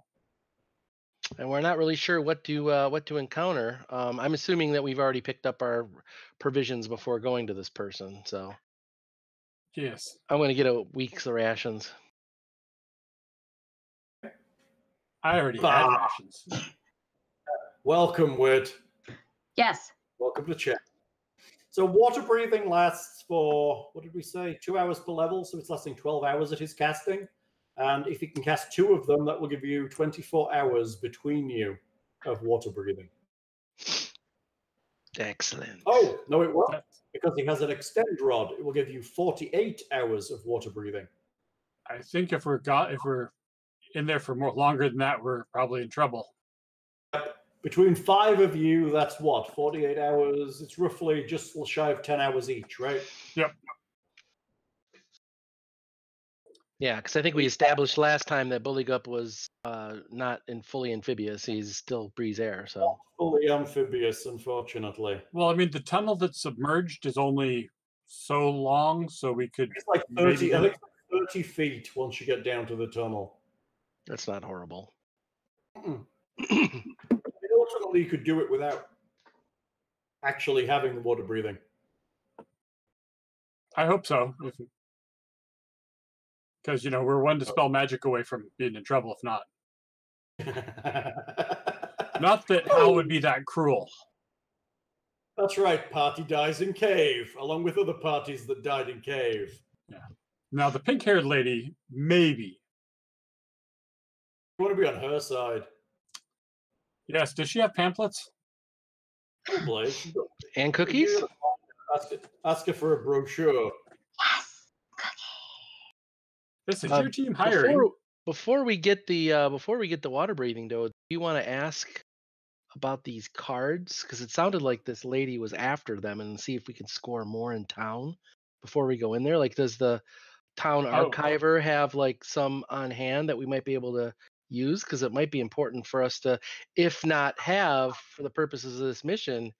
And we're not really sure what to encounter. I'm assuming that we've already picked up our provisions before going to this person, so yes. I'm going to get a week's rations. I already had rations. Welcome, Whit. Yes. Welcome to chat. So water breathing lasts for, what did we say, 2 hours per level, so it's lasting 12 hours at his casting. And if you can cast 2 of them, that will give you 24 hours between you of water breathing. Excellent. Oh, no, it won't, because he has an extend rod. It will give you 48 hours of water breathing. I think if we're in there for longer than that, we're probably in trouble. Between 5 of you, that's what, 48 hours? It's roughly just shy of 10 hours each, right? Yep. Yeah, because I think we established last time that Buligup was not fully amphibious. He's still breathes air, so. Not fully amphibious, unfortunately. Well, I mean, the tunnel that's submerged is only so long, so we could. It's like 30, I think it's like 30 feet once you get down to the tunnel. That's not horrible. Ultimately, you could do it without actually having the water breathing. I hope so. Because, we're one dispel magic away from being in trouble if not. Not that Hal would be that cruel. That's right. Party dies in cave, along with other parties that died in cave. Yeah. Now, the pink-haired lady, maybe. You want to be on her side. Yes. Does she have pamphlets? Probably. And cookies? Ask her for a brochure. Yes. This is your team hiring. Before we get the water breathing, though, do you want to ask about these cards? Because it sounded like this lady was after them, and see if we can score more in town before we go in there. Like, does the town archiver have like some on hand that we might be able to use? Because it might be important for us to, if not have, for the purposes of this mission,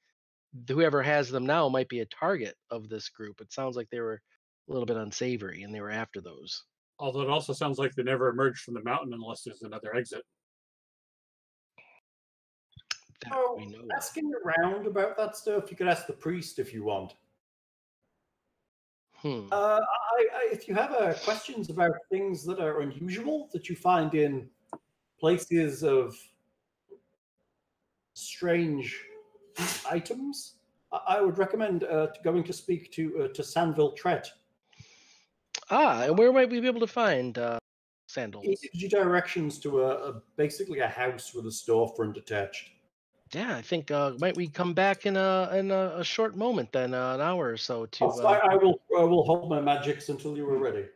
whoever has them now might be a target of this group. It sounds like they were a little bit unsavory, and they were after those. Although it also sounds like they never emerged from the mountain unless there's another exit. We know. Asking around about that stuff, you could ask the priest if you want. If you have questions about things that are unusual that you find in places of strange items, I would recommend going to speak to Sanville Tret. And where might we be able to find sandals? He gives you directions to basically a house with a storefront attached. Yeah, I think might we come back in a short moment, then an hour or so to. I will hold my magics until you are ready.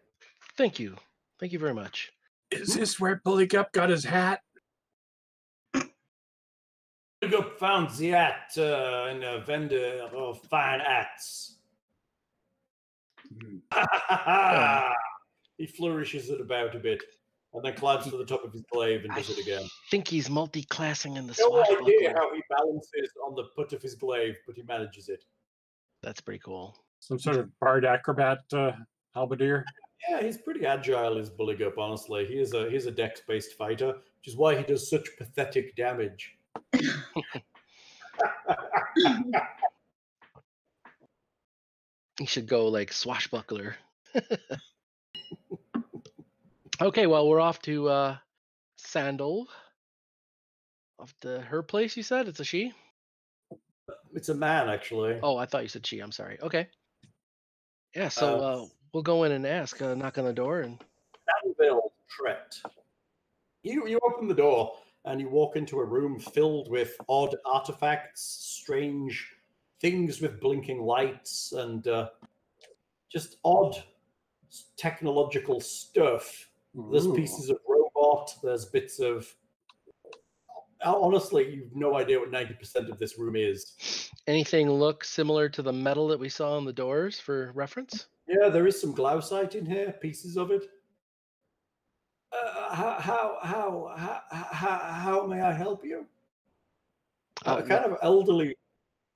Thank you very much. Is this where Buligup got his hat? Buligup found the hat in a vendor of fine hats. He flourishes it about a bit, and then climbs to the top of his glaive and does it again. I think he's multi-classing in the No swashbuckler. idea how he balances on the butt of his glaive, but he manages it. That's pretty cool. Some sort of bard acrobat halberdier? Yeah, he's pretty agile, is Buligup, honestly. He's a dex-based fighter, which is why he does such pathetic damage. He should go like swashbuckler. Okay, well, we're off to Sandal. Off to her place, you said? It's a she? It's a man, actually. Oh, I thought you said she. I'm sorry. Okay. Yeah, so we'll go in and ask, knock on the door. And Sanville Tret. You open the door, and you walk into a room filled with odd artifacts, strange things with blinking lights, and just odd technological stuff. There's pieces of robot, there's bits of... Honestly, you've no idea what 90% of this room is. Anything look similar to the metal that we saw on the doors for reference? Yeah, there is some glaucite in here, pieces of it. How may I help you? A kind of elderly,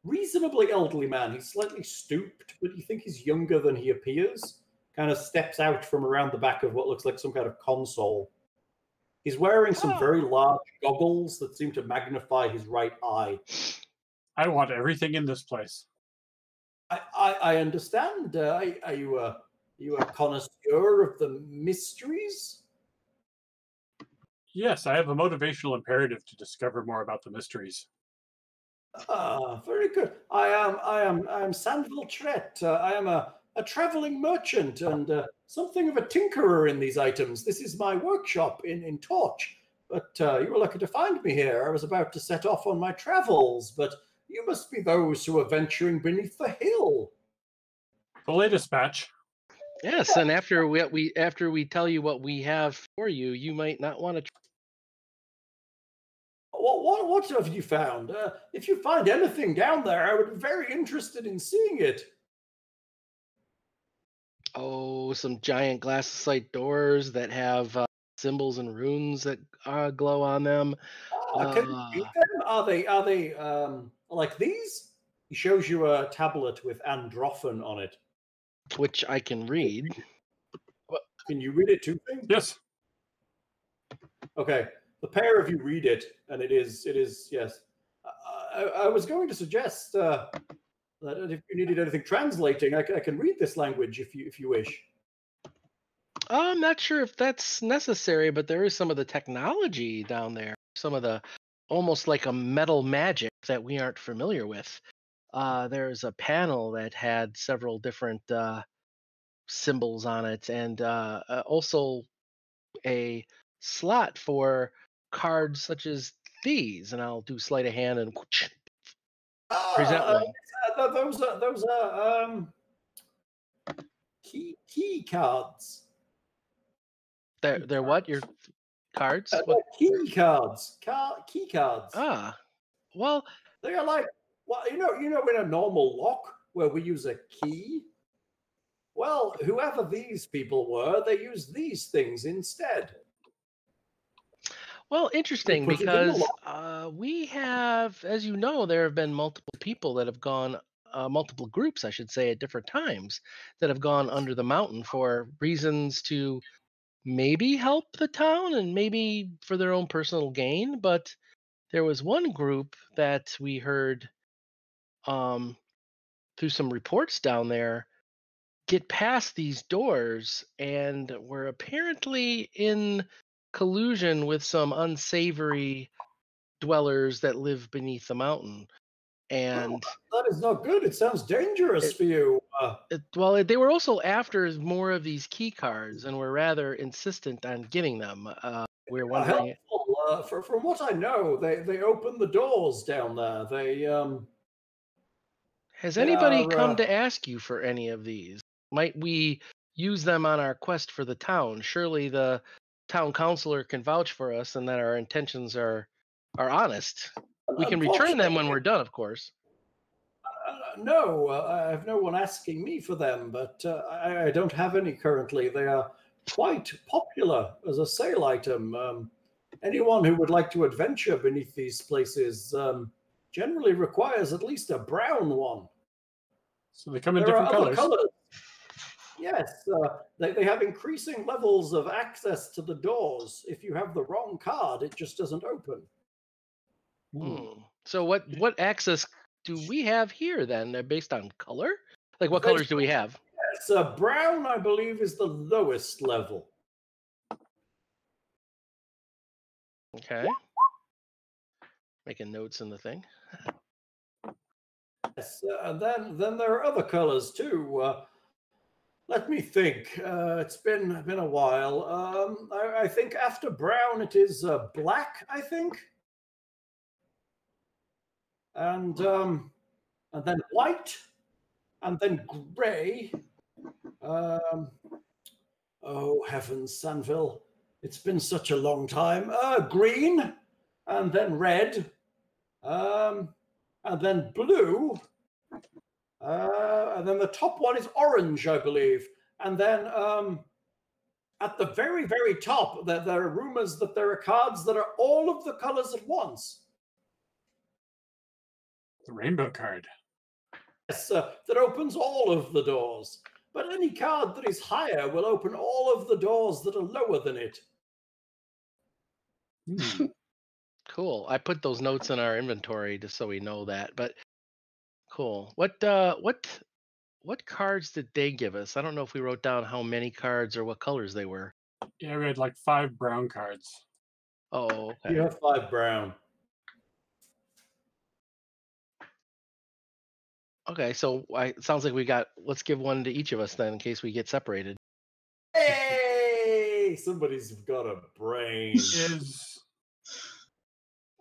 reasonably elderly man. He's slightly stooped, but you think he's younger than he appears. Kind of steps out from around the back of what looks like some kind of console. He's wearing some very large goggles that seem to magnify his right eye. I want everything in this place. I understand. Are you a connoisseur of the mysteries? Yes, I have a motivational imperative to discover more about the mysteries. Ah, very good. I am Sandville Tret. I am a traveling merchant and something of a tinkerer in these items. This is my workshop in Torch. But you were lucky to find me here. I was about to set off on my travels, but you must be those who are venturing beneath the hill. The latest batch. Yes, and after we tell you what we have for you, you might not want to. What have you found? If you find anything down there, I would be very interested in seeing it. Oh, some giant glassite doors that have symbols and runes that glow on them. Can you read them? Are they like these? He shows you a tablet with androphon on it. Which I can read. Can you read it too? Yes. Okay, the pair of you read it, and it is yes. I was going to suggest that if you needed anything translating, I can read this language if you wish. I'm not sure if that's necessary, but there is some of the technology down there. Some of the almost like a metal magic that we aren't familiar with. There's a panel that had several different symbols on it, and also a slot for cards such as these. And I'll do sleight of hand and present one. Those are key cards. They're what? Your cards? What? Key cards. Key cards. Ah, well, they are like in a normal lock where we use a key. Well, whoever these people were, they used these things instead. Well, interesting because we have, as you know, there have been multiple people that have gone, multiple groups, I should say, at different times that have gone under the mountain for reasons to maybe help the town and maybe for their own personal gain. But there was one group that we heard through some reports down there get past these doors and were apparently in collusion with some unsavory dwellers that live beneath the mountain. And that is not good. It sounds dangerous for you. Well, they were also after more of these key cards and were rather insistent on getting them. We're wondering. From what I know, they open the doors down there. Has anybody come to ask you for any of these? Might we use them on our quest for the town? Surely the town councilor can vouch for us and that our intentions are honest. We can return them when we're done, of course. No, I have no one asking me for them, but I don't have any currently. They are quite popular as a sale item. Anyone who would like to adventure beneath these places generally requires at least a brown one. So they come in different colors. Yes, they have increasing levels of access to the doors. If you have the wrong card, it just doesn't open. So what access do we have here then? They're based on color? Like what colors do we have? Yes, brown, I believe, is the lowest level. Okay. Making notes in the thing. Yes, and then there are other colors too. Let me think. It's been a while. I think after brown it is black, I think, and then white, and then gray. Oh heavens, Sanville! It's been such a long time. Green, and then red, and then blue. And then the top one is orange, I believe. And then at the very, very top, there are rumors that there are cards that are all of the colors at once. The rainbow card. Yes, that opens all of the doors. But any card that is higher will open all of the doors that are lower than it. Cool. I put those notes in our inventory just so we know that. But cool. What cards did they give us? I don't know if we wrote down how many cards or what colors they were. Yeah, we had like 5 brown cards. Oh, okay. You have 5 brown. Okay, so it sounds like we got. Let's give one to each of us then, in case we get separated. Hey, somebody's got a brain.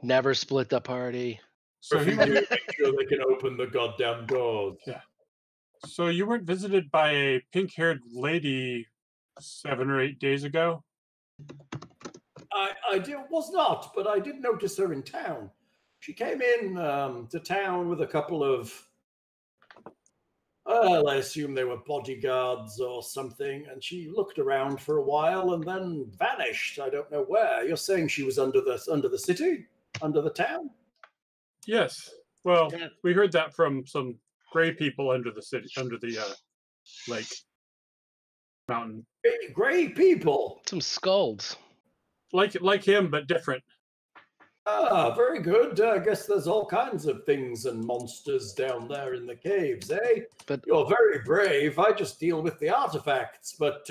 Never split the party. So If he you do, make sure they can open the goddamn doors. Yeah. So you weren't visited by a pink-haired lady 7 or 8 days ago? Was not, but I did notice her in town. She came in to town with a couple of, I assume they were bodyguards or something, and she looked around for a while and then vanished. I don't know where. You're saying she was under the city, under the town? Yes. Well, we heard that from some gray people under the city, under the lake mountain. Gray people. Some skulls. Like him, but different. Ah, very good. I guess there's all kinds of things and monsters down there in the caves, eh? But you're very brave. I just deal with the artifacts, but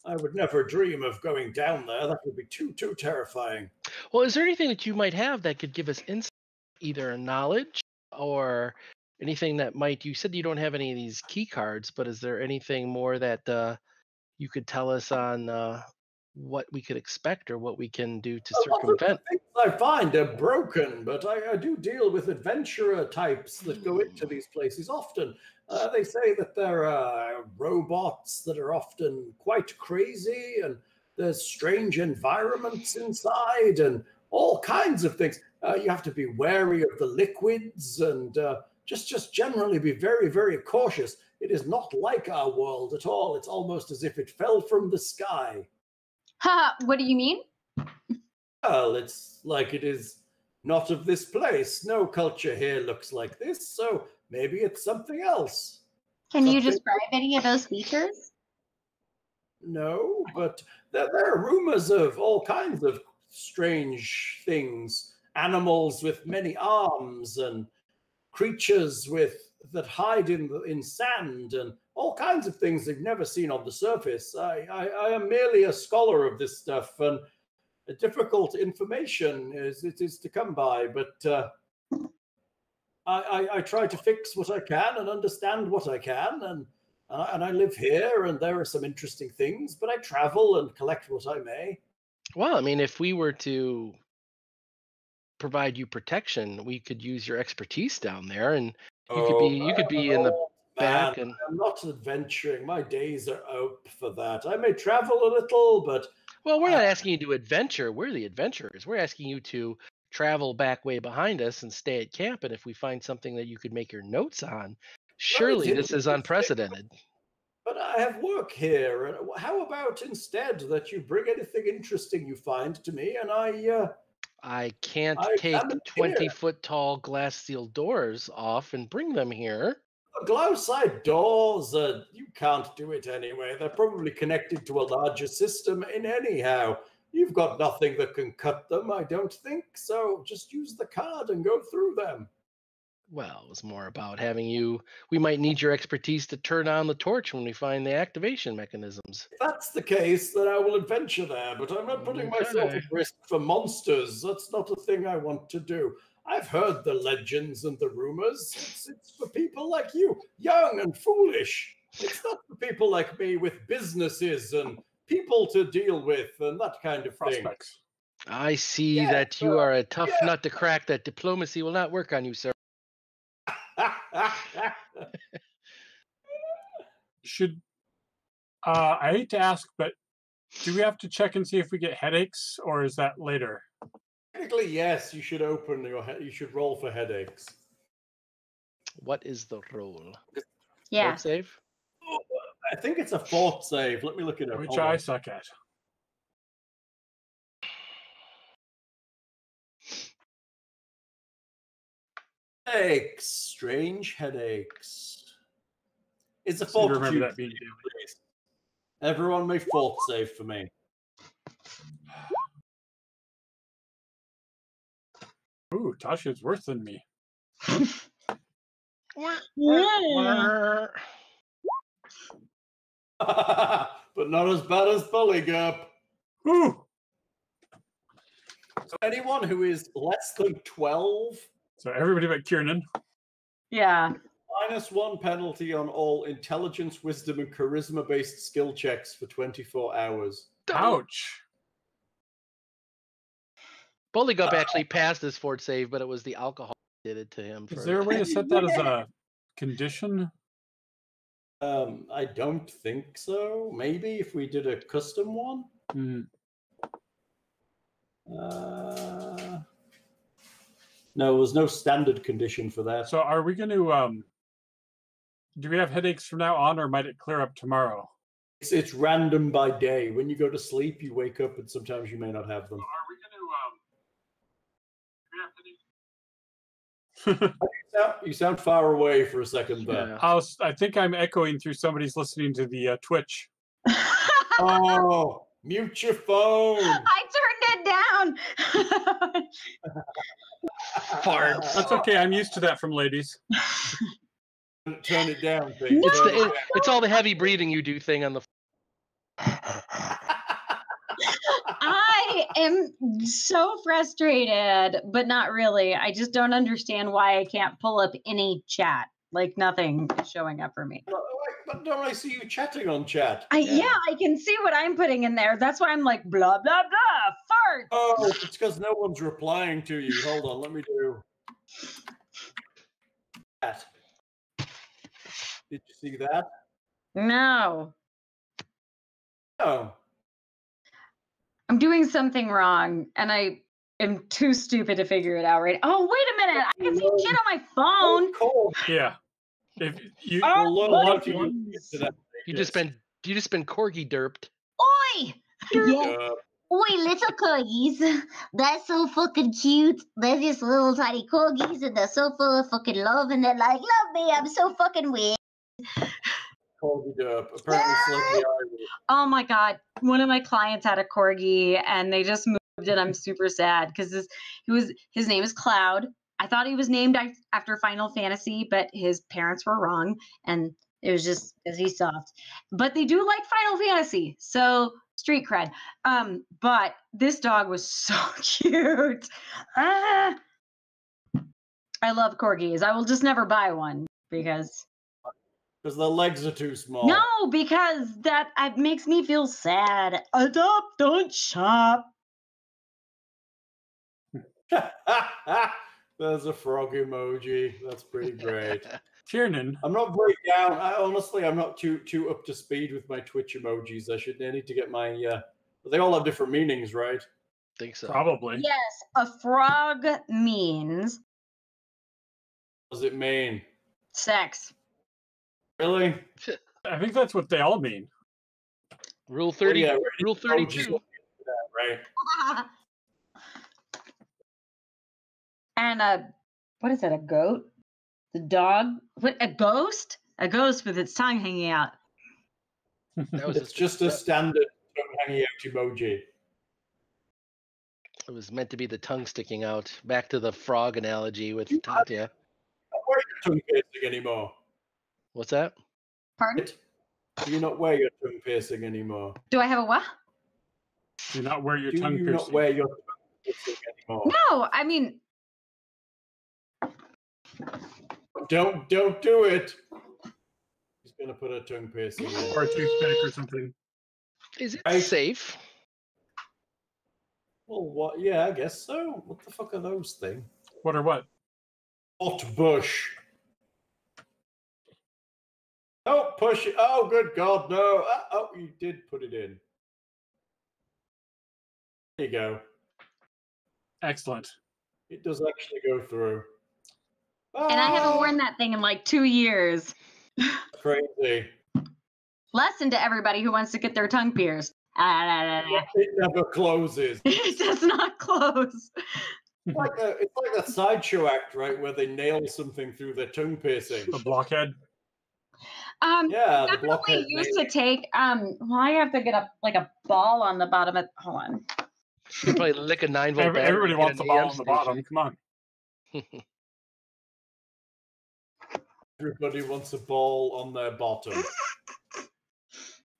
I would never dream of going down there. That would be too terrifying. Well, is there anything that you might have that could give us insight, either knowledge or anything that might? You said you don't have any of these key cards, but is there anything more that you could tell us on what we could expect or what we can do to circumvent? Things I find are broken, but I do deal with adventurer types that go into these places often. They say that there are robots that are often quite crazy, and there's strange environments inside, and all kinds of things. You have to be wary of the liquids, and just generally be very, very cautious. It is not like our world at all. It's almost as if it fell from the sky. What do you mean? Well, it's like it is not of this place. No culture here looks like this, so maybe it's something else. Can you describe any of those features? No, but there are rumors of all kinds of strange things. Animals with many arms and creatures that hide in sand and all kinds of things they've never seen on the surface. I am merely a scholar of this stuff, and difficult information it is to come by, but I try to fix what I can and understand what I can, and I live here, and there are some interesting things, but I travel and collect what I may. Well, I mean, if we were to provide you protection, we could use your expertise down there, and you could be in the back. And I'm not adventuring. My days are up for that. I may travel a little, but well, we're not asking you to adventure. We're the adventurers. We're asking you to travel back way behind us and stay at camp. And if we find something that you could make your notes on, surely this is unprecedented. But I have work here. And how about instead that you bring anything interesting you find to me, and I can't take 20-foot tall glass steel doors off and bring them here. Glaucite doors, you can't do it anyway. They're probably connected to a larger system in anyhow. You've got nothing that can cut them, I don't think. So just use the card and go through them. Well, it was more about having you. We might need your expertise to turn on the torch when we find the activation mechanisms. If that's the case, then I will adventure there, but I'm not putting myself at risk for monsters. That's not a thing I want to do. I've heard the legends and the rumors. It's for people like you, young and foolish. It's not for people like me with businesses and people to deal with and that kind of thing. I see that you are a tough nut to crack. That diplomacy will not work on you, sir. I hate to ask, but do we have to check and see if we get headaches, or is that later? Technically, yes. You should open you should roll for headaches. What is the roll? Yeah. Fort save? I think it's a fort save. Let me look it up. Which I suck at. Headaches, strange headaches. It's a Remember fortitude that being please. Everyone make fort save for me. Ooh, Tasha's worse than me. But not as bad as Buligup. Ooh. So anyone who is less than 12, So everybody but Kiernan. Yeah. -1 penalty on all intelligence, wisdom, and charisma-based skill checks for 24 hours. Ouch. Buligup actually passed his fort save, but it was the alcohol that did it to him. Is there a way to set that as a condition? I don't think so. Maybe if we did a custom one. No, there's no standard condition for that. So are we going to, do we have headaches from now on, or might it clear up tomorrow? It's random by day. When you go to sleep, you wake up and sometimes you may not have them. Are we going to, do we have headaches? You sound far away for a second there. Yeah. I think I'm echoing through somebody's listening to the Twitch. Oh, mute your phone. I turned it down. Farts. That's okay. I'm used to that from ladies. Turn it down thing. It's all the heavy breathing you do thing on the. I am so frustrated, but not really. I just don't understand why I can't pull up any chat. Like nothing is showing up for me. But don't I see you chatting on chat? Yeah, I can see what I'm putting in there. That's why I'm like blah blah blah fart. Oh, it's because no one's replying to you. Hold on, let me do that. Did you see that? No, No. I'm doing something wrong, and I am too stupid to figure it out. Right? Oh, wait a minute! I can see shit on my phone. Cool. Yeah. If you, You just been corgi derped. Oi! Yeah. Oi, little corgis. That's so fucking cute. They're just little tiny corgis and they're so full of fucking love and they're like, love me, I'm so fucking weird. Corgi derp. Apparently slightly Irish. Oh my god! One of my clients had a corgi, and they just moved, and I'm super sad because his name is Cloud. I thought he was named after Final Fantasy, but his parents were wrong, and it was just because he's soft. But they do like Final Fantasy, so street cred. But this dog was so cute. I love corgis. I will just never buy one because the legs are too small. no, because that makes me feel sad. Adopt, don't shop. There's a frog emoji. That's pretty great. Kiernan. I'm not very down. I'm not too up to speed with my Twitch emojis. I need to get my. They all have different meanings, right? Think so. Probably. Yes, a frog means What does it mean? sex. Really? I think that's what they all mean. Rule 30. Oh, yeah, Rule 32. Right. And what is that? A goat? The dog? What? A ghost? A ghost with its tongue hanging out. It's just a standard tongue hanging out emoji. It was meant to be the tongue sticking out. Back to the frog analogy with Tatia. I don't wear your tongue piercing anymore. What's that? Pardon? Do you not wear your tongue piercing anymore? Do I have a what? Do not wear your Do tongue you piercing. not wear your tongue piercing anymore? No, I mean, Don't do it. He's gonna put a tongue piercing in. Or a toothpick or something. Is it Right. safe? Well, what? Yeah, I guess so. What the fuck are those things? What or what? Hot bush. Don't push it. Oh, good God, no. Oh, you did put it in. There you go. Excellent. It does actually go through. and I haven't worn that thing in like 2 years. Crazy. Lesson to everybody who wants to get their tongue pierced. It never closes. It does not close. It's like that sideshow act, right, where they nail something through their tongue piercing. The blockhead. Yeah, the Definitely blockhead. used to take. Well, I have to get a ball on the bottom of. Hold on. You can probably lick a 9-volt battery. Everybody and wants get a an ball AM on the bottom. Come on. Everybody wants a ball on their bottom.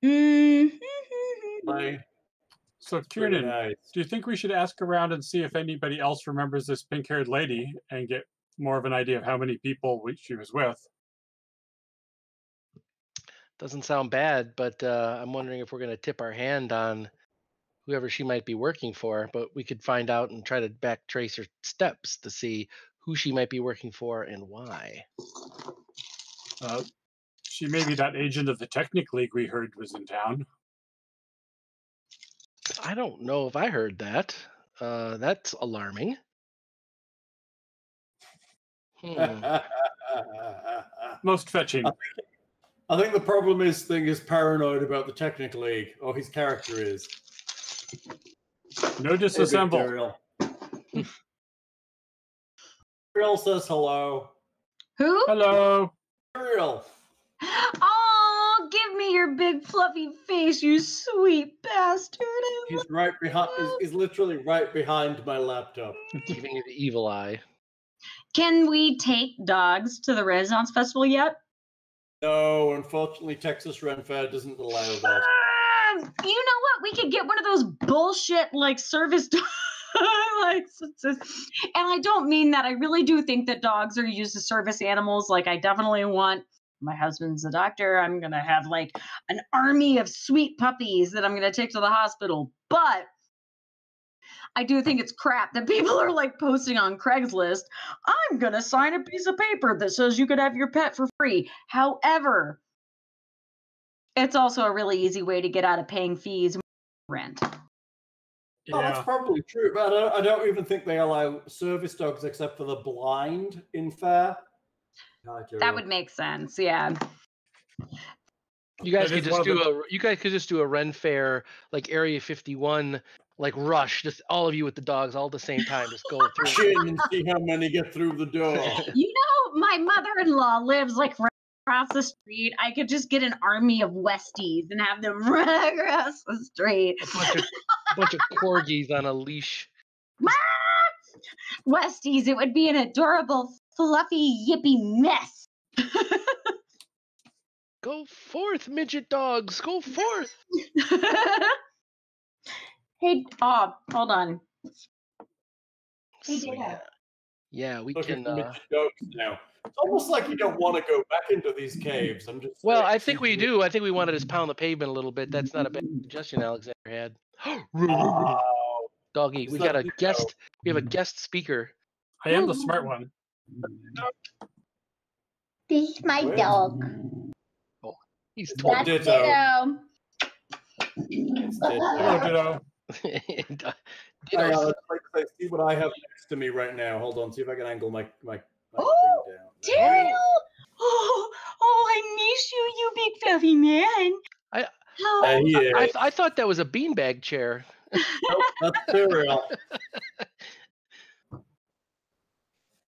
Mm-hmm. Play. So, Kiernan, do you think we should ask around and see if anybody else remembers this pink-haired lady and get more of an idea of how many people she was with? Doesn't sound bad, but I'm wondering if we're going to tip our hand on whoever she might be working for. But we could find out and try to backtrace her steps to see who she might be working for and why. She may be that agent of the Technic League we heard was in town. I don't know if I heard that. That's alarming. Most fetching. I think the problem is Thing is paranoid about the Technic League, or his character is. No disassemble. Ariel says hello. Who? Hello. Ariel. Oh, give me your big fluffy face, you sweet bastard. He's right behind. He's literally right behind my laptop. Giving you the evil eye. Can we take dogs to the Renaissance Festival yet? No, unfortunately, Texas Ren Fair doesn't allow that. You know what? We could get one of those bullshit like service dogs. And I don't mean that. I really do think that dogs are used as service animals. Like, I definitely want. My husband's a doctor. I'm going to have like an army of sweet puppies that I'm going to take to the hospital. But I do think it's crap that people are like posting on Craigslist. I'm going to sign a piece of paper that says you could have your pet for free. However, it's also a really easy way to get out of paying fees and rent. Yeah. Oh, that's probably true. But I don't even think they allow service dogs except for the blind in fair. That would make sense, yeah. You guys could just do a Ren Fair like Area 51 like rush, just all of you with the dogs all at the same time, just go through and see how many get through the door. You know, my mother-in-law lives like right across the street. I could just get an army of Westies and have them run across the street. A bunch of corgis on a leash. Westies, it would be an adorable, fluffy, yippy mess. Go forth, midget dogs. Go forth. Hey, hold on. Hey, So, yeah, we Look can. at midget dogs now. It's almost like you don't want to go back into these caves. I'm just. Well, I think we do. I think we want to just pound the pavement a little bit. That's not a bad suggestion Alexander had. Doggy, we got a guest. We have a guest speaker. I am the smart one. This is my dog. Oh, he's That's Ditto. Hello, Ditto. Let's see what I have next to me right now. Hold on, see if I can angle my thing down. Daryl! Oh, I miss you, you big fluffy man. I thought that was a beanbag chair. Nope, that's Ariel.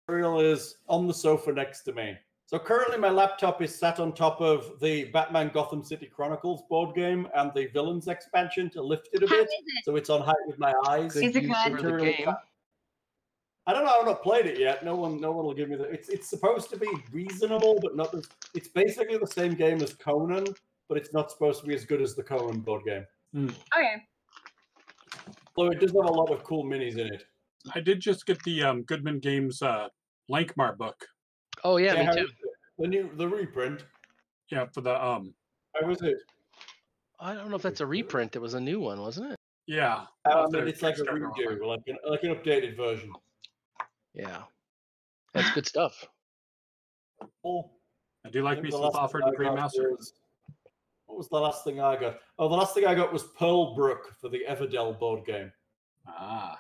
Ariel is on the sofa next to me. So currently my laptop is sat on top of the Batman Gotham City Chronicles board game and the Villains expansion to lift it a bit. So it's on height with my eyes. Is it good? For the game. I don't know. I've not played it yet. No one will give me the. It's supposed to be reasonable, but not. It's basically the same game as Conan, but it's not supposed to be as good as the Conan board game. Okay. Although it does have a lot of cool minis in it. I did just get the Goodman Games Lankmar book. Oh yeah, me too. The reprint. Yeah, for the How was it? I don't know if that's a reprint. It was a new one, wasn't it? Yeah. It's like a redo, like an updated version. Yeah, that's good stuff. Well, I do like me some offered and Greenmaster. What was the last thing I got? Oh, the last thing I got was Pearlbrook for the Everdell board game. Ah.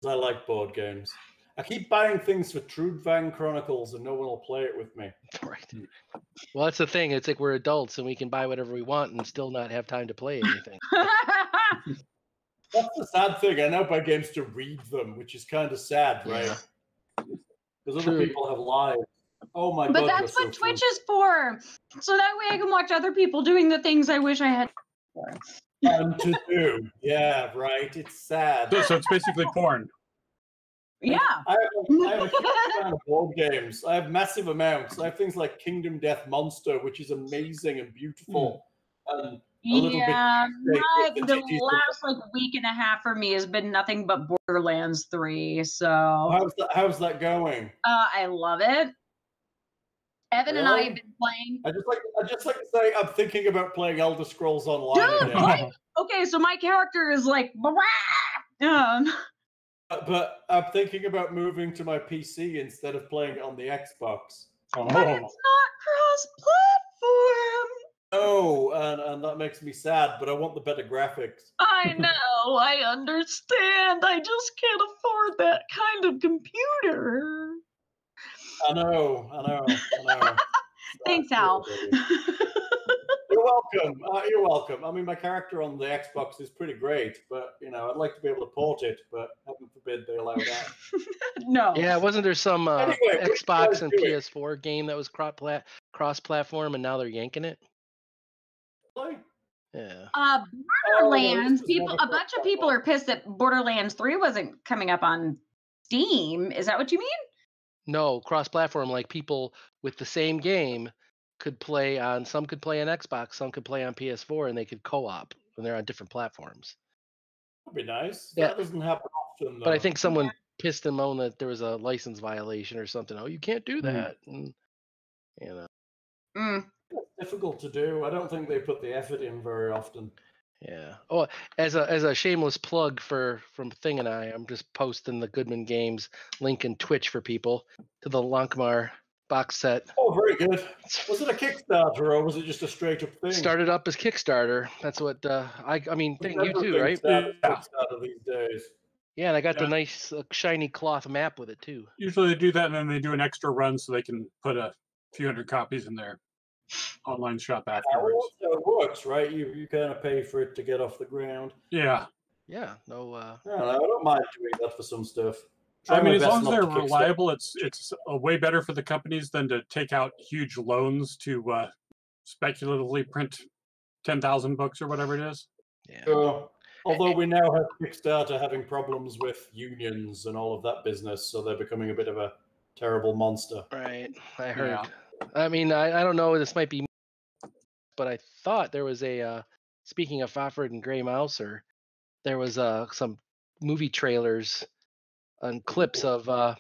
I like board games. I keep buying things for Trudvang Chronicles and no one will play it with me. Right. Well, that's the thing. It's like we're adults and we can buy whatever we want and still not have time to play anything. That's the sad thing. I now buy games to read them, which is kind of sad, right? Because other people have lives. Oh my god. But that's what Twitch is for. So that way I can watch other people doing the things I wish I had for. To do. Yeah, right. It's sad. So it's basically porn. Yeah. I have a huge amount of board games. I have massive amounts. I have things like Kingdom Death Monster, which is amazing and beautiful. And little bit. The last week and a half for me has been nothing but Borderlands 3. So how's that going? I love it. Evan and I have been playing. I just like to say I'm thinking about playing Elder Scrolls Online again. Okay, so my character is like, but I'm thinking about moving to my PC instead of playing it on the Xbox. Oh. But it's not cross-platform. Oh, and that makes me sad, but I want the better graphics. I know, I understand. I just can't afford that kind of computer. I know. Thanks, Al. You're welcome. You're welcome. I mean, my character on the Xbox is pretty great, but I'd like to be able to port it, but heaven forbid they allow that. No. Yeah, wasn't there some Anyway, Xbox and PS4 game that was cross-platform, and now they're yanking it? Really? Yeah. Borderlands. A bunch of people are pissed that Borderlands 3 wasn't coming up on Steam. Is that what you mean? No, cross-platform, like people with the same game could play on. Some could play on Xbox, some could play on PS4, and they could co-op when they're on different platforms. That'd be nice. Yeah. That doesn't happen often, though. But I think someone pissed and moaned that there was a license violation or something. Oh, you can't do that. And, It's difficult to do. I don't think they put the effort in very often. Yeah. Oh, as a shameless plug from Thing and I'm just posting the Goodman Games link in Twitch for people to the Lx&R box set. Oh, very good. Was it a Kickstarter or was it just a straight up thing? Started up as Kickstarter. That's what I mean. Thing, you too, right? Kickstarter these days. Yeah, and I got the nice shiny cloth map with it too. Usually they do that, and then they do an extra run so they can put a few hundred copies in their online shop afterwards. So it works, right? You kind of pay for it to get off the ground. Yeah. Yeah. No. I don't mind doing that for some stuff. I mean, as long as they're reliable, it's way better for the companies than to take out huge loans to speculatively print 10,000 books or whatever it is. Yeah. Although we now have Kickstarter having problems with unions and all of that business, so they're becoming a bit of a terrible monster. Right. I heard. Yeah. I mean, I don't know. This might be, but I thought there was a. Speaking of Fafhrd and Grey Mouser, there was some movie trailers and clips of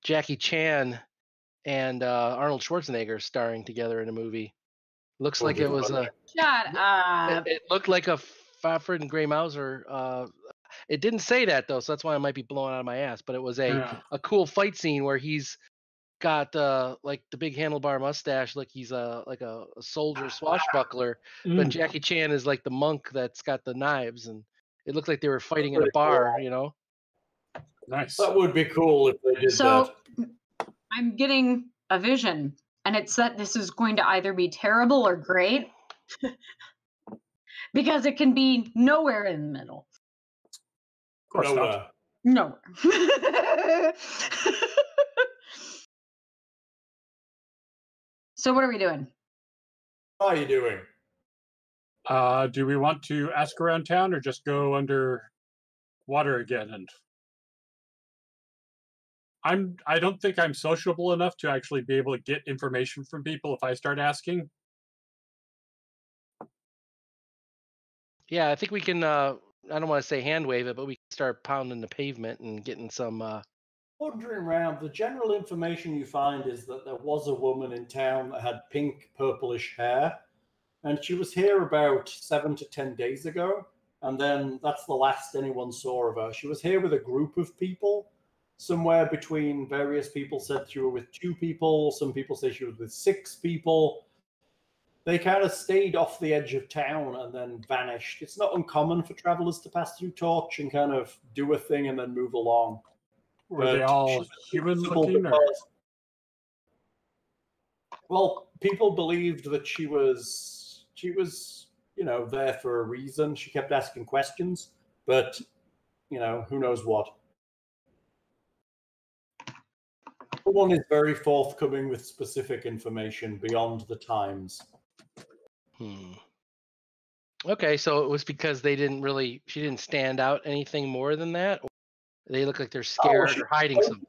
Jackie Chan and Arnold Schwarzenegger starring together in a movie. Looks like it was a. Shut up. It looked like a Fafhrd and Grey Mouser. It didn't say that though, so that's why I might be blowing out of my ass. But it was a cool fight scene where he's got like the big handlebar mustache, like he's a soldier swashbuckler. But Jackie Chan is like the monk that's got the knives, and it looked like they were fighting in a bar. Nice. That would be cool if they did that. So I'm getting a vision, and it's that this is going to either be terrible or great. Because it can be nowhere in the middle. Of course Nowhere. Nowhere. So what are we doing? How are you doing? Do we want to ask around town or just go under water again? And I don't think I'm sociable enough to actually be able to get information from people if I start asking. Yeah, I think we can. I don't want to say hand wave it, but we can start pounding the pavement and getting some. Wandering around, the general information you find is that there was a woman in town that had pink, purplish hair, and she was here about 7 to 10 days ago, and then that's the last anyone saw of her. She was here with a group of people, somewhere between various people said she was with 2 people, some people say she was with 6 people. They kind of stayed off the edge of town and then vanished. It's not uncommon for travelers to pass through Torch and kind of do a thing and then move along. Were they all human looking? Well, people believed that she was, there for a reason. She kept asking questions, but, who knows what. One is very forthcoming with specific information beyond the times. Okay, so it was because she didn't stand out anything more than that? Or they look like they're scared or hiding something?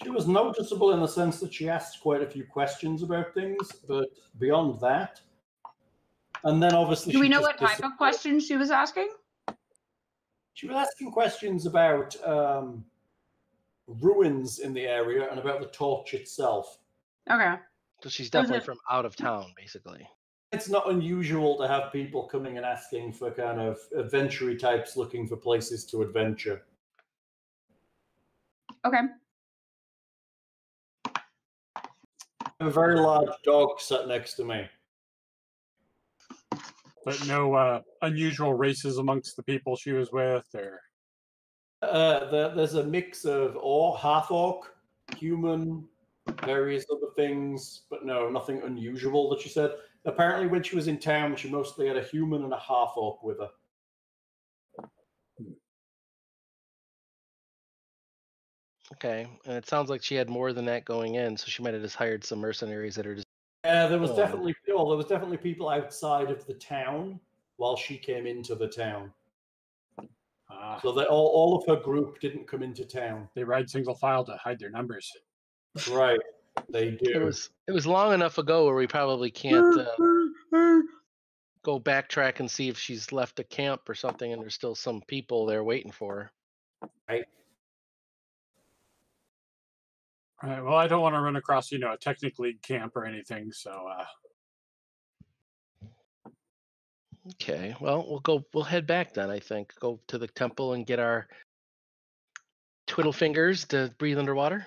She was noticeable in the sense that she asked quite a few questions about things, but beyond that, And then obviously, Do we know what type of questions she was asking? She was asking questions about ruins in the area and about the torch itself. Okay. So she's definitely from out of town, basically. It's not unusual to have people coming and asking for kind of adventure types looking for places to adventure. Okay. I have a very large dog sat next to me. But no unusual races amongst the people she was with, or There's a mix of half-orc, human, various other things, but no, nothing unusual that she said. Apparently, when she was in town, she mostly had a human and a half-orc with her. Okay, and it sounds like she had more than that going in, so she might have just hired some mercenaries that are just. Yeah, there was definitely people outside of the town while she came into the town. So that all of her group didn't come into town. They ride single file to hide their numbers. Right, they do. It was long enough ago where we probably can't go backtrack and see if she's left a camp or something, and there's still some people there waiting for her. Right. All right. Well, I don't want to run across, a Technic League camp or anything. So. Okay. Well, we'll head back then. I think go to the temple and get our twiddle fingers to breathe underwater.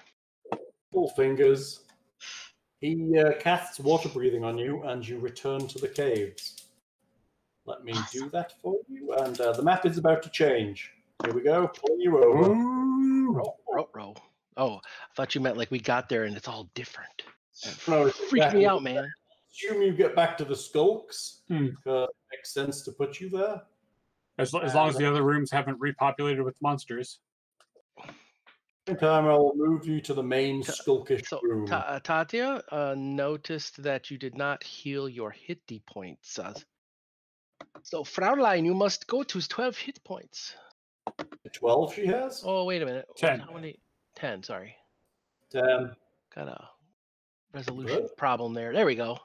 Twiddle fingers. He casts water breathing on you, and you return to the caves. Let me do that for you, and the map is about to change. Here we go. Pull you over. Row. Oh, I thought you meant like we got there and it's all different. No, freaked me out, man. Assume you get back to the skulks. It makes sense to put you there. As long as the other rooms haven't repopulated with monsters. Same time, I will move you to the main skulkish room. Tatia noticed that you did not heal your hit points. So, Fraulein, you must go to 12 hit points. 12 she has? Oh, wait a minute. 10. How many? 10, sorry. 10. Got a resolution problem there. There we go.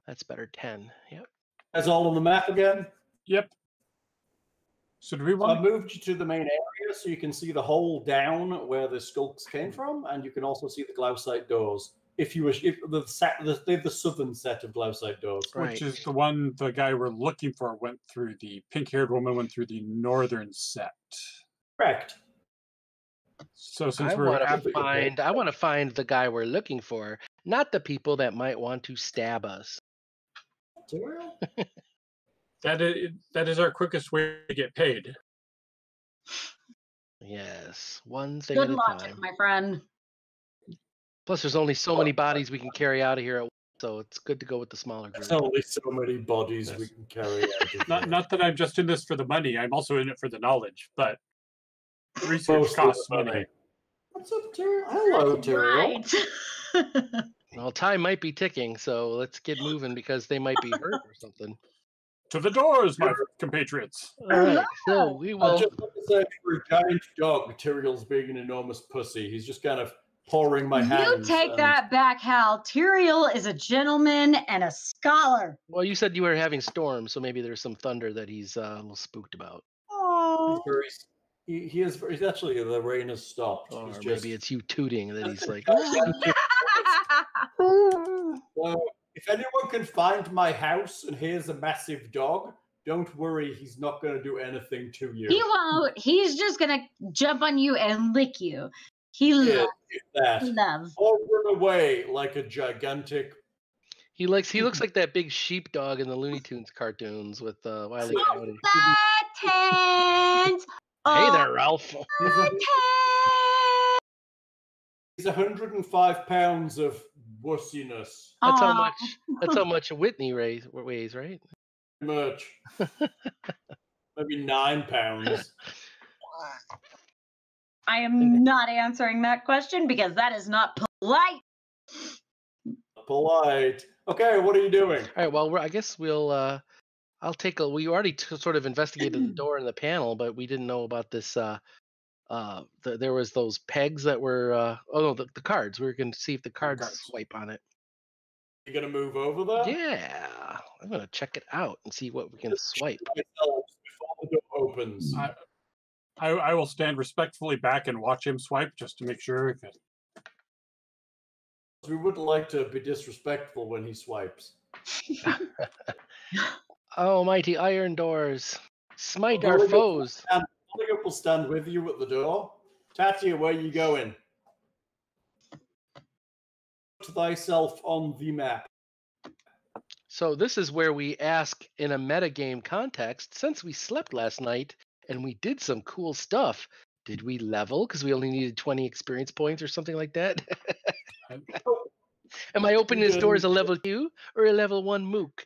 That's better. 10. Yep. That's all on the map again? Yep. So do we want? I moved you to the main area so you can see the hole down where the skulks came from, and you can also see the glaucite doors. If the southern set of glaucite doors, Which is the one the guy we're looking for went through. The pink-haired woman went through the northern set. Correct. So since I want to find the guy we're looking for, not the people that might want to stab us. That is our quickest way to get paid. Yes, one thing Good at a logic, time. my friend. Plus, there's only so many bodies we can carry out of here at once, so it's good to go with the smaller group. There's only so many bodies we can carry out. Not that I'm just in this for the money. I'm also in it for the knowledge. But research costs money. What's up, Terrell? Hello, Terrell. Right. Well, time might be ticking, so let's get moving because they might be hurt or something. To the doors, my compatriots. All right, so we will. Just like to say, for a giant dog, Tyrael's being an enormous pussy. He's just kind of pouring my hands. You take that back, Hal. Tyrael is a gentleman and a scholar. Well, you said you were having storms, so maybe there's some thunder that he's a little spooked about. Oh. He's actually, the rain has stopped. Or maybe it's you tooting that he's like. So, if anyone can find my house and here's a massive dog, don't worry, he's not going to do anything to you. He won't. He's just going to jump on you and lick you. He loves that. Or run away like a gigantic. He looks like that big sheepdog in the Looney Tunes cartoons with Wile E. Coyote. Hey there, Ralph. He's 105 pounds of wussiness. That's how much Whitney weighs, right? Much. Maybe 9 pounds. I am not answering that question because that is not polite. Polite. Okay, what are you doing? All right. Well, I guess we'll. I'll take a. We already sort of investigated the door and the panel, but we didn't know about this. There was those pegs that were. The cards. We were going to see if the cards swipe on it. You gonna move over there? Yeah, I'm gonna check it out and see what we can swipe. Before the door opens. I will stand respectfully back and watch him swipe just to make sure. We wouldn't like to be disrespectful when he swipes. Oh, mighty iron doors, smite our foes. Buligup will stand with you at the door. Tatia, where are you going? Put thyself on the map. So this is where we ask in a metagame context, since we slept last night and we did some cool stuff, did we level? Because we only needed 20 experience points or something like that. Am I opening this door as a level 2 or a level 1 mook?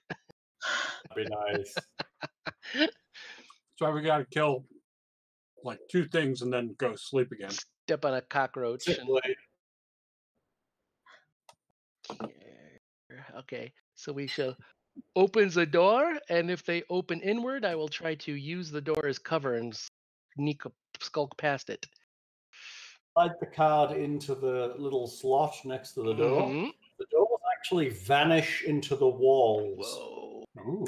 That'd be nice. So we got to kill like 2 things and then go sleep again. Step on a cockroach. Okay, so we shall open the door, and if they open inward, I will try to use the door as cover and skulk past it. Slide the card into the little slot next to the door. Mm-hmm. The doors actually vanish into the walls. Whoa. Ooh.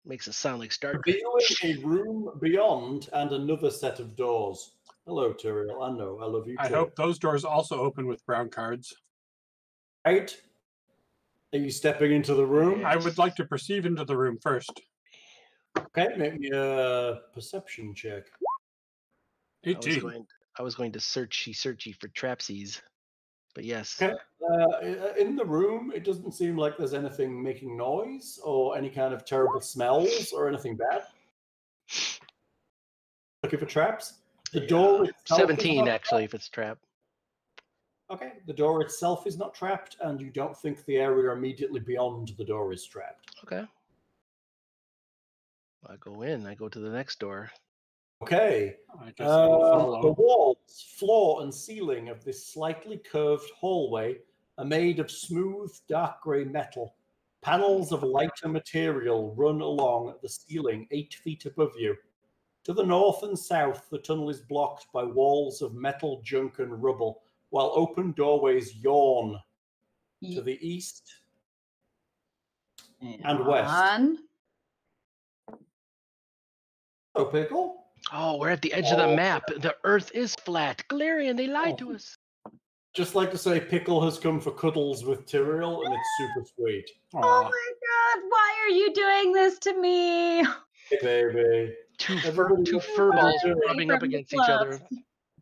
Makes it sound like Star Trek. Revealing a room beyond and another set of doors. Hello, Tyrael. I know. I love you too. I hope those doors also open with brown cards. Right? Are you stepping into the room? I would like to perceive into the room first. Okay, make me a perception check. 18. I was going to searchy for trapsies, but yes. Okay. In the room, it doesn't seem like there's anything making noise or any kind of terrible smells or anything bad. Looking for traps. The door itself 17 actually, if it's trapped. Okay, the door itself is not trapped, and you don't think the area immediately beyond the door is trapped. Okay. I go in. I go to the next door. Okay. I guess I will follow. The walls, floor, and ceiling of this slightly curved hallway are made of smooth, dark grey metal. Panels of lighter material run along the ceiling 8 feet above you. To the north and south, the tunnel is blocked by walls of metal, junk, and rubble, while open doorways yawn to the east and west. Hello, Pickle. Oh, we're at the edge of the map. The Earth is flat. Galarian, they lied to us. Just like to say, Pickle has come for cuddles with Tyrael, and it's super sweet. Oh my god, why are you doing this to me? Hey, baby. Two fur balls rubbing up against each other.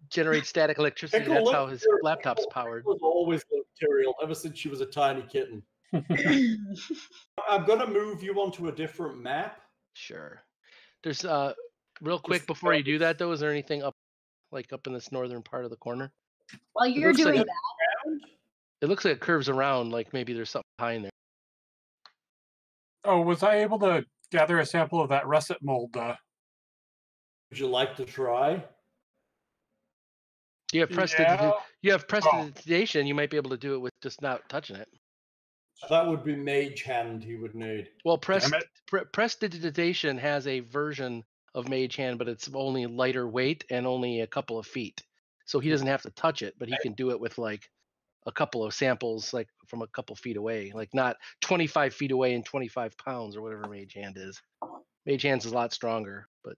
Generate static electricity. Pickle, that's how his laptop's powered. Pickle has always loved Tyrael ever since she was a tiny kitten. I'm going to move you onto a different map. Sure. There's real quick before you do that though, is there anything up in this northern part of the corner? While you're doing that, it looks like it curves around, like maybe there's something behind there. Oh, was I able to gather a sample of that russet mold? Would you like to try? You have prestidigitation. You might be able to do it with just not touching it. That would be mage hand he would need. Well, prestidigitation has a version of mage hand, but it's only lighter weight and only a couple of feet. So he doesn't have to touch it, but he can do it with like a couple of samples, like from a couple feet away, like not 25 feet away and 25 pounds or whatever mage hand is. Mage hand's is a lot stronger, but.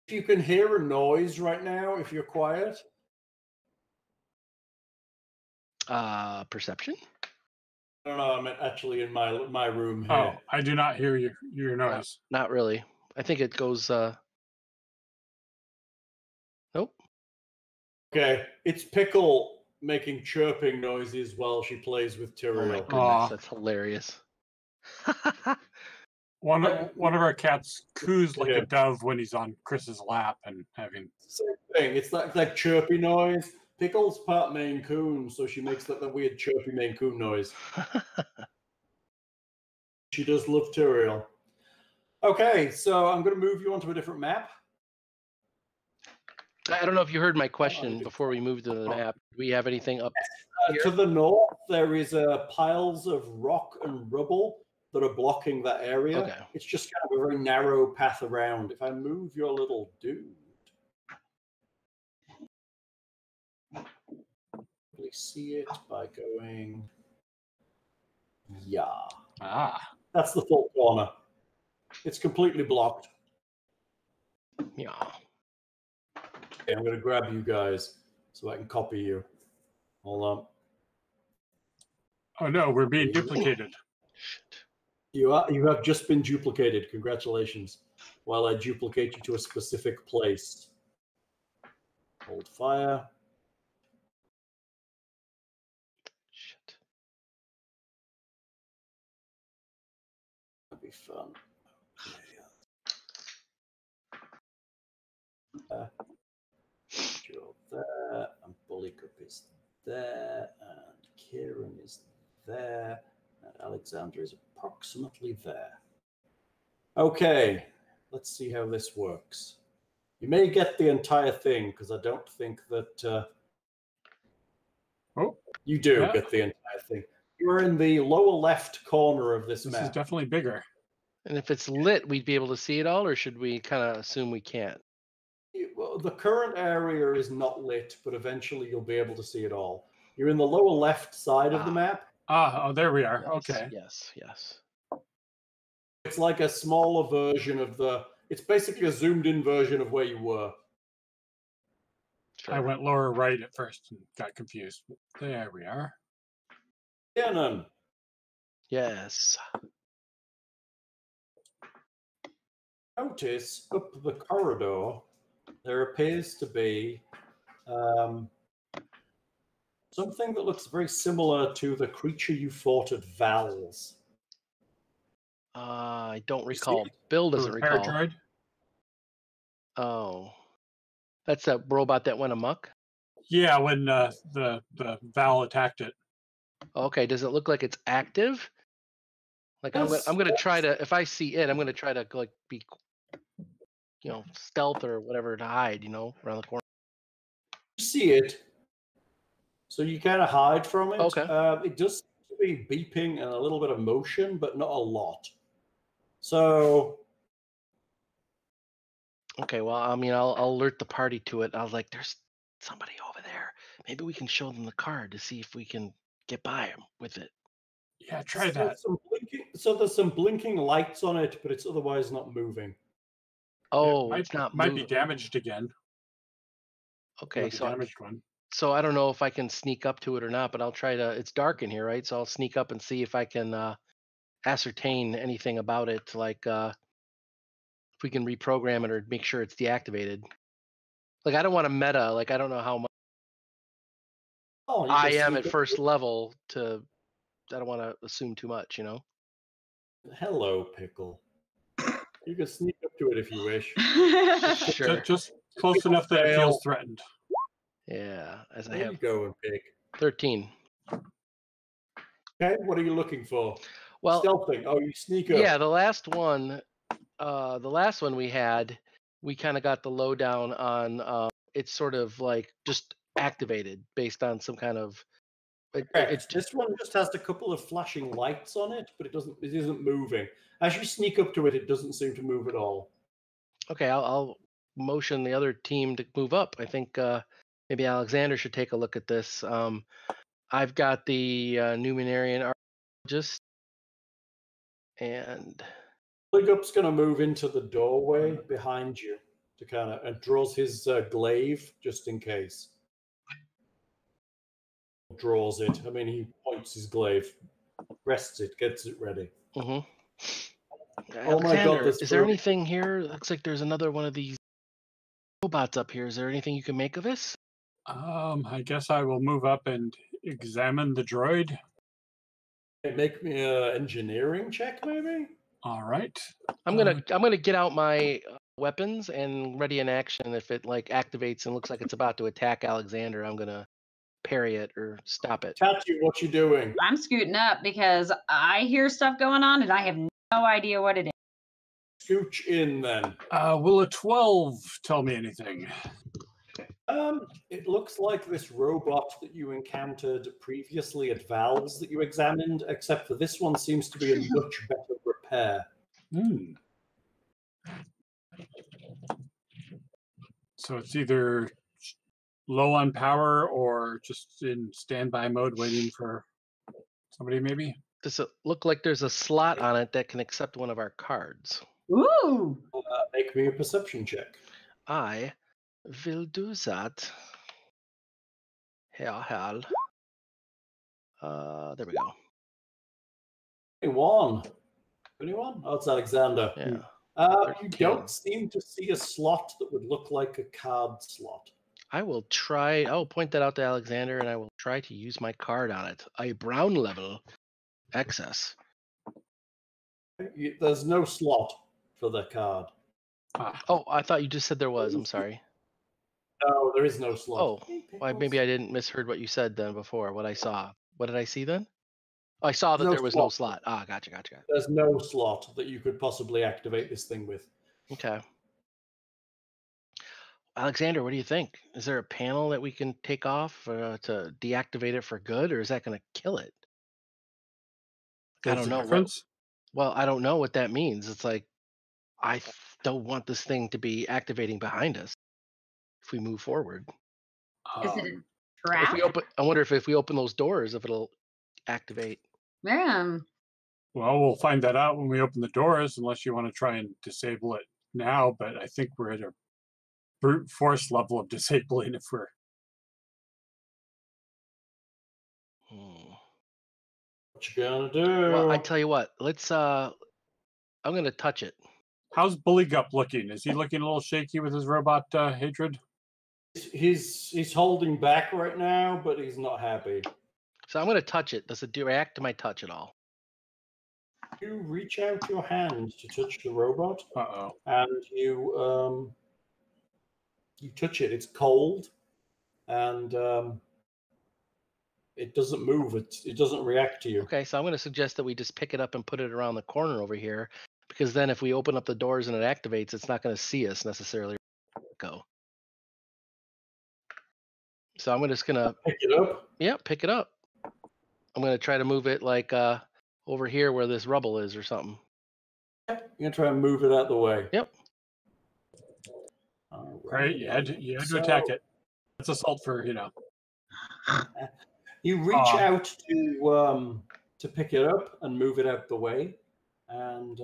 If you can hear a noise right now, if you're quiet. Perception? I don't know, I'm actually in my room here. Oh, I do not hear your noise. Not really. I think it goes, nope. Okay, it's Pickle making chirping noises while she plays with Tyrael. Oh my goodness, that's hilarious. One of our cats coos like a dove when he's on Chris's lap and having... Same thing, it's like chirpy noise. Pickle's part Maine Coon, so she makes that weird chirpy Maine Coon noise. She does love Tyrael. Okay, so I'm going to move you onto a different map. I don't know if you heard my question before we moved to the map. Do we have anything up here? To the north, there is piles of rock and rubble that are blocking that area. Okay. It's just kind of a very narrow path around. If I move your little dude, see it by going Yeah. Ah. That's the full corner. It's completely blocked. Yeah. Okay, I'm going to grab you guys so I can copy you. Hold on. Oh no, we're being duplicated. Shit. You have just been duplicated. Congratulations. While I duplicate you to a specific place. Hold fire. Shit. That'd be fun. You're there, and Buligup is there, and Kieran is there, and Alexander is approximately there. Okay, let's see how this works. You may get the entire thing, because I don't think that... you do get the entire thing. You're in the lower left corner of this map. This is definitely bigger. And if it's lit, we'd be able to see it all, or should we kind of assume we can't? Well, the current area is not lit, but eventually you'll be able to see it all. You're in the lower left side of the map. Oh, there we are. Yes, Okay. Yes. It's like a smaller version of the... It's basically a zoomed-in version of where you were. Sure. I went lower right at first and got confused. There we are. Kiernan. Yes. Notice up the corridor, there appears to be something that looks very similar to the creature you fought at Val's. I don't recall. Bill doesn't recall. Droid? Oh. That's that robot that went amok? Yeah, when the Val attacked it. Okay, does it look like it's active? Like I'm gonna try to, if I see it, I'm gonna try to like be, stealth or whatever to hide, around the corner. You see it, so you kind of hide from it. Okay. It does seem to be beeping and a little bit of motion, but not a lot. So. Okay, well, I mean, I'll alert the party to it. I was like, there's somebody over there. Maybe we can show them the card to see if we can get by him with it. Yeah, try that. So there's some blinking lights on it, but it's otherwise not moving. Oh, it's not moving. Might be damaged again. Okay, so damaged one. So I don't know if I can sneak up to it or not, but I'll try to. It's dark in here, right? So I'll sneak up and see if I can ascertain anything about it, like if we can reprogram it or make sure it's deactivated. Like I don't want to meta. Like I don't know how much I am at first level to. I don't want to assume too much, Hello, Pickle. You can sneak up to it if you wish. Sure. Just close enough that it feels threatened. Yeah, as there I have. You go, Pig. 13. Okay, what are you looking for? Well, stealthing. Oh, you sneak up. Yeah, the last one we had, we kind of got the lowdown on. It's sort of like just activated based on some kind of. This one just has a couple of flashing lights on it, but it isn't moving. As you sneak up to it, it doesn't seem to move at all. Okay, I'll motion the other team to move up. I think maybe Alexander should take a look at this. I've got the Numenarian archaeologist, and Buligup's going to move into the doorway behind you to and draws his glaive just in case. Draws it. I mean, he points his glaive, rests it, gets it ready. Mm-hmm. Oh my God! Is there anything here? Looks like there's another one of these robots up here. Is there anything you can make of this? I guess I will move up and examine the droid. Make me an engineering check, maybe. All right. I'm gonna get out my weapons and ready in action. If it like activates and looks like it's about to attack Alexander, I'm gonna parry it or stop it. Tatia, what you doing? I'm scooting up because I hear stuff going on and I have no idea what it is. Scooch in then. Will a 12 tell me anything? It looks like this robot that you encountered previously at Val's that you examined, except for this one seems to be in much better repair. So it's either low on power or just in standby mode waiting for somebody, maybe? Does it look like there's a slot on it that can accept one of our cards? Ooh. Make me a perception check. I will do that. Hell. There we go. 21. 21? Oh, it's Alexander. Yeah. You don't seem to see a slot that would look like a card slot. I will try. I will point that out to Alexander, and I will try to use my card on it. A brown level excess. There's no slot for the card. Oh, I thought you just said there was. I'm sorry. No, there is no slot. Oh, well, maybe I didn't misheard what you said then before. What I saw. What did I see then? Oh, I saw that there was no slot. Ah, gotcha. There's no slot that you could possibly activate this thing with. Okay. Alexander, what do you think? Is there a panel that we can take off to deactivate it for good, or is that going to kill it? I don't know. Well, I don't know what that means. It's like I don't want this thing to be activating behind us if we move forward. Is it a trap? I wonder if we open those doors, if it'll activate. Yeah. Well, we'll find that out when we open the doors, unless you want to try and disable it now. But I think we're at a brute force level of disabling if we're. What you gonna do? Well, I tell you what. Let's. I'm gonna touch it. How's Buligup looking? Is he looking a little shaky with his robot hatred? He's holding back right now, but he's not happy. So I'm gonna touch it. Does it react to my touch at all? You reach out your hand to touch the robot. And you touch it. It's cold, and it doesn't move. It doesn't react to you. Okay, so I'm going to suggest that we just pick it up and put it around the corner over here, because then if we open up the doors and it activates, it's not going to see us necessarily. Go. So I'm just going to pick it up. Yeah, pick it up. I'm going to try to move it like over here where this rubble is or something. You're going to try and move it out the way. Yep. Right, you had to attack it. That's assault for, You reach out to pick it up and move it out the way, and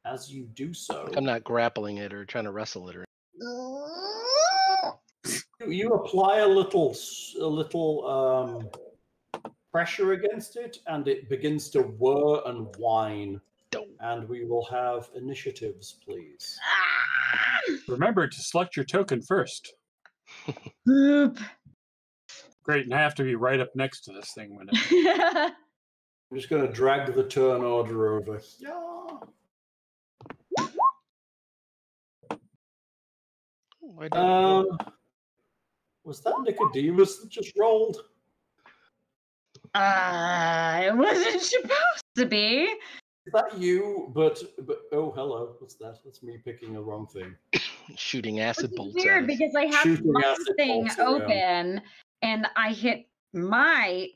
as you do so, I'm not grappling it or trying to wrestle it or. You apply a little pressure against it, and it begins to whir and whine. And we will have initiatives, please. Remember to select your token first. Boop. Great, and I have to be right up next to this thing when it. I'm just going to drag the turn order over. Yeah. Was that Nicodemus that just rolled? It wasn't supposed to be. Is that you? But oh, hello. What's that? That's me picking a wrong thing. Shooting acid bolts. Weird because I have my thing open and I hit my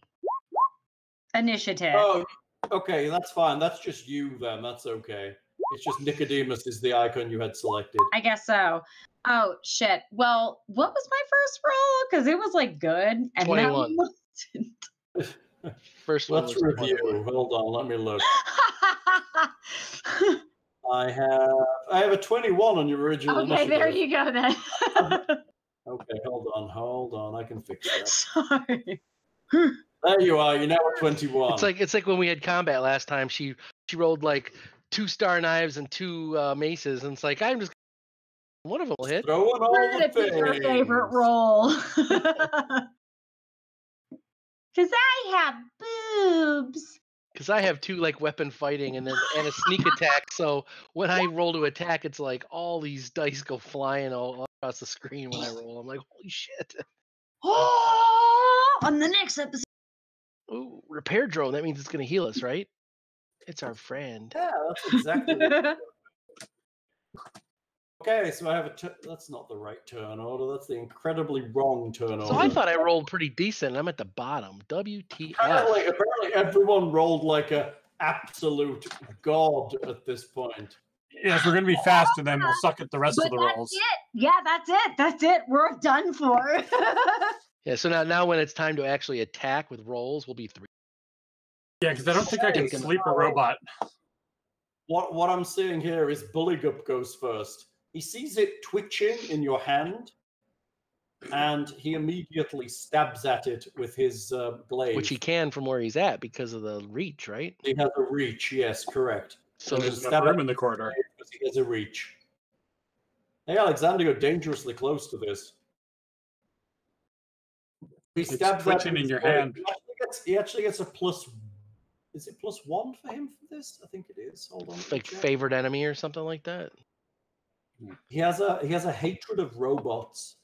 initiative. Oh, okay, that's fine. That's just you then. That's okay. It's just Nicodemus is the icon you had selected. I guess so. Oh shit. Well, what was my first roll? Because it was like good and 21. First one. Let's review. 21. Hold on, let me look. I have a 21 on your original initiative. Okay, there you go then. Okay, hold on. I can fix that. Sorry. There you are. You're now at 21. It's like when we had combat last time. She rolled like 2 star knives and 2 maces, and it's like I'm just one of them will hit. Throwing all the things. Your favorite roll. Because I have boobs. Because I have 2 like weapon fighting and a sneak attack. So when I roll to attack, it's like all these dice go flying all across the screen when I roll. I'm like, holy shit. Oh, on the next episode. Ooh, repair drone. That means it's going to heal us, right? It's our friend. Yeah, that's exactly what Okay, so I have that's not the right turn order. That's the incredibly wrong turn order. So I thought I rolled pretty decent. I'm at the bottom. WTF. Apparently everyone rolled like a absolute god at this point. Yes, we're going to be fast, and then we'll suck at the rest of the rolls. That's it. Yeah, that's it. We're done for. Yeah, so now when it's time to actually attack with rolls, we'll be 3. Yeah, because I don't think I can sleep a robot. What I'm seeing here is Buligup goes first. He sees it twitching in your hand, and he immediately stabs at it with his glaive. Which he can from where he's at because of the reach, right? He has a reach, yes, correct. So there's enough room in the corridor. Because he has a reach. Hey, Alexander, you're dangerously close to this. He stabs twitching in your hand. He actually gets a plus. Is it +1 for him for this? I think it is. Hold on. like favorite enemy or something like that. He has a hatred of robots.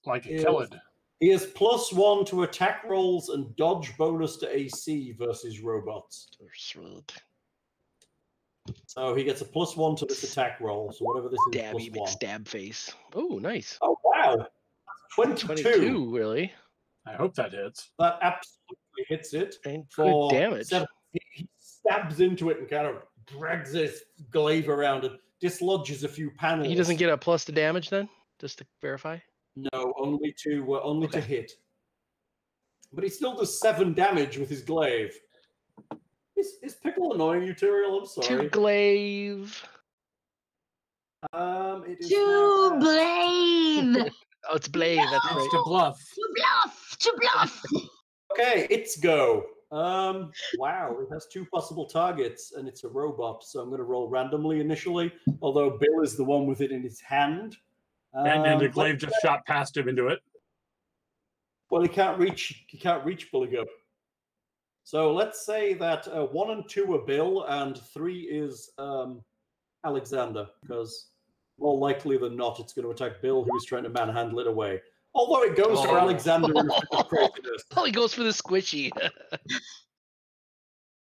Like a killed. He has +1 to attack rolls and dodge bonus to AC versus robots. So he gets a +1 to this attack roll. So whatever this is, Dabby +1. stab face. Oh, nice. Oh wow, 22. Really? I hope that hits. That absolutely hits it. And For good damage. 7. He stabs into it and kind of drags his glaive around and dislodges a few panels. He doesn't get a plus to damage then, just to verify. No, only to hit. But he still does 7 damage with his glaive. Is Pickle annoying you, Tyrael? I'm sorry. To glaive. It is To blade. Oh, it's blade. That's It's right. to bluff. To bluff. To bluff. Okay, it's go. Wow, it has 2 possible targets, and it's a robot, so I'm going to roll randomly initially. Although Bill is the one with it in his hand. And the glaive just shot past him into it. Well, he can't reach Buligup. So let's say that 1 and 2 are Bill, and 3 is Alexander, because more likely than not, it's going to attack Bill, who is trying to manhandle it away. Although it goes for Alexander in craziness. Oh, he goes for the squishy.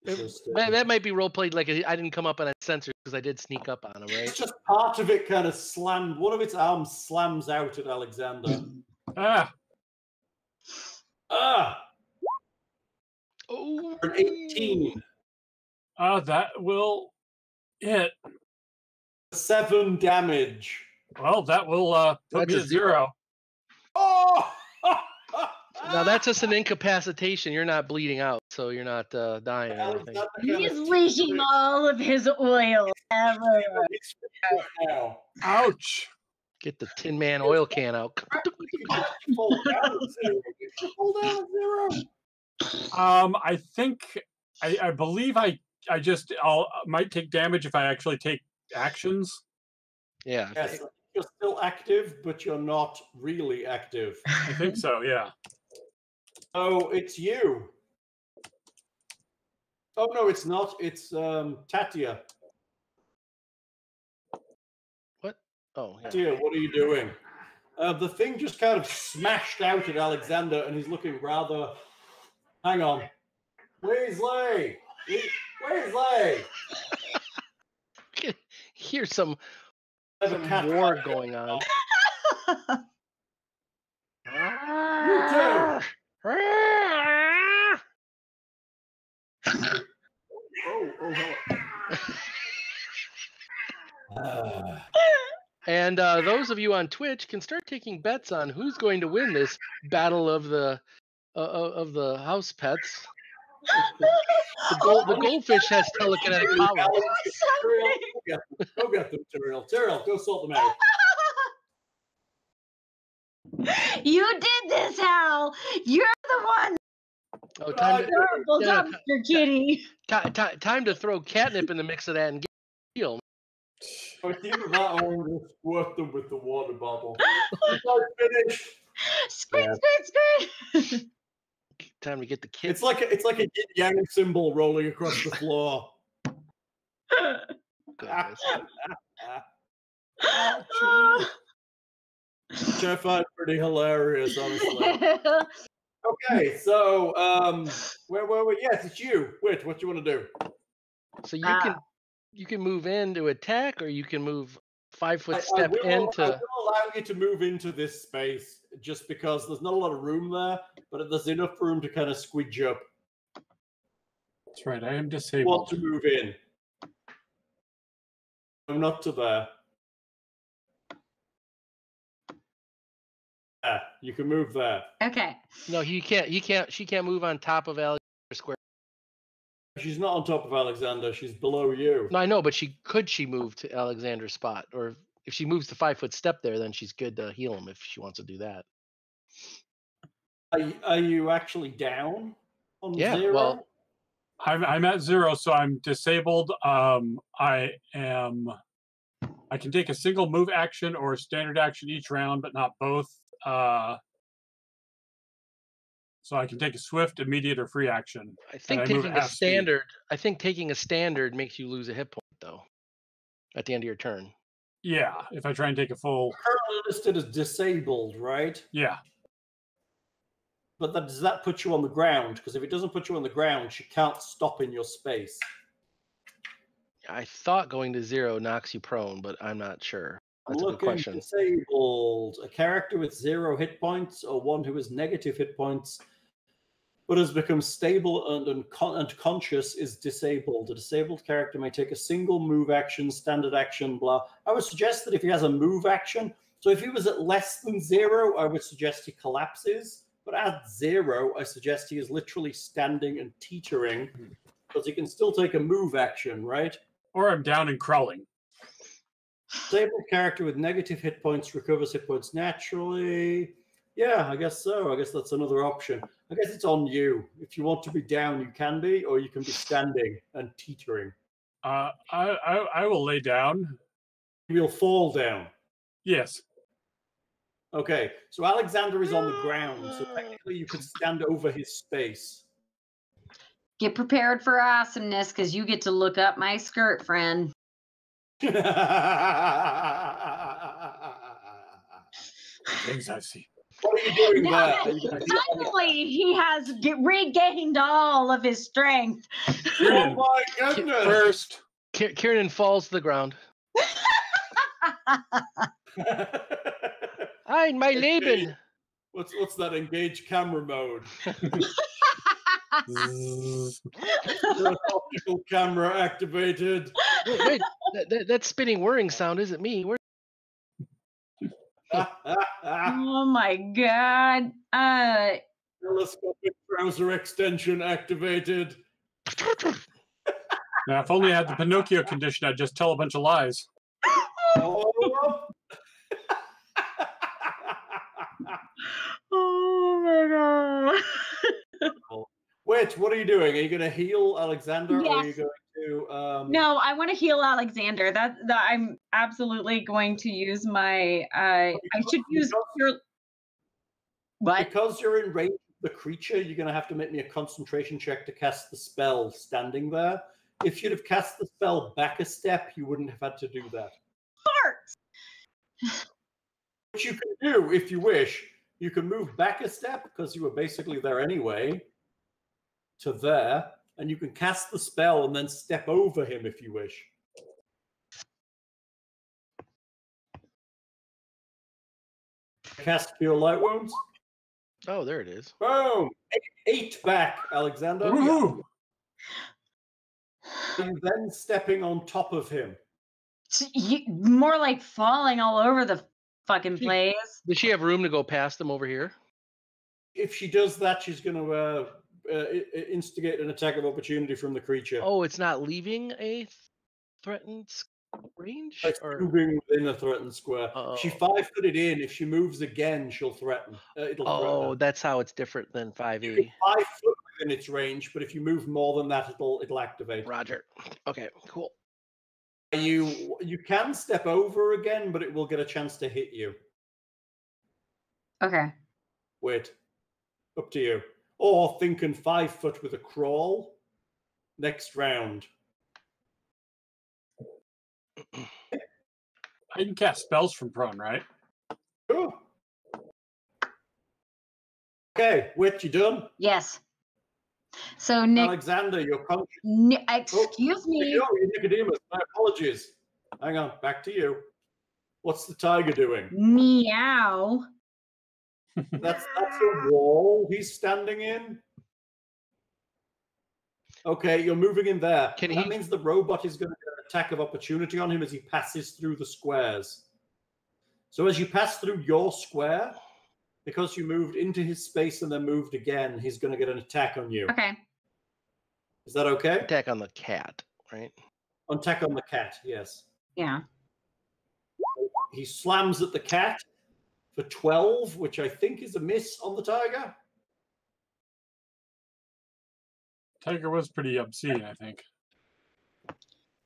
That might be role played like I didn't come up on a sensor because I did sneak up on him, right? It's just part of it kind of slammed. One of its arms slams out at Alexander. Ah. Oh, For an 18. That will hit. 7 damage. Well, that will put me That's at a 0. Oh! now that's just an incapacitation. You're not bleeding out, so you're not dying or anything. He's leashing all of his oil everywhere. Now. Ouch. Get the Tin Man oil can out. Fall down at 0. I think I believe I might take damage if I actually take actions. Yeah. Yes, you're still active, but you're not really active. I think so, yeah. Oh, it's you. Oh no, it's not. It's Tatia. What? Oh, yeah. Tatia, what are you doing? The thing just kind of smashed out at Alexander, and he's looking rather. Hang on, Weasley. Weasley. Here's some war going on. You too. And those of you on Twitch can start taking bets on who's going to win this battle of the house pets. The goldfish has telekinetic power. Go get them, Tyrael. Tyrael, go sort them out. You did this, Hal. You're the one. Oh, time Terrible dumpster kitty. time to throw catnip in the mix of that and get a deal. It's either that or we'll squirt them with the water bottle. I'm finished. Squid. Time to get the kid. It's like a yin yang symbol rolling across the floor. Which I find pretty hilarious, honestly. Okay, so where were we? Yes, it's you. Whit, what do you want to do? So you can move in to attack, or you can move 5-foot step I into. will allow you to move into this space just because there's not a lot of room there, but there's enough room to kind of squidge up. That's right, I am Want disabled. to move in? I'm not to there. You can move there. Okay. No, he can't. He can't. She can't move on top of Alexander Square. She's not on top of Alexander. She's below you. No, I know, but she move to Alexander's spot, or if she moves the 5-foot step there, then she's good to heal him if she wants to do that. Are you actually down on 0? Well, I'm at 0, so I'm disabled. I can take a single move action or a standard action each round, but not both. So I can take a swift, immediate, or free action. I think taking a standard. I think taking a standard makes you lose a hit point though. At the end of your turn. Yeah, if I try and take a full. Currently listed as disabled, right? Yeah. But does that put you on the ground? Because if it doesn't put you on the ground, she can't stop in your space. I thought going to 0 knocks you prone, but I'm not sure. That's a good question. Disabled. A character with 0 hit points or one who has negative hit points but has become stable and conscious is disabled. A disabled character may take a single move action, standard action, blah. I would suggest that if he has a move action, so if he was at less than 0, I would suggest he collapses. But at 0, I suggest he is literally standing and teetering because he can still take a move action, right? Or I'm down and crawling. Disabled character with negative hit points recovers hit points naturally. Yeah, I guess so. I guess that's another option. I guess it's on you. If you want to be down, you can be, or you can be standing and teetering. I will lay down. You'll fall down. Yes. Okay, so Alexander is on the ground, so technically you could stand over his space. Get prepared for awesomeness, because you get to look up my skirt, friend. Things I see. What are you doing there? Finally, he has regained all of his strength. Oh my goodness! First, Kiernan falls to the ground. Hi, my Leben. What's that? Engage camera mode. Optical camera activated. Wait, that spinning whirring sound isn't me. Oh my god. Telescopic browser extension activated. now, if only I had the Pinocchio condition, I'd just tell a bunch of lies. Oh. Oh my god. Wait, what are you doing? Are you going to heal Alexander, yes. or are you going to? No, I want to heal Alexander. That I'm absolutely going to use my. I should use your. What? Because you're in range of the creature, you're going to have to make me a concentration check to cast the spell standing there. If you'd have cast the spell back a step, you wouldn't have had to do that. Fart. Which you can do if you wish. You can move back a step because you were basically there anyway. To there, and you can cast the spell and then step over him if you wish. Cast Cure Light Wounds. Oh, there it is. Boom! 8 back, Alexander. Woohoo! Are you then stepping on top of him? More like falling all over the fucking place. Does she have room to go past them over here? If she does that, she's going to instigate an attack of opportunity from the creature. Oh, it's not leaving a threatened range? It's moving within a threatened square. Oh. She 5-footed in. If she moves again, she'll threaten. It'll threaten. That's how it's different than 5e. 5 foot within its range, but if you move more than that, it'll activate. Roger. Okay, cool. You can step over again, but it will get a chance to hit you. Okay. Wait. Up to you. Or thinking 5 foot with a crawl. Next round. I can cast spells from prone, right? Sure. Okay, Whit, you done? Yes. So Nick, Alexander, you're conscious. Excuse me. You're Nicodemus. My apologies. Hang on, back to you. What's the tiger doing? Meow. That's a wall he's standing in. Okay, you're moving in there. That means the robot is going to get an attack of opportunity on him as he passes through the squares. So as you pass through your square, because you moved into his space and then moved again, he's going to get an attack on you. Okay. Is that okay? Attack on the cat, right? Attack on the cat, yes. Yeah. He slams at the cat for 12, which I think is a miss on the tiger. Tiger was pretty obscene, I think.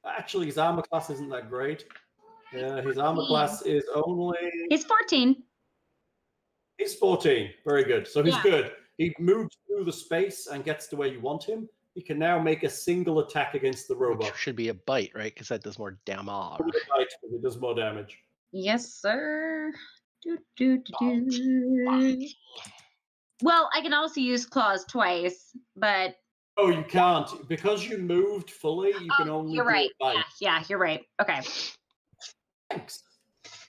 Actually, his armor class isn't that great. His armor class is only... He's 14. He's 14. Very good. So he's good. He moves through the space and gets to where you want him. He can now make a single attack against the robot. Which should be a bite, right? Because that does more damage. It does more damage. Yes, sir. Well, I can also use claws twice, but... Oh, you can't. Because you moved fully, you can only You're do right. a bite. Yeah, you're right. Okay. Thanks.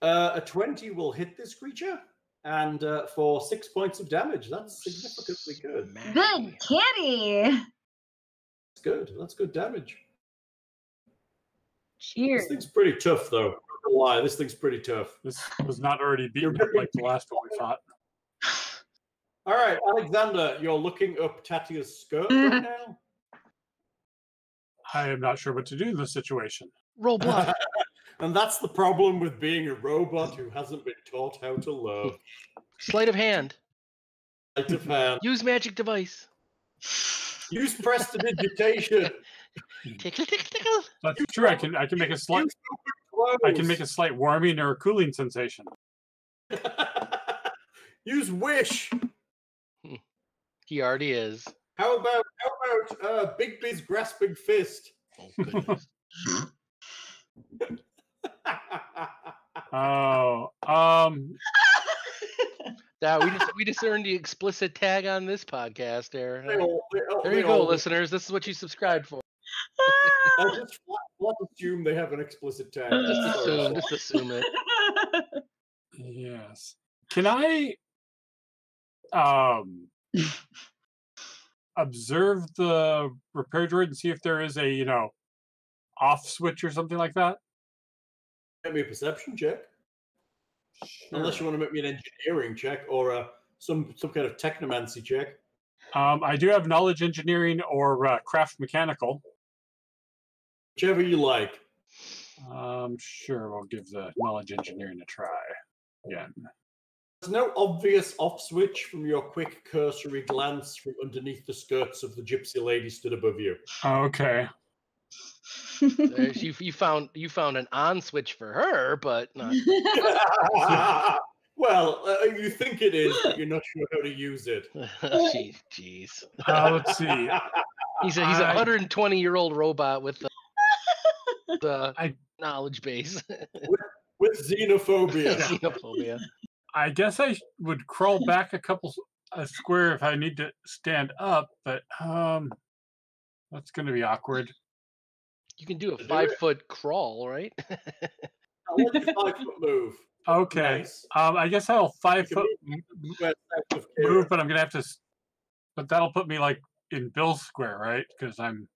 A 20 will hit this creature, and for 6 points of damage. That's significantly good. Good kitty. That's good. That's good damage. Cheers. This thing's pretty tough, though. I'm not gonna lie, this thing's pretty tough. This was not already beaten up like the last one we fought. All right, Alexander, you're looking up Tatia's skirt right now? I am not sure what to do in this situation. Roll bluff. And that's the problem with being a robot who hasn't been taught how to love. Sleight of hand. Sleight of hand. Use magic device. Use prestidigitation. Tickle, tickle, tickle. That's true. I can make a slight. I can make a slight warming or cooling sensation. Use wish. He already is. How about Big Biz grasping fist? Oh goodness. We just earned the explicit tag on this podcast, there. There you go, listeners. This is what you subscribed for. I just assume they have an explicit tag. Just assume it. Yes. Can I observe the repair droid and see if there is a off switch or something like that? Make me a perception check. Sure. Unless you want to make me an engineering check or some kind of technomancy check. I do have knowledge engineering or craft mechanical. Whichever you like. Sure, we'll give the knowledge engineering a try again. There's no obvious off switch from your quick cursory glance from underneath the skirts of the gypsy lady stood above you. Okay. You found an on switch for her, but not. Well, you think it is, but you're not sure how to use it. Jeez. Let's see. He's a 120-year-old robot with the knowledge base. with xenophobia. Xenophobia. I guess I would crawl back a square if I need to stand up, but that's going to be awkward. You can do a 5-foot crawl, right? I'll let you 5-foot move. Okay. Nice. I guess I'll 5-foot move, but I'm gonna have to. But that'll put me like in Bill's square, right? Because I'm.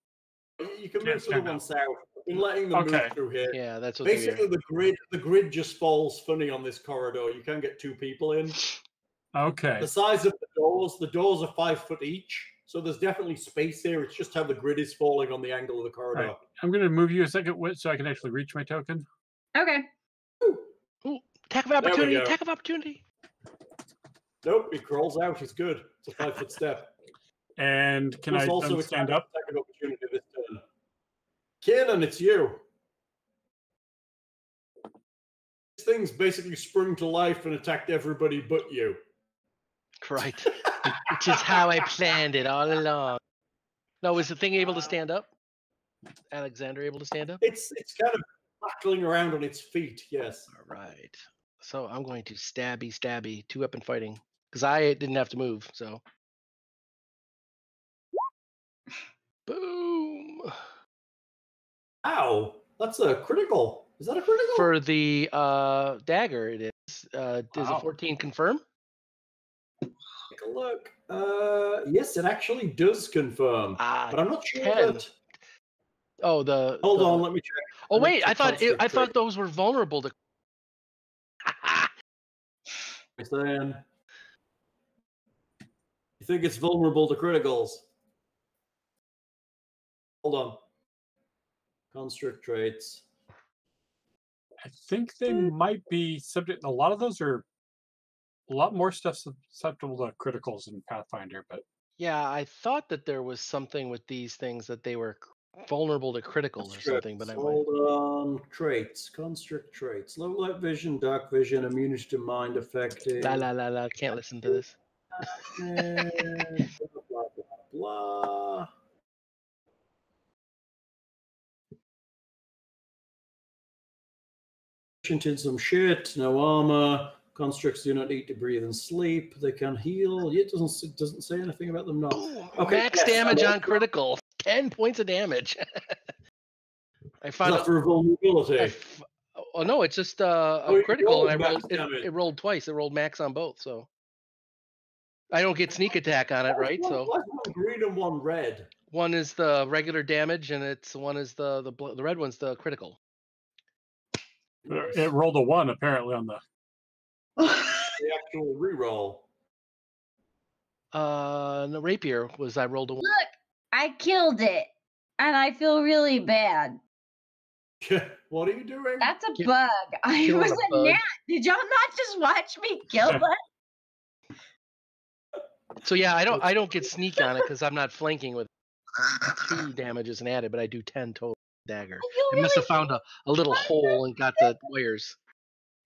You can move to the one south. I've been letting them move through here. Yeah, that's what. Basically, the grid just falls funny on this corridor. You can't get 2 people in. Okay. The size of the doors are 5 foot each, so there's definitely space here. It's just how the grid is falling on the angle of the corridor. Right. I'm gonna move you a second so I can actually reach my token. Okay. Ooh, attack of opportunity! Attack of opportunity! Nope, he crawls out. He's good. It's a 5-foot step. And can I also stand up? Attack of opportunity this turn. Kiernan, it's you. This thing's basically sprung to life and attacked everybody but you. Right. Which is how I planned it all along. No, is the thing able to stand up? Alexander able to stand up? It's kind of rattling around on its feet, yes. All right. So I'm going to stabby, 2-weapon fighting. Because I didn't have to move, so. Boom. Ow. That's a critical. Is that a critical? For the dagger, it is. Does a 14 confirm? Take a look. Yes, it actually does confirm. But I'm not sure 10. that... Oh, Hold on, let me check. Oh wait, I thought those were vulnerable to. think it's vulnerable to criticals? Hold on. Construct traits. I think they might be subject. A lot of those are a lot more stuff susceptible to criticals in Pathfinder, but Yeah, I thought that there was something with these things that they were vulnerable to criticals or something, but I might. Hold on. Traits. Construct traits. Low light vision, dark vision, immunity to mind affecting. La la la la. Can't listen to this. Blah, blah, blah, blah. In some shit, no armor. Constructs do not eat to breathe and sleep. They can heal. It doesn't say anything about them not. Okay, Max damage on critical. 10 points of damage. I found out for vulnerability. Oh no, it's just a critical, and it rolled twice. It rolled max on both, so I don't get sneak attack on it, right? So one green and one red. One is the regular damage, and one is the red one's the critical. It rolled a 1 apparently on the actual reroll. The rapier was I rolled a 1. Look, I killed it, and I feel really bad. What are you doing? That's a bug. I was a gnat. Did y'all not just watch me kill it? So yeah, I don't get sneak on it because I'm not flanking with 2 damages and added, but I do 10 total dagger. I must have found a little hole and got the wires.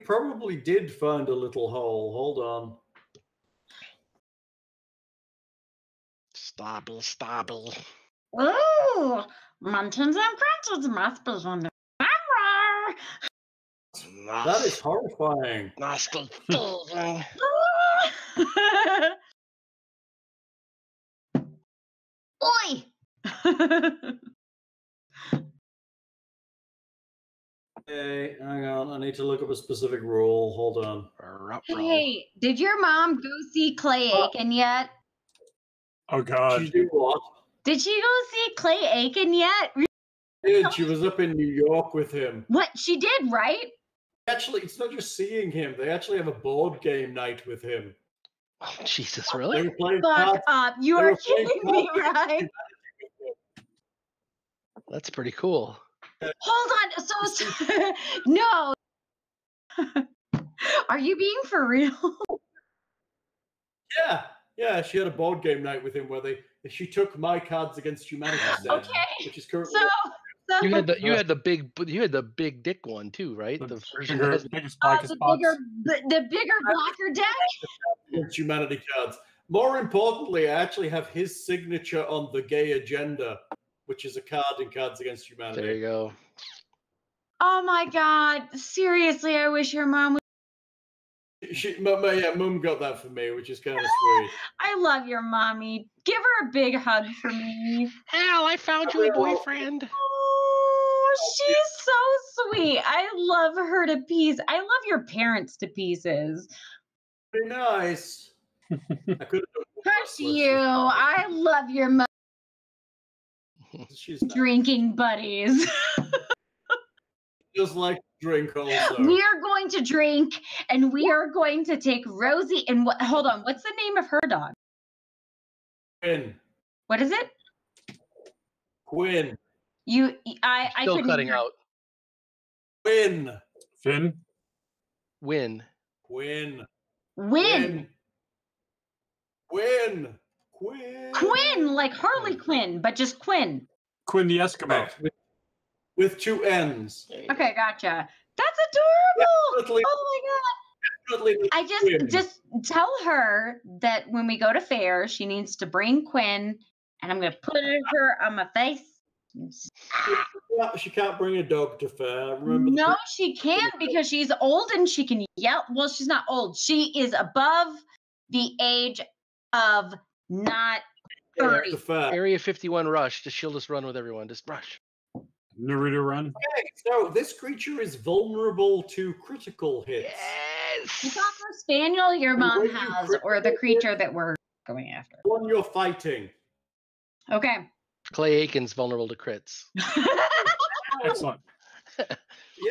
Probably did find a little hole. Hold on. Stobble. Ooh, mountains and princes must be on the camera. That is horrifying. Oi! Okay, hang on. I need to look up a specific rule. Hold on. Hey, did your mom go see Clay Aiken yet? Oh God! Did she do what? Did she go see Clay Aiken yet? She was up in New York with him. What? She did, right? Actually, it's not just seeing him. They actually have a board game night with him. Oh, Jesus, really? They were playing Fuck up. You are kidding me, right? That's pretty cool. Hold on. So no. Are you being for real? Yeah. She had a board game night with him where she took my Cards Against Humanity set, Okay. which is currently. So you had the big dick one too, right? The version that has the bigger blocker deck. Against Humanity cards. More importantly, I actually have his signature on the Gay Agenda, which is a card in Cards Against Humanity. There you go. Oh my God! Seriously, I wish your mom. Mum got that for me, which is kind of sweet. I love your mommy. Give her a big hug for me. Hal, I found you a boyfriend. Oh, she's so sweet. I love her to pieces. I love your parents to pieces. Very nice. I could have Hush you. I love your mom. She's Drinking buddies. just like to drink also. We are going to drink, and we are going to take Rosie and hold on. What's the name of her dog? Quinn. What is it? Quinn. I Still couldn't cutting hear. out. Quinn. Finn. Win. Quinn. Win. Quinn. Quinn, like Harley Quinn, but just Quinn. Quinn the Eskimo. With 2 N's. Okay, gotcha. That's adorable. Yeah, Oh my God. I just tell her that when we go to fair, she needs to bring Quinn, and I'm gonna put her on my face. She can't bring a dog to fair. Remember? No, she can't because she's old and she can yell. Well, she's not old. She is above the age of not 30. Area 51 rush. She'll just run with everyone. Just rush. Naruto run. Okay, so this creature is vulnerable to critical hits. Yes. Is that the spaniel your mom has, or the creature that we're going after? One you're fighting. Okay. Clay Aiken's vulnerable to crits. Excellent. Yeah.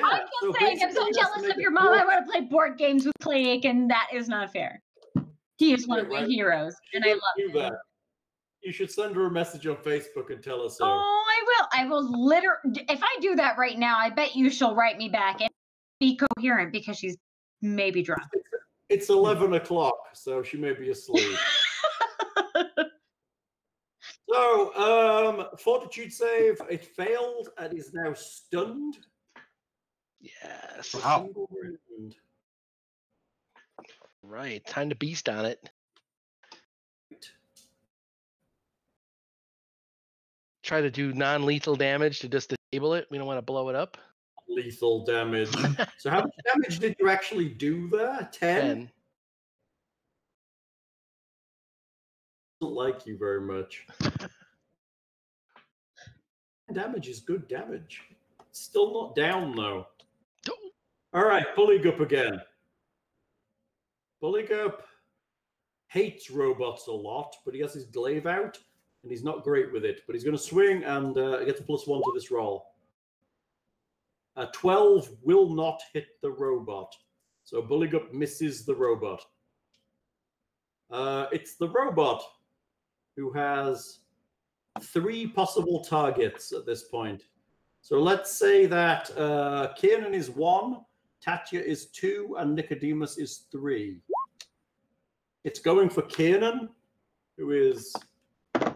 I'm just saying, I'm so jealous of your mom. I want to play board games with Clay Aiken. That is not fair. He is one of Yeah, my right. heroes, She and I does love do him. that. You should send her a message on Facebook and tell her so. Oh, I will. I will literally. If I do that right now, I bet you she'll write me back and be coherent because she's maybe drunk. It's 11 o'clock, so she may be asleep. So, fortitude save, it failed and is now stunned. Yes. Wow. Right. Time to beast on it. Try to do non-lethal damage to just disable it. We don't want to blow it up. Lethal damage. So how much damage did you actually do there? 10? Doesn't like you very much. Damage is good damage. It's still not down though. All right, Buligup again. Buligup hates robots a lot, but he has his glaive out, and he's not great with it. But he's going to swing and gets a +1 to this roll. 12 will not hit the robot. So Buligup misses the robot. It's the robot who has 3 possible targets at this point. So let's say that Kiernan is 1, Tatia is 2, and Nicodemus is 3. It's going for Kiernan, who is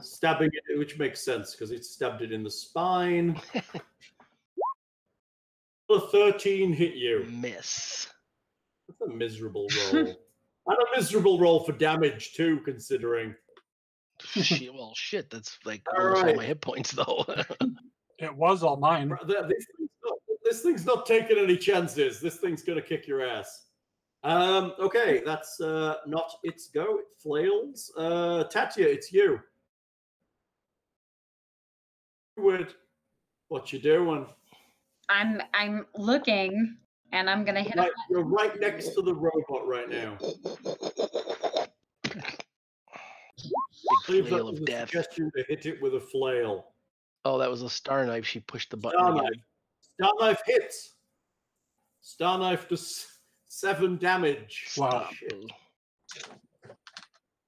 stabbing it, which makes sense because it stabbed it in the spine. A 13 hit you. Miss. That's a miserable roll. And a miserable roll for damage too, considering. Shit, well, shit. That's like All almost all right. my hit points, though. It was all mine. This thing's not taking any chances. This thing's gonna kick your ass. Okay, that's not its go. It flails. Tatia, it's you. What you doing? I'm looking, and I'm gonna hit. You're right next to the robot right now. Big flail of death. Suggestion to hit it with a flail. Oh, that was a star knife. She pushed the button Star again. knife. Star knife hits. Star knife does 7 damage. Wow. Shit.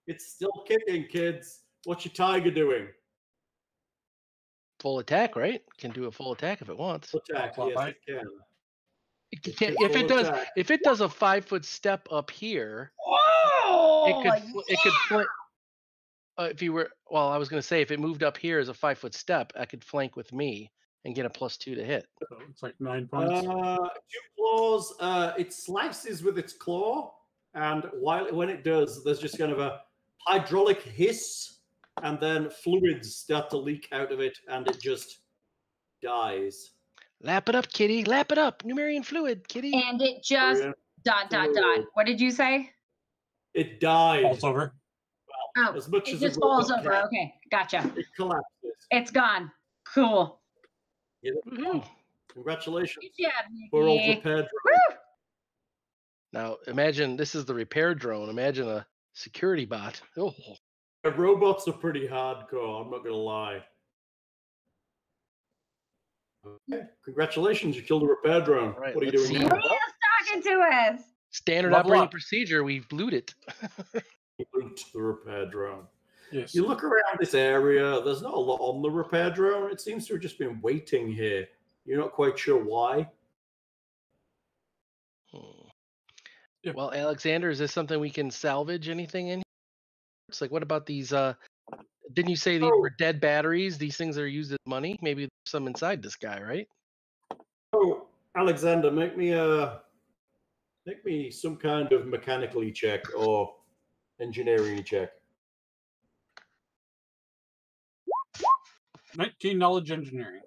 It's still kicking, kids. What's your tiger doing? Full attack, right? Can do a full attack if it wants. Attack, yes, it can. If it does a 5-foot step up here, it could flank. If you were, well, I was going to say if it moved up here as a 5-foot step, I could flank with me and get a +2 to hit. So it's like 9 points. 2 claws. It slices with its claw, and when it does, there's just kind of a hydraulic hiss, and then fluids start to leak out of it, and it just dies. Lap it up, kitty. Lap it up. Numerian fluid, kitty. And it just ... What did you say? It died. Falls over. Well, as much it as just falls over. Okay, gotcha. It collapses. It's gone. Cool. Congratulations. Good job, We're all Nikki. prepared. Now, imagine this is the repair drone. Imagine a security bot. Oh, The robots are pretty hardcore, I'm not going to lie. Okay. Congratulations, you killed a repair drone. Right, What are you let's doing see. now? Who's talking to us? standard Level operating up. procedure. We've blued it. Loot the repair drone. Yes. You look around this area, there's not a lot on the repair drone. It seems to have just been waiting here. You're not quite sure why. Yep. Well, Alexander, is this something we can salvage? Anything in here? It's like, what about these? Didn't you say these were dead batteries? These things are used as money. Maybe there's some inside this guy, right? Oh, Alexander, make me some kind of mechanically check or engineering check. 19 knowledge engineering.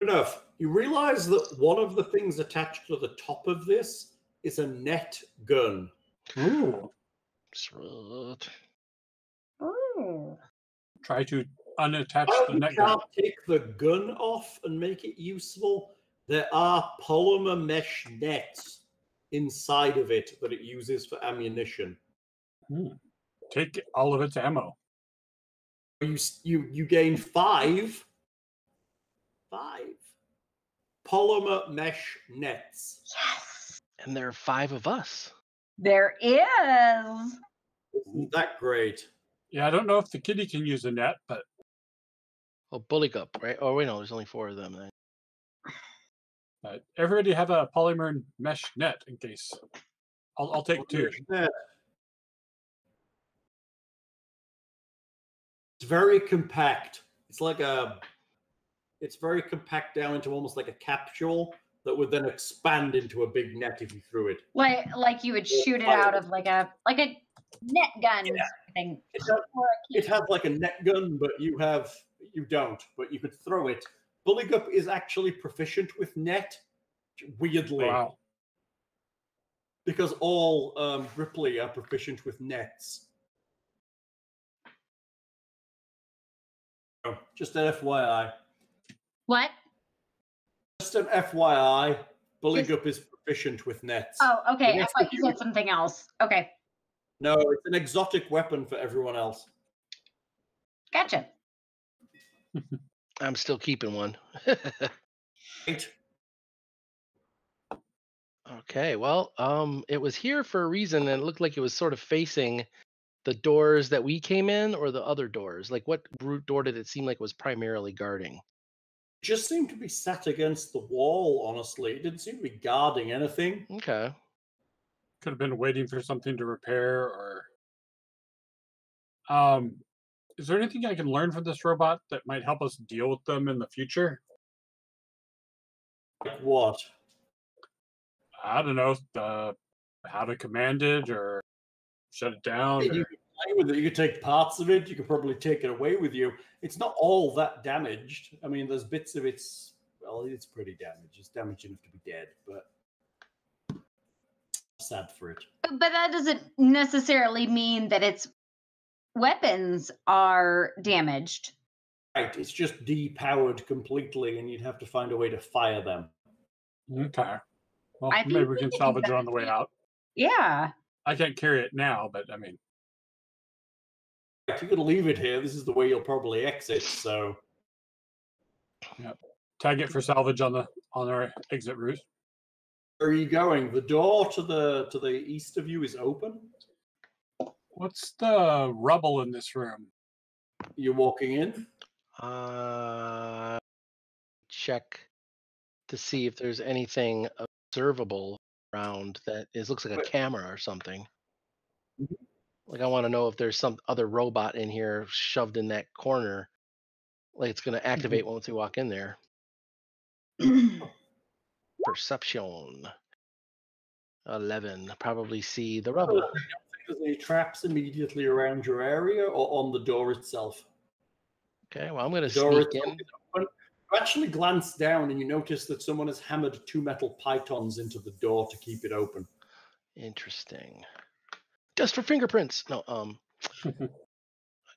Good enough. You realize that one of the things attached to the top of this is a net gun. Ooh. Sweet. Ooh. Try to unattach the You net gun. can't take the gun off and make it useful. There are polymer mesh nets inside of it that it uses for ammunition. Take all of its ammo. You gain 5 polymer mesh nets. Yes. And there are 5 of us. There is. Isn't that great? Yeah, I don't know if the kitty can use a net, but Oh, Buligup, right? Oh, wait, no, there's only 4 of them. Then. everybody have a polymer mesh net in case. I'll take 2. It's very compact. It's like it's very compact down into almost like a capsule that would then expand into a big net if you threw it. Like you would shoot it out of like a net gun thing. It has like a net gun, but you don't. But you could throw it. Buligup is actually proficient with net, weirdly. Wow. Because all grippli are proficient with nets. Oh, just an FYI. What? Just an FYI. Buligup is proficient with nets. Oh, okay. I thought you said something else. Okay. No, it's an exotic weapon for everyone else. Gotcha. I'm still keeping one. Right. Okay, well, it was here for a reason, and it looked like it was sort of facing the doors that we came in, or the other doors. Like, what door did it seem like it was primarily guarding? Just seemed to be sat against the wall, honestly. It didn't seem to be guarding anything. Okay. Could have been waiting for something to repair, or is there anything I can learn from this robot that might help us deal with them in the future? Like what? I don't know, how to command it or shut it down. You could play with it. You could take parts of it. You could probably take it away with you. It's not all that damaged. I mean, there's bits of it's pretty damaged. It's damaged enough to be dead, but sad for it. But that doesn't necessarily mean that its weapons are damaged. Right, it's just depowered completely, and you'd have to find a way to fire them. Okay. Well, I think maybe we we can can salvage it on the way out. Yeah. I can't carry it now, but I mean, If you could leave it here, this is the way you'll probably exit. So, tag it for salvage on our exit route. where are you going? The door to the east of you is open. What's the rubble in this room? You're walking in. Check to see if there's anything observable around that looks like a camera or something. Mhm. Like, I want to know if there's some other robot in here shoved in that corner. Like, it's going to activate once we walk in there. Perception. 11. Probably see the rubble. There's any traps immediately around your area or on the door itself. Okay, well, I'm going to The door sneak itself in. is open. You actually glance down and you notice that someone has hammered 2 metal pythons into the door to keep it open. Interesting. Just for fingerprints. No,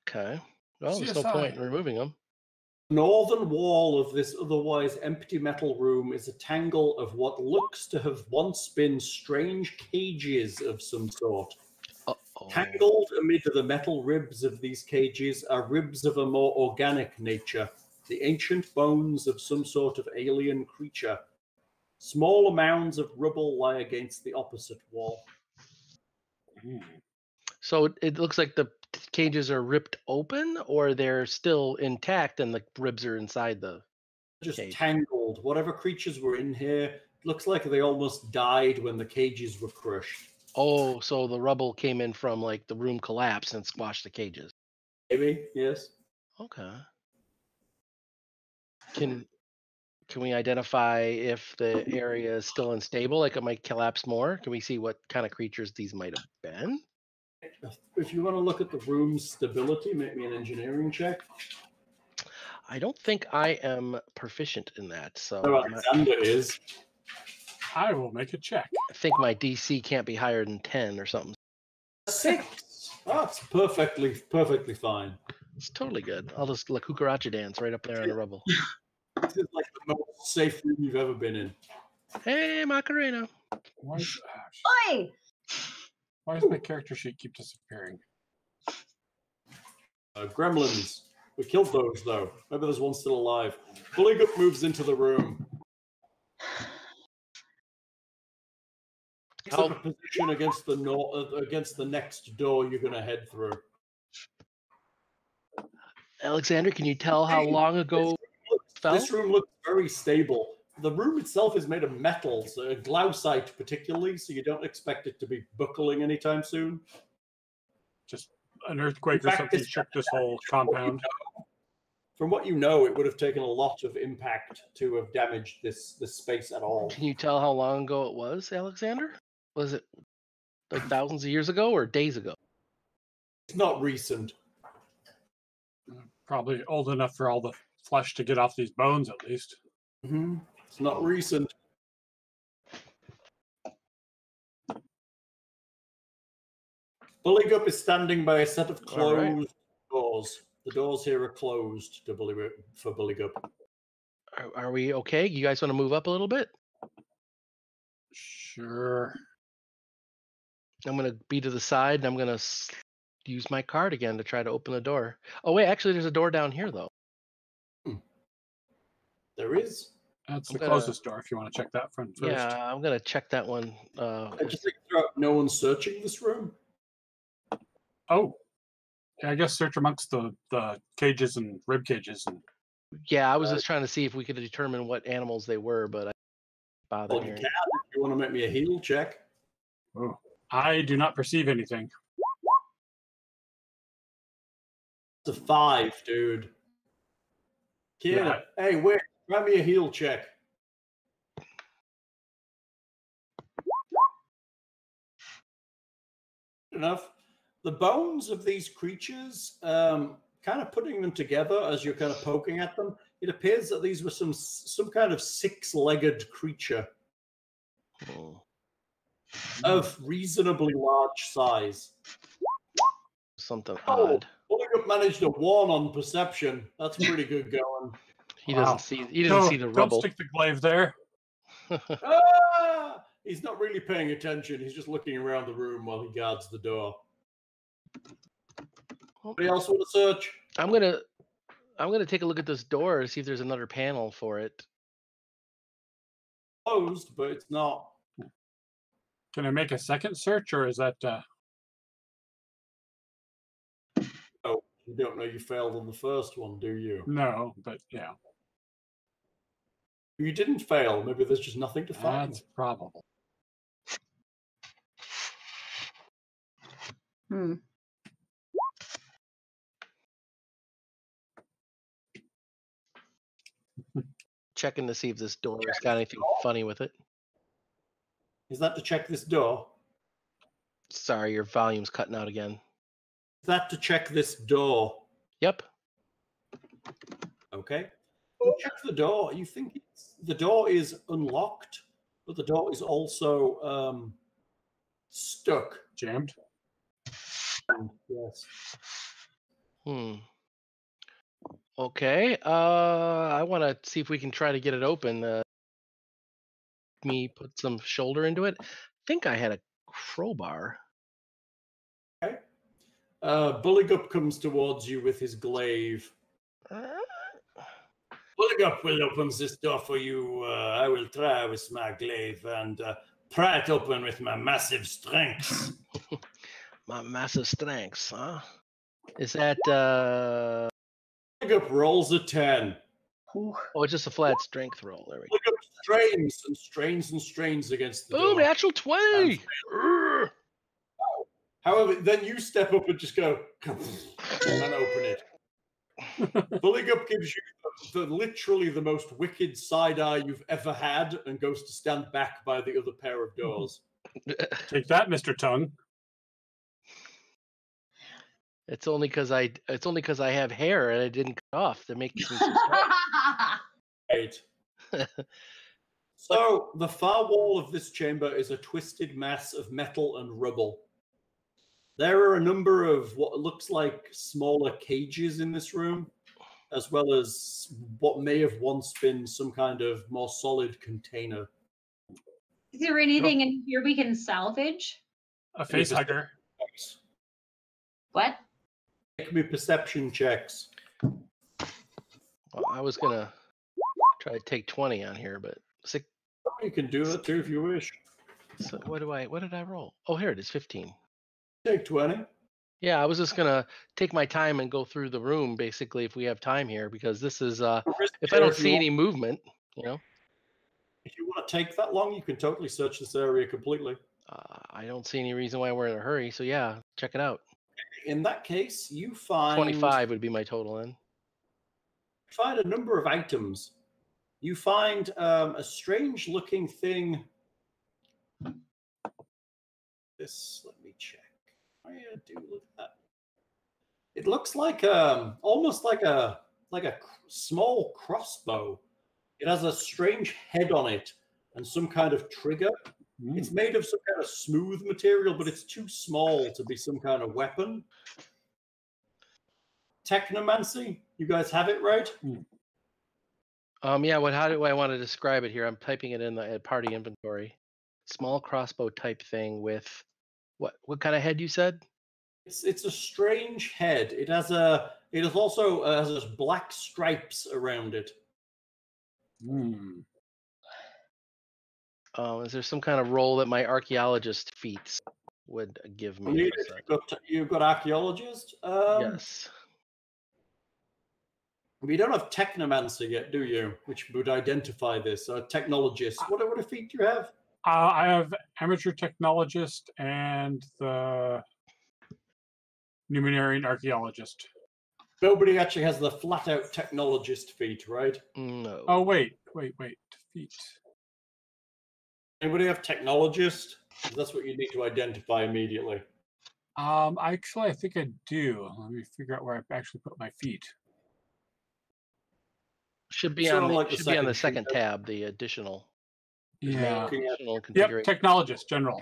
okay. Well, there's no CSI. point in removing them. The northern wall of this otherwise empty metal room is a tangle of what looks to have once been strange cages of some sort. Uh-oh. Tangled amid the metal ribs of these cages are ribs of a more organic nature, the ancient bones of some sort of alien creature. Smaller mounds of rubble lie against the opposite wall. So it looks like the cages are ripped open, or they're still intact and the ribs are inside the Just cage. tangled. Whatever creatures were in here, looks like they almost died when the cages were crushed. Oh, so the rubble came in from like the room collapsed and squashed the cages. Maybe, yes. Okay. Can we identify if the area is still unstable, like it might collapse more? Can we see what kind of creatures these might have been? If you want to look at the room's stability, make me an engineering check. I don't think I am proficient in that, so No, Alexander is. I will make a check. I think my DC can't be higher than 10 or something. 6. That's perfectly fine. It's totally good. I'll just like cucaracha dance right up there in the rubble. This is like the most safe room you've ever been in. Hey, Macarena. Why Oi! does my character sheet keep disappearing? Gremlins. We killed those, though. Maybe there's one still alive. Buligup moves into the room. Takes up a position against the next door you're going to head through. Alexander, can you tell how long ago this room looks very stable. The room itself is made of metal, so glaucite particularly, so you don't expect it to be buckling anytime soon. Just an earthquake or something shook this whole compound. From what you know, it would have taken a lot of impact to have damaged this space at all. Can you tell how long ago it was, Alexander? Was it like thousands of years ago or days ago? It's not recent. Probably old enough for all the flesh to get off these bones, at least. Mm-hmm. It's not recent. Buligup is standing by a set of closed doors. The doors here are closed for Buligup. Are we okay? You guys want to move up a little bit? Sure. I'm going to be to the side, and I'm going to use my card again to try to open the door. Oh, wait, actually, there's a door down here, though. There is. That's the closest door, if you want to check that front first. Yeah, I'm going to check that one. I just think no one's searching this room. Oh. Yeah, I guess search amongst the cages and rib cages. Yeah, I was just trying to see if we could determine what animals they were, but I didn't bother hearing. If you want to make me a heal check. Oh. I do not perceive anything. It's a 5, dude. Kiernan, hey, wait, grab me a heal check. Enough. The bones of these creatures, kind of putting them together as you're kind of poking at them, it appears that these were some kind of 6-legged creature of reasonably large size. Something odd. Buligup managed a 1 on perception. That's pretty good going. He doesn't see. He didn't see the rubble. Don't stick the glaive there. He's not really paying attention. He's just looking around the room while he guards the door. Anybody else want to search? I'm gonna take a look at this door to see if there's another panel for it. Closed, but it's not. Can I make a second search, or is that? Oh, you don't know you failed on the first one, do you? No, but yeah. You didn't fail. Maybe there's just nothing to find. That's probable. Checking to see if this door has got anything funny with it. Is that to check this door? Sorry, your volume's cutting out again. Is that to check this door? Yep. Okay. You check the door. You think the door is unlocked, but the door is also stuck. Jammed? Yes. Okay. I want to see if we can try to get it open. Me put some shoulder into it. I think I had a crowbar. Okay. Buligup comes towards you with his glaive. Buligup will open this door for you. I will try with my glaive and pry it open with my massive strength. My massive strengths, huh? Is that Buligup rolls a 10. Oh, it's just a flat strength roll. There we go. Buligup strains and strains and strains against the door. Boom, natural 20! However, then you step up and just go and open it. Buligup gives you literally the most wicked side eye you've ever had and goes to stand back by the other pair of doors. Take that, Mr. Tongue. It's only because I have hair and I didn't cut off that makes me so Right. So the far wall of this chamber is a twisted mass of metal and rubble. There are a number of what looks like smaller cages in this room, as well as what may have once been some kind of more solid container. Is there anything in here we can salvage? A face hugger. What? Make me perception checks. Well, I was going to try to take 20 on here, but You can do that too if you wish. So what did I roll? Oh, here it is, 15. Take 20. Yeah, I was just gonna take my time and go through the room, basically, if we have time here, because this is if I don't see any movement, you know. If you want to take that long, you can totally search this area completely. I don't see any reason why we're in a hurry, so yeah, check it out. In that case, you find 25 would be my total in. Find a number of items. You find a strange-looking thing. This, let me check. I do look at that. It looks like almost like a small crossbow. It has a strange head on it and some kind of trigger. It's made of some kind of smooth material, but it's too small to be some kind of weapon. Technomancy, you guys have it right? Yeah, how do I want to describe it here? I'm typing it in the party inventory. Small crossbow type thing with what kind of head you said? It's a strange head. It also has black stripes around it. Is there some kind of role that my archaeologist feats would give me? You've got archaeologist? Yes. You don't have technomancer yet, do you? Which would identify this. Technologist. What a feat do you have? I have amateur technologist and the numinarian archaeologist. Nobody actually has the flat-out technologist feat, right? No. Oh, wait. Feat. Anybody have technologist? That's what you need to identify immediately. Actually, I think I do. Let me figure out where I actually put my feet. Should be on the second tab, the additional. Yeah. Additional Yep, technologist, general.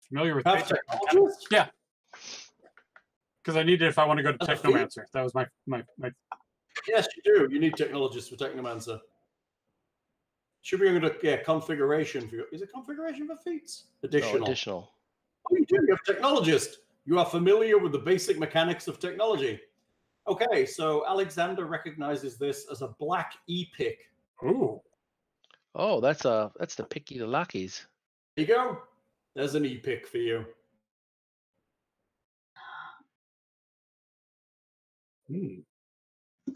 Familiar with technologist? Yeah. Because I need it if I want to go to Technomancer. That was my. Yes, you do. You need technologist for Technomancer. Should be under configuration for. Is it configuration for feats? Additional. No, additional. Oh, you do. You have technologist. You are familiar with the basic mechanics of technology. Okay, so Alexander recognizes this as a black e-pick. Ooh. Oh, that's the picky the lockies. There you go. There's an e-pick for you.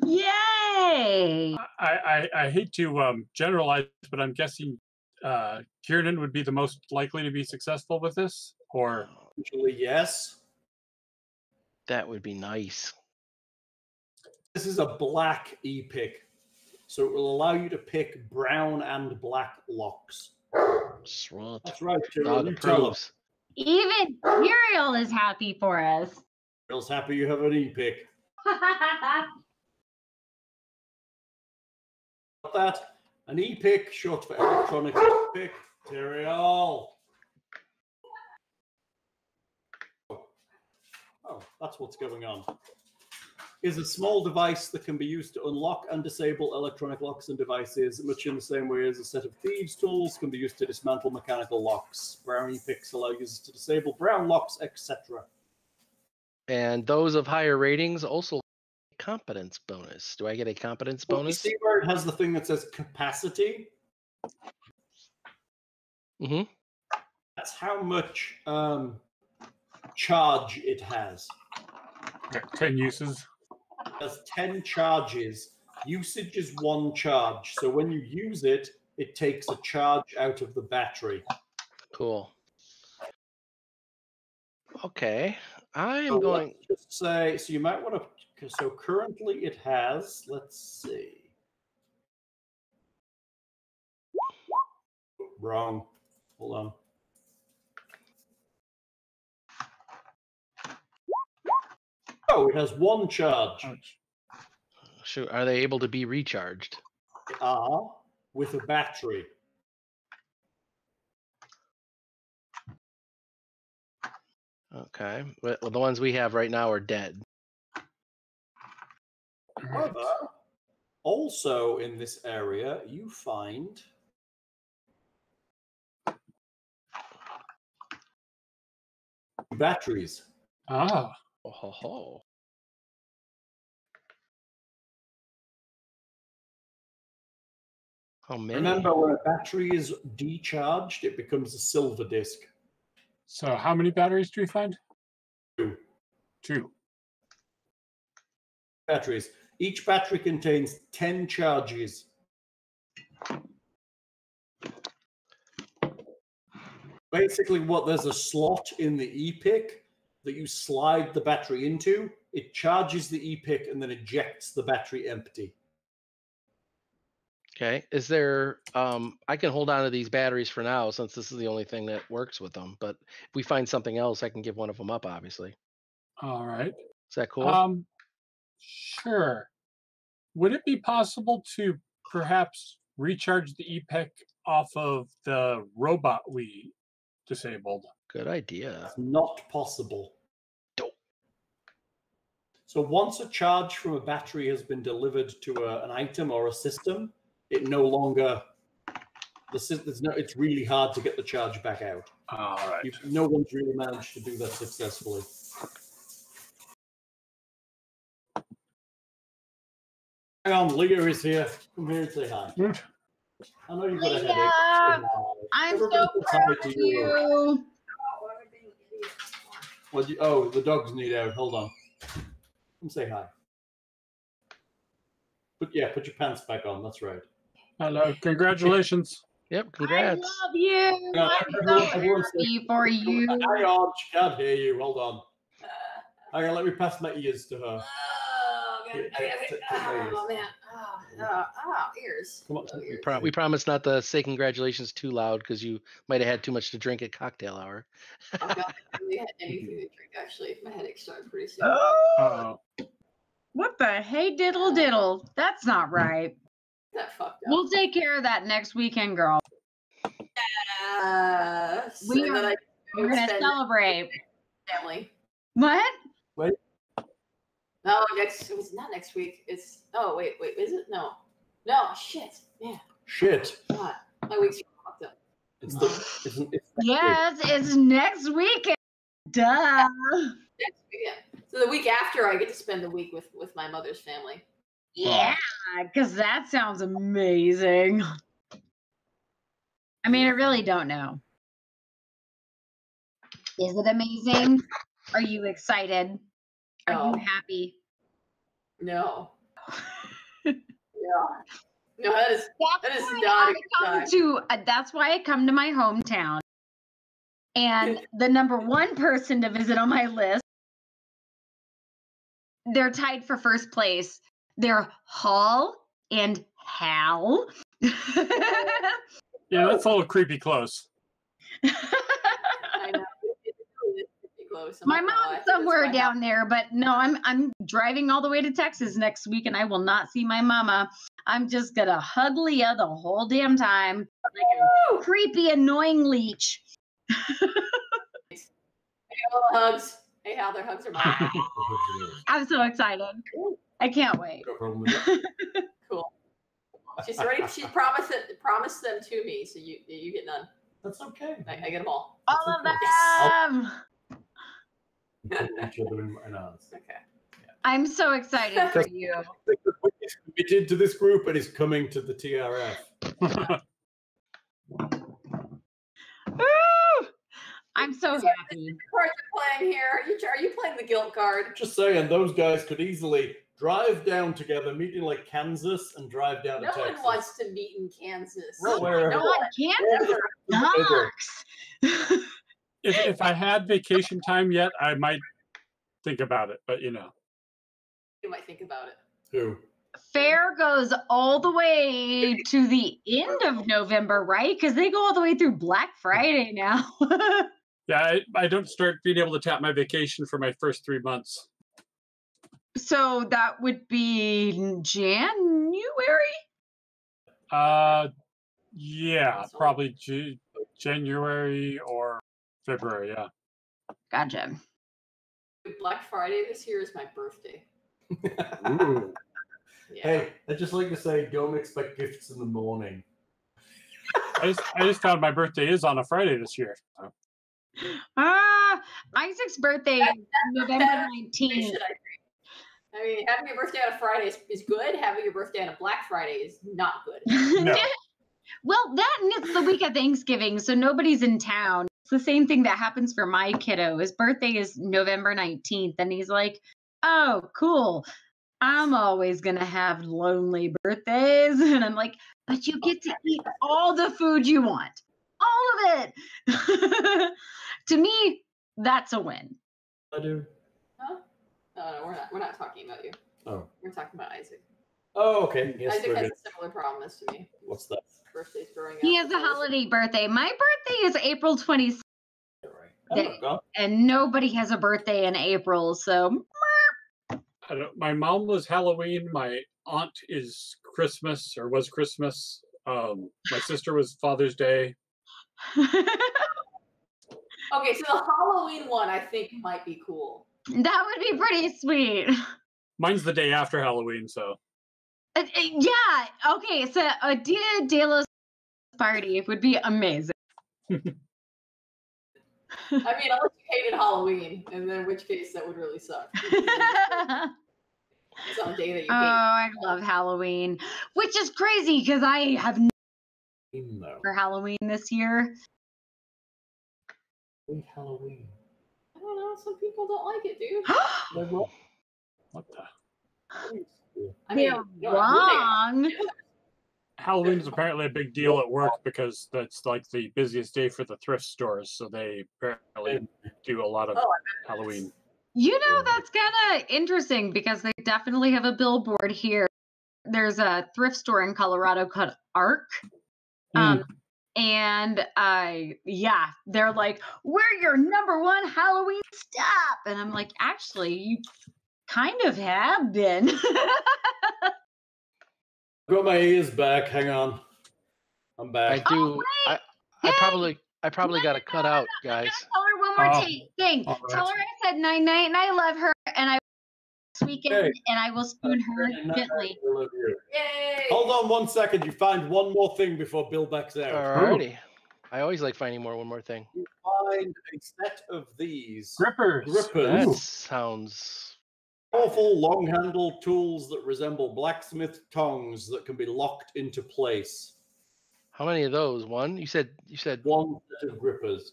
Yay! I hate to generalize, but I'm guessing Kiernan would be the most likely to be successful with this, or usually yes. That would be nice. This is a black e-pick, so it will allow you to pick brown and black locks. Sweet. That's right, Dog approves. Even Muriel is happy for us. Muriel's happy you have an e-pick. That an e-pick, short for electronic pick material. Oh, that's what's going on. Is a small device that can be used to unlock and disable electronic locks and devices, much in the same way as a set of thieves' tools can be used to dismantle mechanical locks. Brown e-picks allow users to disable brown locks, etc. And those of higher ratings also competence bonus. Do I get a competence bonus? You see where it has the thing that says capacity? Mm-hmm. That's how much charge it has. 10 uses. It has 10 charges. Usage is 1 charge. So when you use it, it takes a charge out of the battery. Cool. Okay. I am going. Let's just say, so you might want to. So currently it has, let's see. Wrong. Hold on. Oh, it has 1 charge. Sure. Are they able to be recharged? They are, with a battery. Okay. Well, the ones we have right now are dead. However, also in this area, you find batteries. Ah. Oh, ho, ho. How many? Remember, when a battery is decharged, it becomes a silver disk. So how many batteries do we find? 2. 2. Batteries. Each battery contains 10 charges. Basically, there's a slot in the e-pick that you slide the battery into. It charges the e-pick and then ejects the battery empty. Okay. Is there? I can hold on to these batteries for now since this is the only thing that works with them. But if we find something else, I can give one of them up. Obviously. All right. Is that cool? Sure. Would it be possible to perhaps recharge the e-pick off of the robot we disabled? Good idea. That's not possible. Dope. So once a charge from a battery has been delivered to an item or a system, it no longer. It's really hard to get the charge back out. All right. No one's really managed to do that successfully. Hang on, Leah is here. Come here and say hi. I know you've got a headache. Leah, I'm so proud of you. The dogs need out. Hold on. Come say hi. Put your pants back on. That's right. Hello. Congratulations. Yep. I Congrats. love you. No, I'm so happy for you. Hang on, she can't hear you. Hold on. Hang on, let me pass my ears to her. Oh man. Ears. Come on. We promise not to say congratulations too loud because you might have had too much to drink at cocktail hour. I haven't really had anything to drink actually. My headache's starting pretty soon. Uh-oh. What the hey diddle diddle? That's not right. That fucked up. We'll take care of that next weekend, girl. We're gonna celebrate. Family. What? Wait. No, it's not next week. It's wait, is it? No, shit, man. Shit. God, my week's fucked up. Yes, it's next weekend. Duh. Next weekend. So the week after, I get to spend the week with my mother's family. Yeah, because that sounds amazing. I mean, I really don't know. Is it amazing? Are you excited? Are you happy? No. No, that is not a good time. That's why I come to my hometown. And the number one person to visit on my list, they're tied for first place. They're Hall and Hal. Yeah, that's a little creepy close. I know. Close. My mom's somewhere down there, but no, I'm driving all the way to Texas next week, and I will not see my mama. I'm just gonna hug Leah the whole damn time, like a creepy, annoying leech. Hey, all the hugs. Hey, how their hugs are mine. I'm so excited. I can't wait. Cool. She's ready. She promised them to me, so you get none. That's okay. I get them all. All of them. Each other in my arms. Okay. Yeah. I'm so excited for you. He's committed to this group and is coming to the TRF. Woo! I'm so happy. Cards are playing here. Are you playing the guilt card? Just saying, those guys could easily drive down together, meet in like Kansas, and drive down to Texas. No one wants to meet in Kansas. Wherever. No, Kansas sucks. If I had vacation time yet, I might think about it, but you might think about it. Who? Fair goes all the way to the end of November, right? Because they go all the way through Black Friday now. Yeah, I don't start being able to tap my vacation for my first 3 months. So that would be January? Yeah, probably January or February, yeah. Gotcha. Black Friday this year is my birthday. Ooh. Yeah. Hey, I'd just like to say, don't expect gifts in the morning. I just found my birthday is on a Friday this year. So. Isaac's birthday is November 19th. I mean, having your birthday on a Friday is good. Having your birthday on a Black Friday is not good. No. Well, that and it's the week of Thanksgiving, so nobody's in town. It's the same thing that happens for my kiddo. His birthday is November 19th, and he's like, oh, cool. I'm always going to have lonely birthdays. And I'm like, but you get to eat all the food you want. All of it. To me, that's a win. I do. Huh? No, we're not talking about you. Oh. We're talking about Isaac. Oh, okay. Yes, Isaac has a similar problem as to me. What's that? Birthday's growing up. He has a holiday birthday. My birthday is April 26th. Oh, And nobody has a birthday in April, so I don't, my mom was Halloween. My aunt is Christmas, or was Christmas. My sister was Father's Day. Okay, so the Halloween one I think might be cool. that would be pretty sweet. Mine's the day after Halloween, so. Yeah, okay, so a Dia de los party would be amazing. I mean, unless you hated Halloween, and then in which case that would really suck. It's on a day that you hate. I love Halloween, which is crazy because I have no for Halloween this year. Halloween. I don't know. Some people don't like it, dude. What the? I mean, You're wrong. Halloween is apparently a big deal at work because that's like the busiest day for the thrift stores. So they apparently do a lot of Halloween. You know, that's kind of interesting because they definitely have a billboard here. There's a thrift store in Colorado called Arc. And yeah, they're like, we're your #1 Halloween stop. And I'm like, actually, you kind of have been. Got my ears back. Hang on. I'm back. I do. Oh, I probably got to cut out, guys. Tell her one more thing. Right. Tell her I said night night and I love her and I this weekend and I will spoon her gently. Yay! Hold on 1 second. You find one more thing before Bill backs out. Alrighty. I always like finding one more thing. You find a set of these Grippers. That sounds powerful long-handled tools that resemble blacksmith tongs that can be locked into place. How many of those? One? You said One set of grippers.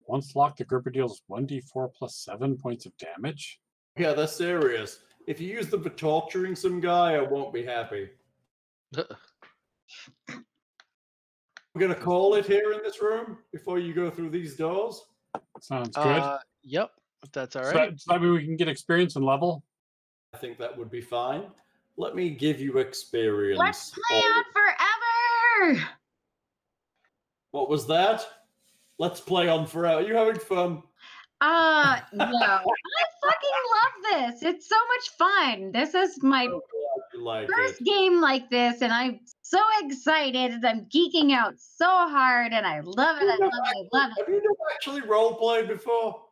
Once locked, the gripper deals 1d4 plus 7 points of damage. Yeah, they're serious. If you use them for torturing some guy, I won't be happy. We're going to call it here in this room before you go through these doors. Sounds good. Yep, if that's all So right. does that mean we can get experience and level? I think that would be fine. Let me give you experience. Let's play on forever. What was that? Let's play on forever. Are you having fun? No. I fucking love this. It's so much fun. This is my You like first it. game like this, and I'm so excited. And I'm geeking out so hard, and I love it. I love it. I love it. Have you never actually role played before?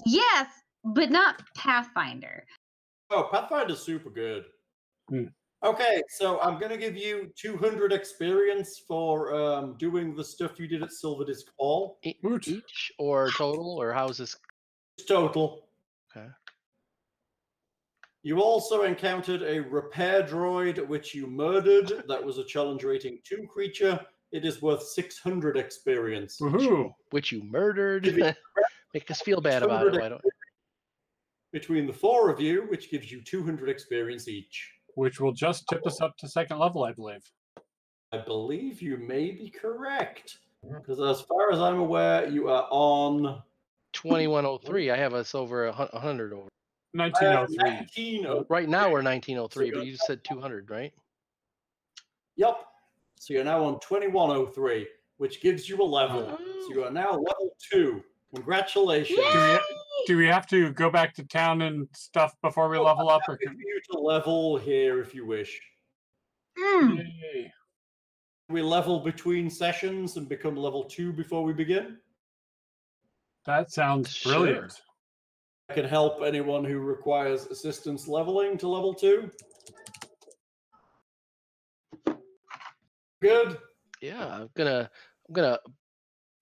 Yes, but not Pathfinder. Oh, Pathfinder's super good. Okay, so I'm going to give you 200 experience for doing the stuff you did at Silverdisk Hall. Each or total, or how is this? Total. Okay. You also encountered a repair droid, which you murdered. That was a challenge rating 2 creature. It is worth 600 experience. Woohoo! Which you murdered. Make us feel bad about it. Why don't? Between the 4 of you, which gives you 200 experience each. Which will just tip us up to 2nd level, I believe. I believe you may be correct. Because as far as I'm aware, you are on 2103. I have us over 100 over. 1903. 19. Right now we're 1903, but you just said 200, right? Yep. So you're now on 2103, which gives you a level. So you are now level 2. Congratulations. Do we have to go back to town and stuff before we level up? Or If you to level here if you wish. Yay. We level between sessions and become level 2 before we begin. That sounds brilliant. I can help anyone who requires assistance leveling to level 2. Good. Yeah, I'm gonna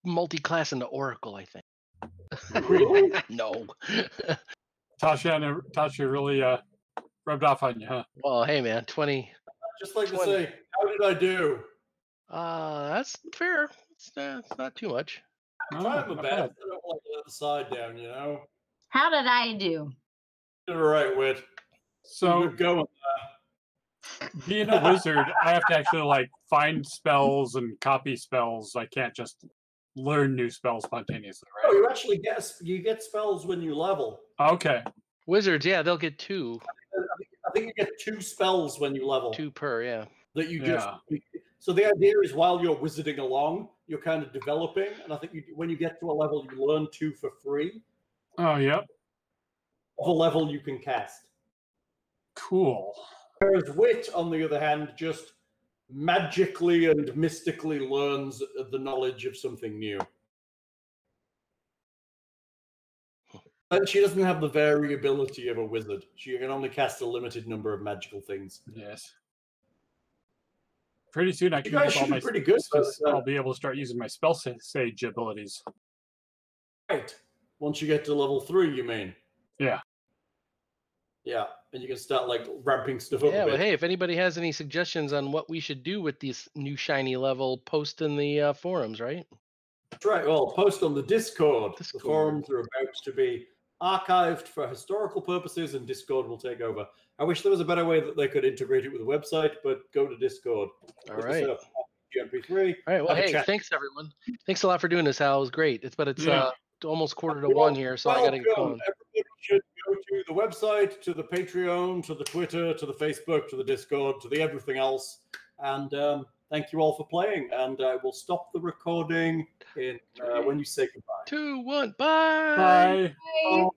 multi-class into Oracle, I think. No. Tatia really rubbed off on you, huh? Well, hey man, 20. Just like to 20. say, How did I do? That's fair. It's not too much. Trying my best. I don't want to let the side down, you know. How did I do? Did all right, Whit. So Good going. being a wizard, I have to actually like find spells and copy spells. I can't just learn new spells spontaneously, Oh, right? you actually get spells when you level. Okay. Wizards, yeah, they'll get 2. I think you get 2 spells when you level. 2 per, yeah. That you just. So the idea is while you're wizarding along, you're kind of developing, and I think when you get to a level, you learn 2 for free. Oh, yep. Of a level you can cast. Cool. Whereas Wit, on the other hand, just magically and mystically learns the knowledge of something new. And she doesn't have the variability of a wizard. She can only cast a limited number of magical things. Yes. Pretty soon I can guys use all should be my pretty good, I'll be able to start using my spell sage abilities. Right. Once you get to level 3, you mean? Yeah. Yeah, and you can start like ramping stuff up. Yeah, a bit. but hey, if anybody has any suggestions on what we should do with this new shiny level, post in the forums, right? That's right. Well, post on the Discord. The forums are about to be archived for historical purposes, and Discord will take over. I wish there was a better way that they could integrate it with the website, but go to Discord. All right. MP3. All right. Well, hey, thanks everyone. Thanks a lot for doing this, Hal. It was great. It's almost 1:45 here, so I got to get going. Everybody should go to the website, to the Patreon, to the Twitter, to the Facebook, to the Discord, to the everything else. And thank you all for playing. And I will stop the recording in when you say goodbye. 2, 1, bye. Bye. Bye.